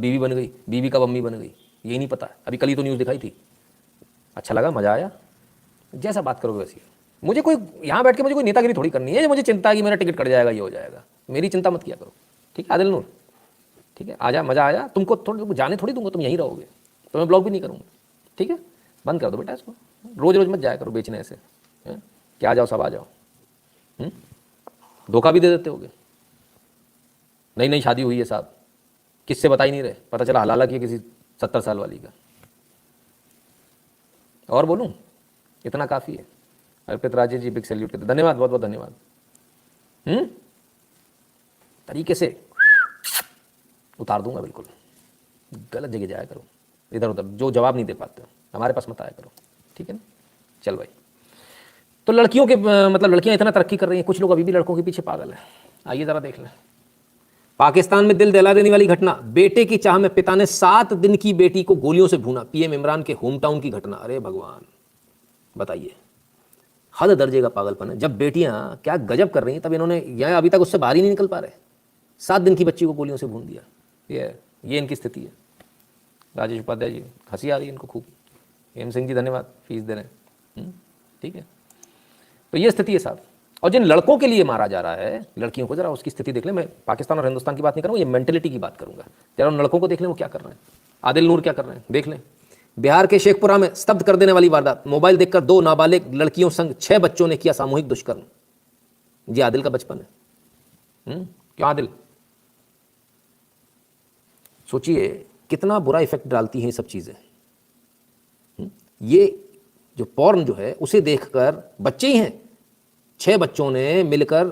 बीवी बन गई, बीवी कब अम्मी बन गई, यही नहीं पता। अभी कल ही तो न्यूज़ दिखाई थी। अच्छा लगा, मज़ा आया। जैसा बात करोगे वैसी। मुझे कोई यहाँ बैठ के मुझे कोई नेतागिरी थोड़ी करनी है। मुझे चिंता है कि मेरा टिकट कट जाएगा, ये हो जाएगा, मेरी चिंता मत किया करो। ठीक है आदिल नूर, ठीक है, आजा, मज़ा आया। तुमको थोड़ी जाने थोड़ी दूंगा, तुम यहीं रहोगे, तो मैं ब्लॉग भी नहीं करूँगा। ठीक है, बंद कर दो बेटा इसको, रोज़ रोज़ मत जाया करो बेचने ऐसे कि आ जाओ सब आ जाओ। धोखा भी दे देते होगे। नई शादी हुई है साहब, किससे बता ही नहीं रहे, पता चला हलाला की किसी 70 साल वाली का। और बोलूं, इतना काफ़ी है। अर्पित राजे जी बिग सैल्यूट करते, धन्यवाद, बहुत बहुत धन्यवाद। तरीके से उतार दूंगा बिल्कुल। गलत जगह जाया करो, इधर उधर जो जवाब नहीं दे पाते हमारे पास मत आया करो। ठीक है ना, चल भाई। तो लड़कियों के मतलब लड़कियां इतना तरक्की कर रही हैं, कुछ लोग अभी भी लड़कों के पीछे पागल हैं। आइए ज़रा देख लें। पाकिस्तान में दिल दहला देने वाली घटना, बेटे की चाह में पिता ने 7 दिन की बेटी को गोलियों से भूना। पीएम इमरान के होम टाउन की घटना। अरे भगवान, बताइए, हद दर्जे का पागलपन है। जब बेटियां क्या गजब कर रही हैं, तब इन्होंने यह अभी तक उससे बाहर ही नहीं निकल पा रहे। 7 दिन की बच्ची को गोलियों से भून दिया। ये इनकी स्थिति है। राजेश उपाध्याय जी, हंसी आ रही है इनको खूब। एम सिंह जी धन्यवाद, फीस दे रहे हैं। ठीक है, तो ये स्थिति है साहब। और जिन लड़कों के लिए मारा जा रहा है लड़कियों को, जरा उसकी स्थिति देख लें। मैं पाकिस्तान और हिंदुस्तान की बात नहीं करूँगा, ये मेंटेलिटी की बात करूँगा। जरा उन लड़कों को देख लें वो क्या कर रहे हैं। आदिल नूर क्या कर रहे हैं देख लें। बिहार के शेखपुरा में स्तब्ध कर देने वाली वारदात। मोबाइल देखकर 2 नाबालिग लड़कियों संग 6 बच्चों ने किया सामूहिक दुष्कर्म। जी आदिल का बचपन है। क्यों आदिल? सोचिए कितना बुरा इफेक्ट डालती हैं ये सब चीज़ें। ये जो पॉर्न जो है उसे देखकर बच्चे ही हैं, 6 बच्चों ने मिलकर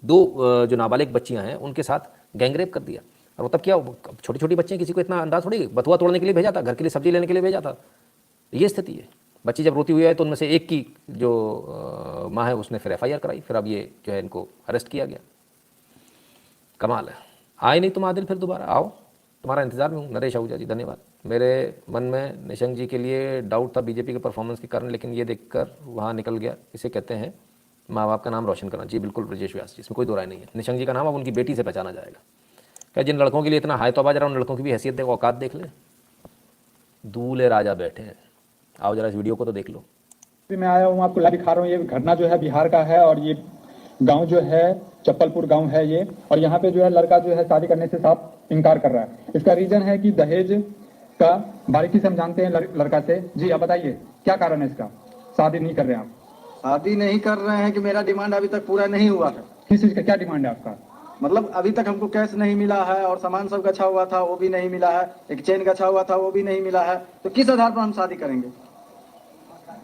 2 जो नाबालिग बच्चियां हैं उनके साथ गैंगरेप कर दिया। और वो तब क्या, छोटी छोटी बच्चे, किसी को इतना अंदाज थोड़ी, बथुआ तोड़ने के लिए भेजा था, घर के लिए सब्जी लेने के लिए भेजा था। ये स्थिति है। बच्ची जब रोती हुई है तो उनमें से एक की जो माँ है उसने फिर FIR कराई, फिर अब ये जो है इनको अरेस्ट किया गया। कमाल है। आए नहीं तुम आदिल, फिर दोबारा आओ, तुम्हारा इंतजार में हूँ। नरेश आहूजा जी धन्यवाद। मेरे मन में निशंक जी के लिए डाउट था बीजेपी के परफॉर्मेंस के कारण, लेकिन ये देखकर वहाँ निकल गया। इसे कहते हैं माँ बाप का नाम रोशन करना। जी बिल्कुल ब्रजेश व्यास जी, इसमें कोई दो राय नहीं है। निशंक जी का नाम अब उनकी बेटी से पहचाना जाएगा। क्या जिन लड़कों के लिए इतना हाय तौबा, जरा उन लड़कों की भी हैसियत देखो, औकात देख ले। दूल्हे राजा बैठे हैं। आओ जरा इस वीडियो को तो देख लो। मैं आया हूँ, आपको लाइव दिखा रहा हूँ। ये घटना जो है बिहार का है और ये गांव जो है चप्पलपुर गांव है ये। और यहाँ पे जो है लड़का जो है शादी करने से साफ इनकार कर रहा है। इसका रीजन है कि दहेज का, बारीकी से हम जानते हैं लड़का से। जी आप बताइए क्या कारण है इसका, शादी नहीं कर रहे हैं आप? शादी नहीं कर रहे हैं कि मेरा डिमांड अभी तक पूरा नहीं हुआ है। किस चीज का क्या डिमांड है आपका? मतलब अभी तक हमको कैश नहीं मिला है और सामान सब गछा हुआ था वो भी नहीं मिला है, एक चेन गछा हुआ था वो भी नहीं मिला है, तो किस आधार पर हम शादी करेंगे?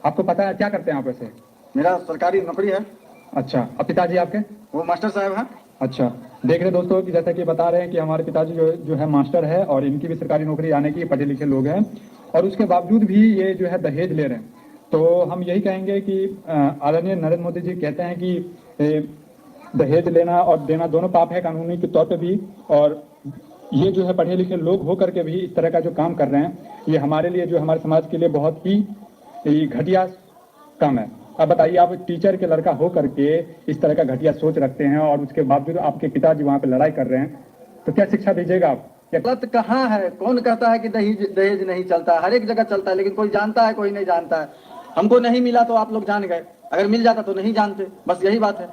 आपको पता है क्या करते हैं आप वैसे? मेरा सरकारी नौकरी है। अच्छा, अब पिताजी आपके? वो मास्टर साहब हैं। अच्छा, देख रहे दोस्तों कि जैसा कि बता रहे हैं कि हमारे पिताजी जो है मास्टर है और इनकी भी सरकारी नौकरी आने की, पढ़े लिखे लोग हैं और उसके बावजूद भी ये जो है दहेज ले रहे हैं। तो हम यही कहेंगे कि आदरणीय नरेंद्र मोदी जी कहते हैं कि दहेज लेना और देना दोनों पाप है कानूनी के तौर पे भी, और ये जो है पढ़े लिखे लोग होकर के भी इस तरह का जो काम कर रहे हैं, ये हमारे लिए, जो हमारे समाज के लिए बहुत ही घटिया काम है। अब बताइए, आप टीचर के लड़का हो करके इस तरह का घटिया सोच रखते हैं और उसके बावजूद आपके पिताजी वहाँ पे लड़ाई कर रहे हैं, तो क्या शिक्षा दीजिएगा आप? गलत कहाँ है? कौन कहता है कि दहेज नहीं चलता? हर एक जगह चलता है, लेकिन कोई जानता है, कोई नहीं जानता है। हमको नहीं मिला तो आप लोग जान गए, अगर मिल जाता तो नहीं जानते, बस यही बात है।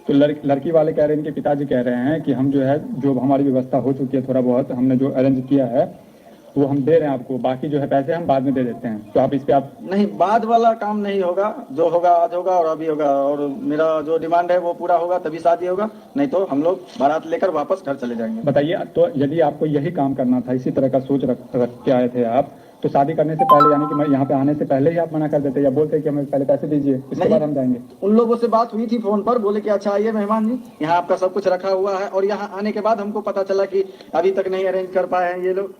तो लड़की वाले कह रहे हैं, इनके पिताजी कह रहे हैं कि हम जो है, जो हमारी व्यवस्था हो चुकी है, थोड़ा बहुत हमने जो अरेंज किया है वो हम दे रहे हैं आपको, बाकी जो है पैसे हम बाद में दे देते हैं। तो आप इस पे आप नहीं, बाद वाला काम नहीं होगा, जो होगा आज होगा और अभी होगा, और मेरा जो डिमांड है वो पूरा होगा तभी शादी होगा, नहीं तो हम लोग बारात लेकर वापस घर चले जाएंगे। बताइए, तो यदि आपको यही काम करना था, इसी तरह का सोच रख के आए थे आप, तो शादी करने से पहले, यानी कि मैं यहाँ पे आने से पहले ही आप मना कर देते या बोलते कि हमें पहले पैसे दीजिए, इसके बाद हम जाएंगे? उन लोगों से बात हुई थी फोन पर, बोले कि अच्छा आइए मेहमान जी, यहाँ आपका सब कुछ रखा हुआ है, और यहाँ आने के बाद हमको पता चला कि अभी तक नहीं अरेंज कर पाए हैं ये लोग।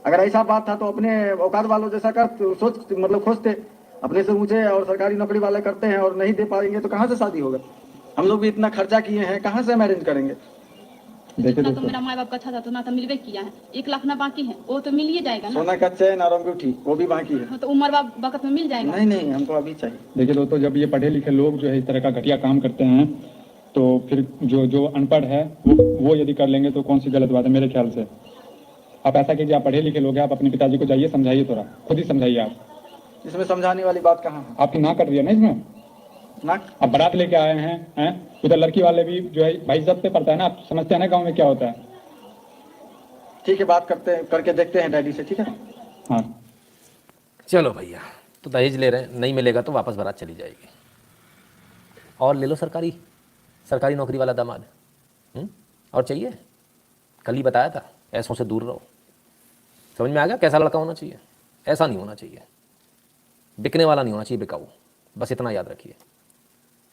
अगर ऐसा बात था तो अपने औकात वालों जैसा मतलब खोजते, अपने से ऊंचे और सरकारी नौकरी वाले करते हैं और नहीं दे पाएंगे तो कहाँ से शादी होगा? हम लोग भी इतना खर्चा किए हैं, कहाँ से हम अरेंज करेंगे? देखिए ना तो मेरा माँ बाप का था तो ना तो मिलवे किया है, 1 लाख ना बाकी है, वो तो मिल ही जाएगा ना। सोना का चैन और अंगूठी वो भी बाकी है, तो उम्र वक्त में मिल जाएगा। नहीं हमको अभी चाहिए। देखिए दोस्तों, जब ये पढ़े लिखे लोग जो है इस तरह का घटिया काम करते हैं, तो फिर जो अनपढ़ है वो यदि कर लेंगे तो कौन सी गलत बात है मेरे ख्याल से। आप ऐसा कीजिए, आप पढ़े लिखे लोग हैं, आप अपने पिताजी को जाइए, समझाइए, थोड़ा खुद ही समझाइए आप। इसमें समझाने वाली बात कहाँ है? आपकी ना कर रही है ना इसमें ना? आप बारात लेके आए हैं, उधर लड़की वाले भी जो है भाई इज्जत पे पड़ता है ना, आप समझते हैं ना गाँव में क्या होता है। ठीक है, बात करके देखते हैं डैडी से, ठीक है? हाँ चलो भैया, तो दहेज ले रहे हैं, नहीं मिलेगा तो वापस बारात चली जाएगी, और ले लो सरकारी नौकरी वाला दामाद। और चाहिए? कल ही बताया था, ऐसों से दूर रहो। समझ में आ गया कैसा लड़का होना चाहिए? ऐसा नहीं होना चाहिए, बिकने वाला नहीं होना चाहिए, बिकाऊ। बस इतना याद रखिए।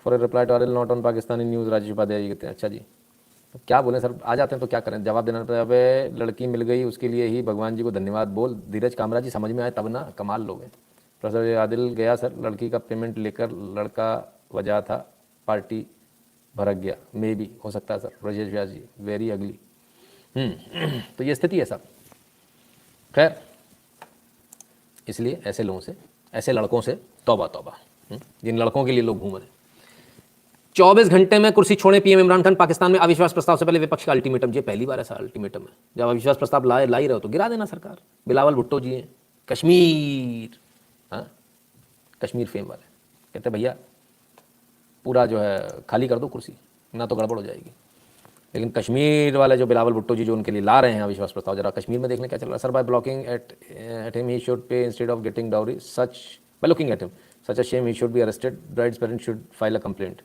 For a reply to not on Pakistani news, Rajiv Upadhyay ji कहते हैं। अच्छा जी, तो क्या बोलें सर, आ जाते हैं तो क्या करें, जवाब देना पड़ता है। अबे लड़की मिल गई, उसके लिए ही भगवान जी को धन्यवाद बोल। धीरज कामरा जी, समझ में आए तब ना, कमाल लोग हैं। प्रोफेसर आदिल गया सर, लड़की का पेमेंट लेकर, लड़का वजह था, पार्टी भड़क गया, मे भी हो सकता है सर। ब्रजेश व्यास जी, वेरी अगली। तो ये स्थिति है सब। खैर, इसलिए ऐसे लोगों से, ऐसे लड़कों से तौबा तौबा, जिन लड़कों के लिए लोग घूम रहे हैं। 24 घंटे में कुर्सी छोड़े पीएम इमरान खान। पाकिस्तान में अविश्वास प्रस्ताव से पहले विपक्ष का अल्टीमेटम। ये पहली बार ऐसा अल्टीमेटम है। जब अविश्वास प्रस्ताव ला ही रहो तो गिरा देना सरकार। बिलावल भुट्टो जी हैं, कश्मीर, हाँ कश्मीर फेम वाले, कहते भैया पूरा जो है खाली कर दो कुर्सी, ना तो गड़बड़ हो जाएगी। लेकिन कश्मीर वाले जो बिलावल भुट्टो जी जो उनके लिए ला रहे हैं अविश्वास प्रस्ताव, जरा कश्मीर में देखने क्या चल रहा है। Sir, by blocking at him he should pay instead of getting dowry, such by looking at him such a shame he should be arrested, brides parents should file a complaint.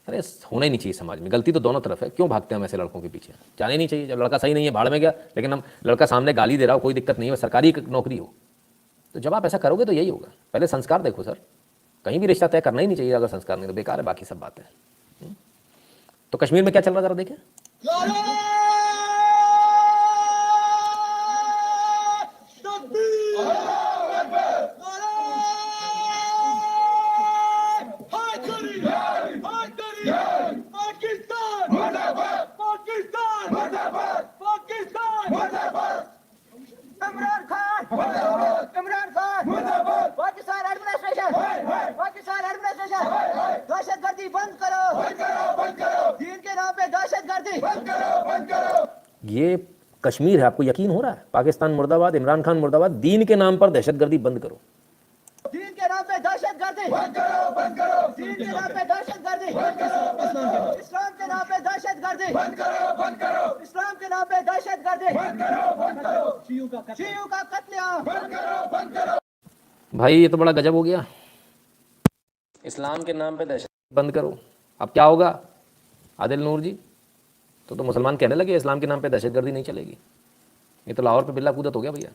अरे होना ही नहीं चाहिए समाज में, गलती तो दोनों तरफ है। क्यों भागते हैं हम ऐसे लड़कों के पीछे? जाने नहीं चाहिए। जब लड़का सही नहीं है, भाड़ में गया, लेकिन हम लड़का सामने गाली दे रहा हो, कोई दिक्कत नहीं है, सरकारी नौकरी हो, तो जब आप ऐसा करोगे तो यही होगा। पहले संस्कार देखो सर, कहीं भी रिश्ता तय करना ही नहीं चाहिए, अगर संस्कार नहीं तो बेकार है बाकी सब बातें। तो कश्मीर में क्या चल रहा है जरा देखें। दहशतगर्दी बंद करो, दीन के नाम पे दहशतगर्दी बंद करो। ये कश्मीर है, आपको यकीन हो रहा है? पाकिस्तान मुर्दाबाद, इमरान खान मुर्दाबाद, दीन के नाम पर दहशतगर्दी बंद करो। दीन के नाम पे दहशतगर्दी बंद करो, दीन के नाम पे दहशतगर्दी बंद करो, इस्लाम के नाम पे दहशतगर्दी बंद करो, इस्लाम के नाम पे दहशतगर्दी बंद करो, शियू का कत्लेआम बंद करो। भाई ये तो बड़ा गजब हो गया, इस्लाम के नाम पे दहशत बंद करो। अब क्या होगा आदिल नूर जी? तो मुसलमान कहने लगे इस्लाम के नाम पे दहशतगर्दी नहीं चलेगी। ये तो लाहौर पे बिल्ला कूदत हो गया भैया।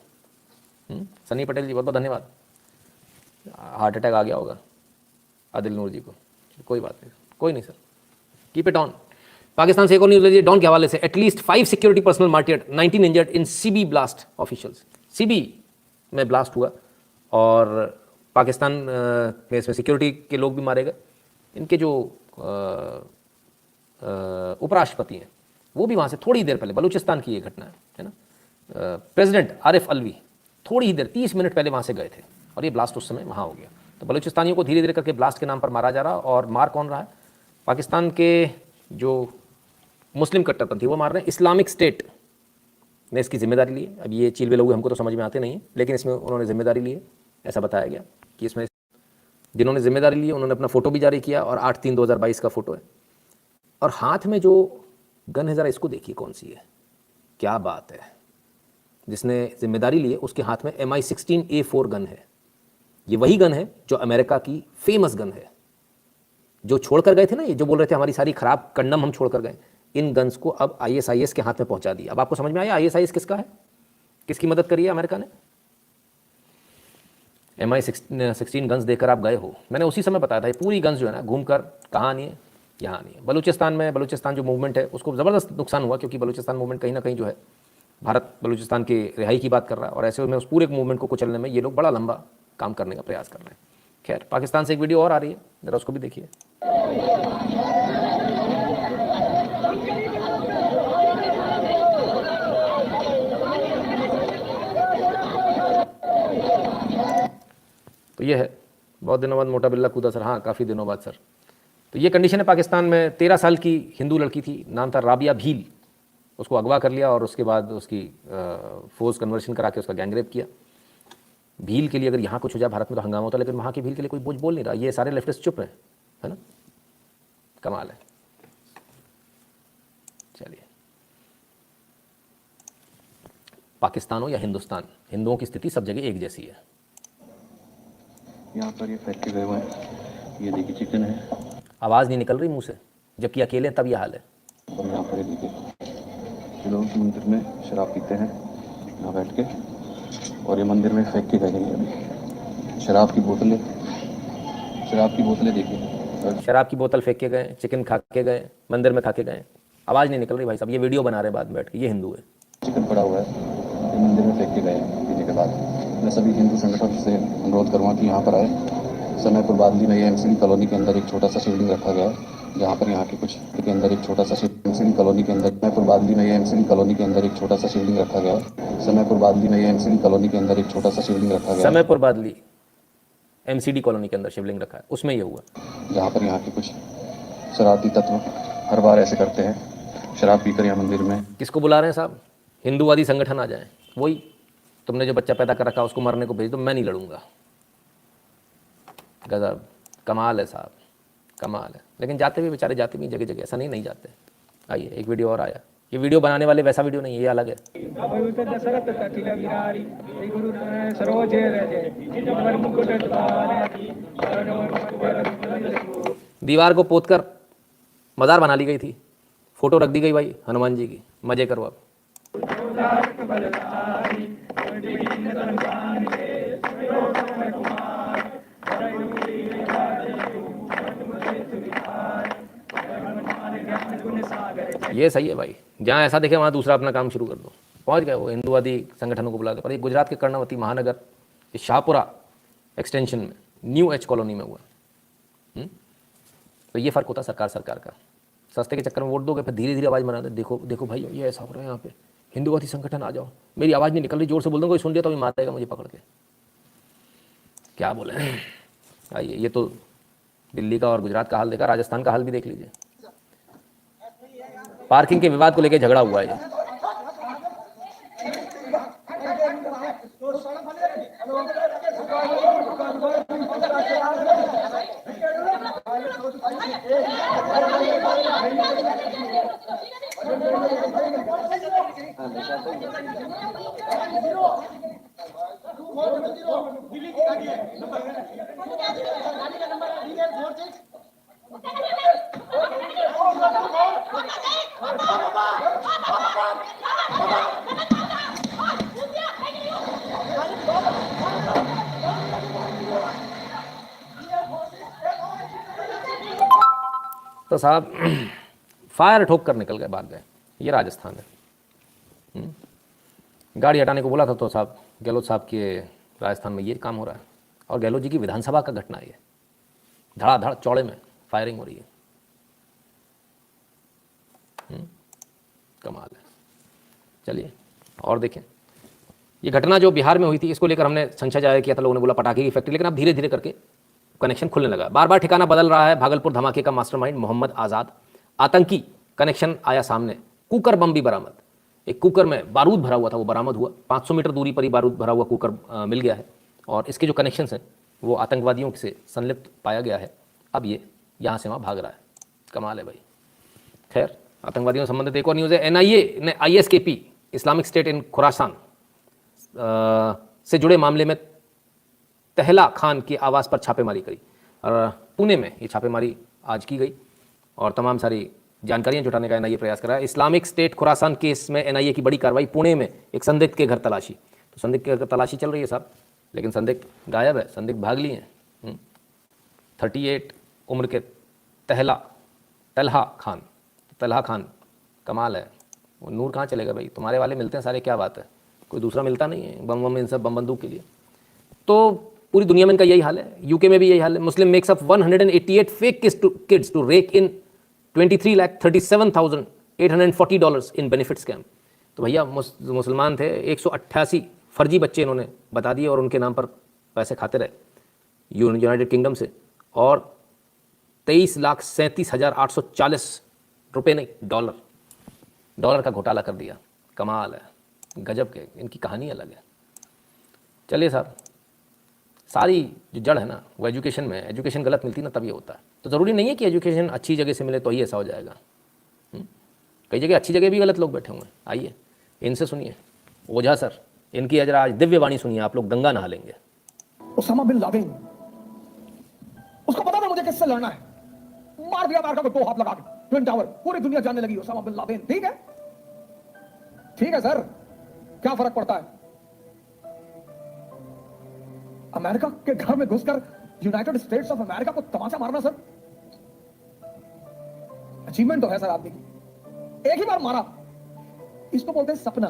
सनी पटेल जी बहुत बहुत धन्यवाद। हार्ट अटैक आ गया होगा आदिल नूर जी को, कोई बात नहीं। कोई नहीं sir, keep it on. Pakistan से एक और न्यूज़ लीजिए डॉन के हवाले से। At least 5 security personal मार्टियर्ड, 19 injured in CB blast officials. CB में ब्लास्ट हुआ और पाकिस्तान में इसमें सिक्योरिटी के लोग भी मारे गए। इनके जो उपराष्ट्रपति हैं वो भी वहाँ से थोड़ी देर पहले, बलूचिस्तान की ये घटना है ना, प्रेसिडेंट आरिफ अलवी थोड़ी ही देर 30 मिनट पहले वहाँ से गए थे और ये ब्लास्ट उस समय वहाँ हो गया। तो बलूचिस्तानियों को धीरे धीरे करके ब्लास्ट के नाम पर मारा जा रहा, और मार कौन रहा है? पाकिस्तान के जो मुस्लिम कट्टरपंथी वो मार रहे हैं। इस्लामिक स्टेट ने इसकी जिम्मेदारी ली है। अब ये चील लोग हमको तो समझ में आते नहीं है, लेकिन इसमें उन्होंने जिम्मेदारी ली है। ऐसा बताया गया कि इसमें जिन्होंने जिम्मेदारी ली है उन्होंने अपना फ़ोटो भी जारी किया, और 8/3/2022 का फ़ोटो है। और हाथ में जो गन है, ज़रा इसको देखिए कौन सी है, क्या बात है। जिसने जिम्मेदारी ली है उसके हाथ में MI16A4 गन है। ये वही गन है जो अमेरिका की फेमस गन है, जो छोड़ कर गए थे ना, ये जो बोल रहे थे हमारी सारी खराब कंडम हम छोड़ कर गए। इन गन्स को अब ISIS के हाथ में पहुंचा दिया। अब आपको समझ में आया ISIS किसका है, किसकी मदद करी है अमेरिका ने? MI16 गन्स देकर आप गए हो। मैंने उसी समय बताया था, ये पूरी गन्स जो है ना घूमकर कहाँ आनी है, यहाँ आनी है। बलूचिस्तान जो मूवमेंट है उसको ज़बरदस्त नुकसान हुआ, क्योंकि बलूचिस्तान मूवमेंट कहीं ना कहीं जो है भारत बलूचिस्तान की रिहाई की बात कर रहा है, और ऐसे में उस पूरे मूवमेंट को कुचलने में ये लोग बड़ा लंबा काम करने का प्रयास कर रहे हैं। खैर, पाकिस्तान से एक वीडियो और आ रही है, ज़रा उसको भी देखिए। तो ये है, बहुत दिनों बाद मोटा बिल्ला कूदा सर। हाँ, काफ़ी दिनों बाद सर। तो ये कंडीशन है पाकिस्तान में। 13 साल की हिंदू लड़की थी, नाम था राबिया भील। उसको अगवा कर लिया और उसके बाद उसकी फोर्स कन्वर्शन करा के उसका गैंगरेप किया। भील के लिए अगर यहाँ कुछ हो जाए भारत में तो हंगामा होता है, लेकिन वहाँ की भील के लिए कोई कुछ बोल नहीं रहा। ये सारे लेफ्टिस्ट चुप रहे, है ना। कमाल है। चलिए, पाकिस्तान हो या हिंदुस्तान, हिंदुओं की स्थिति सब जगह एक जैसी है। यहाँ पर ये फैक्ट्री गए हुए हैं, ये देखिए चिकन है, आवाज़ नहीं निकल रही मुंह से, जबकि अकेले तब यह हाल है। और यहाँ पर ये देखिए लोग मंदिर में शराब पीते हैं यहाँ बैठ के, और ये मंदिर में फेंक के गए हैं अभी शराब की बोतलें देखिए, शराब की बोतल फेंक के गए, चिकन खा के गए, मंदिर में खा के गए। आवाज़ नहीं निकल रही भाई साहब, ये वीडियो बना रहे हैं बाद में बैठ के। ये हिंदू है, चिकन पड़ा हुआ है, ये मंदिर में फेंक के गए पीने के बाद। मैं सभी हिंदू संगठन से अनुरोध करूँगा कि यहाँ पर आए। समयपुर बादली में ये MCD कॉलोनी के अंदर एक छोटा सा शिवलिंग रखा गया है, जहाँ पर यहाँ के कुछ के अंदर एक छोटा सा MCD कॉलोनी के अंदर समयपुर बादली में ये MCD कॉलोनी के अंदर एक छोटा सा शिवलिंग रखा गया है। समयपुर बादली में ये MCD कॉलोनी के अंदर एक छोटा सा शिवलिंग रखा गया है। समयपुर बादली MCD कॉलोनी के अंदर शिवलिंग रखा है, उसमें ये हुआ। जहाँ पर यहाँ के कुछ शरारती तत्व हर बार ऐसे करते हैं, शराब पीकर यहाँ मंदिर में। किसको बुला रहे हैं साहब? हिंदूवादी संगठन आ जाए। वही तुमने जो बच्चा पैदा कर रखा उसको मारने को भेज दो, मैं नहीं लड़ूंगा। गजब, कमाल है साहब, कमाल है। लेकिन जाते भी बेचारे, जाते भी जगह जगह, ऐसा नहीं जाते। आइए, एक वीडियो और आया। ये वीडियो बनाने वाले वैसा वीडियो नहीं है, ये अलग है। दीवार को पोतकर मज़ार बना ली गई थी, फोटो रख दी गई भाई हनुमान जी की। मजे करो अब। ये सही है भाई, जहाँ ऐसा देखे वहाँ दूसरा अपना काम शुरू कर दो। पहुँच गए वो हिंदूवादी संगठनों को बुला के। पर ये गुजरात के कर्णावती महानगर, ये शाहपुरा एक्सटेंशन में न्यू एच कॉलोनी में हुआ। तो ये फ़र्क होता है सरकार का। सस्ते के चक्कर में वोट दोगे, फिर धीरे धीरे आवाज़ बना दे। देखो देखो भाई, ये ऐसा हो रहा है यहाँ पे, हिंदूवादी संगठन आ जाओ। मेरी आवाज़ नहीं निकल रही, जोर से बोल दूँगा, कोई सुन लिया तो भी मार देगा मुझे पकड़ के। क्या बोले। आइए, ये तो दिल्ली का और गुजरात का हाल देखा, राजस्थान का हाल भी देख लीजिए। पार्किंग के विवाद को लेकर झगड़ा हुआ है। तो साहब फायर ठोक कर निकल गए, भाग गए। ये राजस्थान है। गाड़ी हटाने को बोला था तो साहब गहलोत साहब के राजस्थान में ये काम हो रहा है। और गहलोत जी की विधानसभा का घटना है ये, धड़ाधड़ चौड़े में फायरिंग हो रही है। कमाल है। चलिए और देखें, ये घटना जो बिहार में हुई थी इसको लेकर हमने संशय जाहिर किया था, लोगों ने बोला पटाखे की फैक्ट्री, लेकिन अब धीरे धीरे करके कनेक्शन खुलने लगा। बार बार ठिकाना बदल रहा है। भागलपुर धमाके का मास्टरमाइंड मोहम्मद आज़ाद, आतंकी कनेक्शन आया सामने। कुकर बम भी बरामद, एक कुकर में बारूद भरा हुआ था, वो बरामद हुआ। 500 मीटर दूरी पर ही बारूद भरा हुआ कुकर मिल गया है और इसके जो कनेक्शंस हैं वो आतंकवादियों से संलिप्त पाया गया है। अब ये यहाँ से वहाँ भाग रहा है। कमाल है भाई। खैर, आतंकवादियों से संबंधित एक और न्यूज़ है। एनआईए ने ISKP Islamic state in Khorasan से जुड़े मामले में तहला खान के आवास पर छापेमारी करी। और पुणे में ये छापेमारी आज की गई और तमाम सारी जानकारियां जुटाने का एनआईए प्रयास कर रहा है। इस्लामिक स्टेट खुरासान केस में एनआईए की बड़ी कार्रवाई। पुणे में एक संदिग्ध के घर तलाशी, तो संदिग्ध के घर तलाशी चल रही है साहब, लेकिन संदिग्ध गायब है, संदिग्ध भाग लिए हैं। 38 उम्र के तलहा खान, कमाल है। वो नूर कहाँ चलेगा भाई, तुम्हारे वाले मिलते हैं सारे, क्या बात है, कोई दूसरा मिलता नहीं है बम इन सब बम बंदूक के लिए। तो पूरी दुनिया में इनका यही हाल है, यूके में भी यही हाल है। Muslim makes up 188 fake kids to rake in $23,37,840 in benefit scam. तो भैया मुसलमान थे, 188 फर्जी बच्चे इन्होंने बता दिए और उनके नाम पर पैसे खाते रहे यूनाइटेड किंगडम से। और 23,37,840 रुपये नहीं, डॉलर का घोटाला कर दिया। कमाल है, गजब के, इनकी कहानी अलग है। चलिए साहब, सारी जो जड़ है ना वो एजुकेशन में, एजुकेशन गलत मिलती ना तब ये होता है। तो ज़रूरी नहीं है कि एजुकेशन अच्छी जगह से मिले तो ही ऐसा हो जाएगा। कई जगह अच्छी जगह भी गलत लोग बैठे हुए हैं। आइए इनसे सुनिए, ओझा सर, इनकी अजरा आज दिव्य वाणी सुनिए, आप लोग गंगा नहा लेंगे। उसामा बिन लादेन, उसको पता था मुझे किससे लड़ना है, मार दिया अमेरिका को 2 हाथ लगा के, ट्विन टावर, पूरी दुनिया जानने लगी उसामा बिन लादेन। ठीक है सर, क्या फर्क पड़ता है? अमेरिका के घर में घुसकर यूनाइटेड स्टेट्स ऑफ अमेरिका को तमाचा मारना सर, अचीवमेंट तो है सर आदमी की। एक ही बार मारा, इसको बोलते हैं सपना।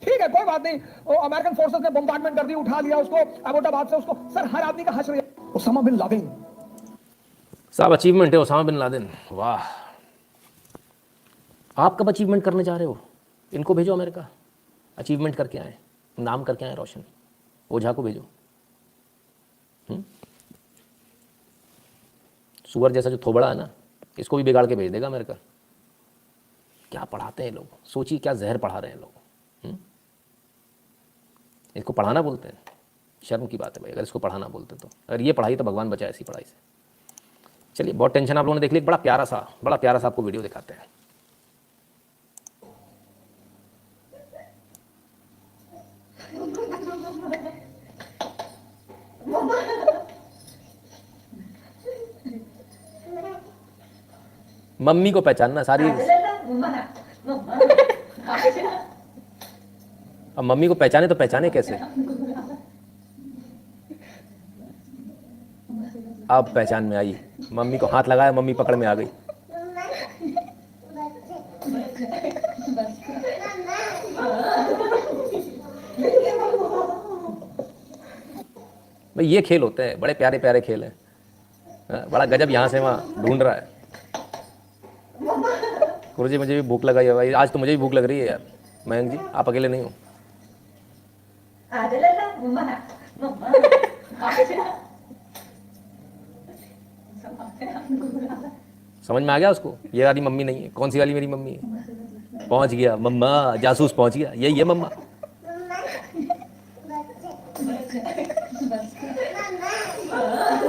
ठीक है, कोई बात नहीं, वो अमेरिकन फोर्सेस ने बम्बार्डमेंट कर दी, उठा लिया उसको एबोटाबाद से, उसको सर हर आदमी का हश्र। उसामा बिन लादेन साहब, अचीवमेंट है उसामा बिन लादेन। वाह, आप कब अचीवमेंट करने जा रहे हो? इनको भेजो अमेरिका, अचीवमेंट करके आए, नाम करके आए रोशन। ओझा को भेजो। सुअर जैसा जो थोबड़ा है ना, इसको भी बिगाड़ के भेज देगा अमेरिका। क्या पढ़ाते हैं लोग, सोचिए क्या जहर पढ़ा रहे हैं लोग। इसको पढ़ाना बोलते हैं, शर्म की बात है भाई अगर इसको पढ़ाना बोलते तो। अगर ये पढ़ाई तो भगवान बचाए ऐसी पढ़ाई से। चलिए, बहुत टेंशन आप लोगों ने देख ली। बड़ा प्यारा सा आपको वीडियो दिखाते हैं। मम्मी को पहचानना सारी। अब मम्मी को पहचाने तो पहचाने कैसे? अब पहचान में आई, मम्मी को हाथ लगाया, मम्मी पकड़ में आ गई। भाई ये खेल होते हैं, बड़े प्यारे प्यारे खेल हैं। बड़ा गजब यहाँ से वहाँ ढूंढ रहा है। गुरुजी मुझे भी भूख लगाई है भाई, आज तो मुझे भी भूख लग रही है यार। मयंक जी आप अकेले नहीं हो। समझ में आ गया उसको, ये वाली मम्मी नहीं है। कौन सी वाली मेरी मम्मी है? पहुंच गया मम्मा, जासूस पहुंच गया, यही है मम्मा।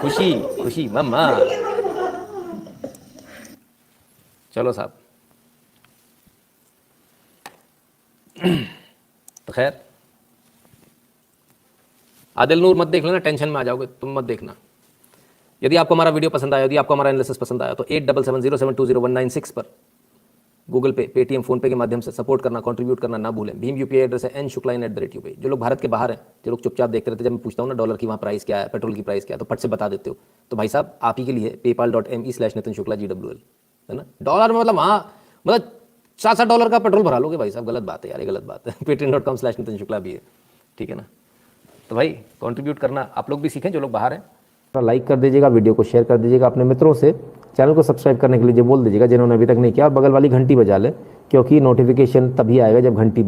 खुशी खुशी मम्मा। चलो साहब, तो खैर आदिल नूर मत देख लेना, टेंशन में आ जाओगे तुम, मत देखना। यदि आपको हमारा वीडियो पसंद आया, यदि आपको हमारा एनालिसिस पसंद आया तो 8770720196 पर गूगल पे, पेटीएम, फोन पे के माध्यम से सपोर्ट करना, कंट्रीब्यूट करना ना भूलें। भीम यूपीआई एड्रेस है n.shukla@UPI। जो लोग भारत के बाहर हैं, जो लोग चुपचाप देखते रहते हैं, जब मैं पूछता हूँ ना डॉलर की वहाँ प्राइस क्या है, पेट्रोल की प्राइस क्या है, तो फट से बता देते हो, तो भाई साहब आप ही के लिए paypal.me/Nitin Shukla GWL, है ना। डॉलर में मतलब वहाँ मतलब $7 का पेट्रोल भरा लोगे भाई साहब, गलत बात है यार, ये गलत बात है। patreon.com/Nitin Shukla भी है, ठीक है ना। तो भाई कंट्रीब्यूट करना आप लोग भी सीखें जो लोग बाहर हैं। लाइक कर दीजिएगा, वीडियो को शेयर कर दीजिएगा अपने मित्रों से, चैनल को सब्सक्राइब करने के लिए बोल दीजिएगा जिन्होंने अभी तक नहीं किया, और बगल वाली घंटी बजा लें, क्योंकि नोटिफिकेशन तभी आएगा जब घंटी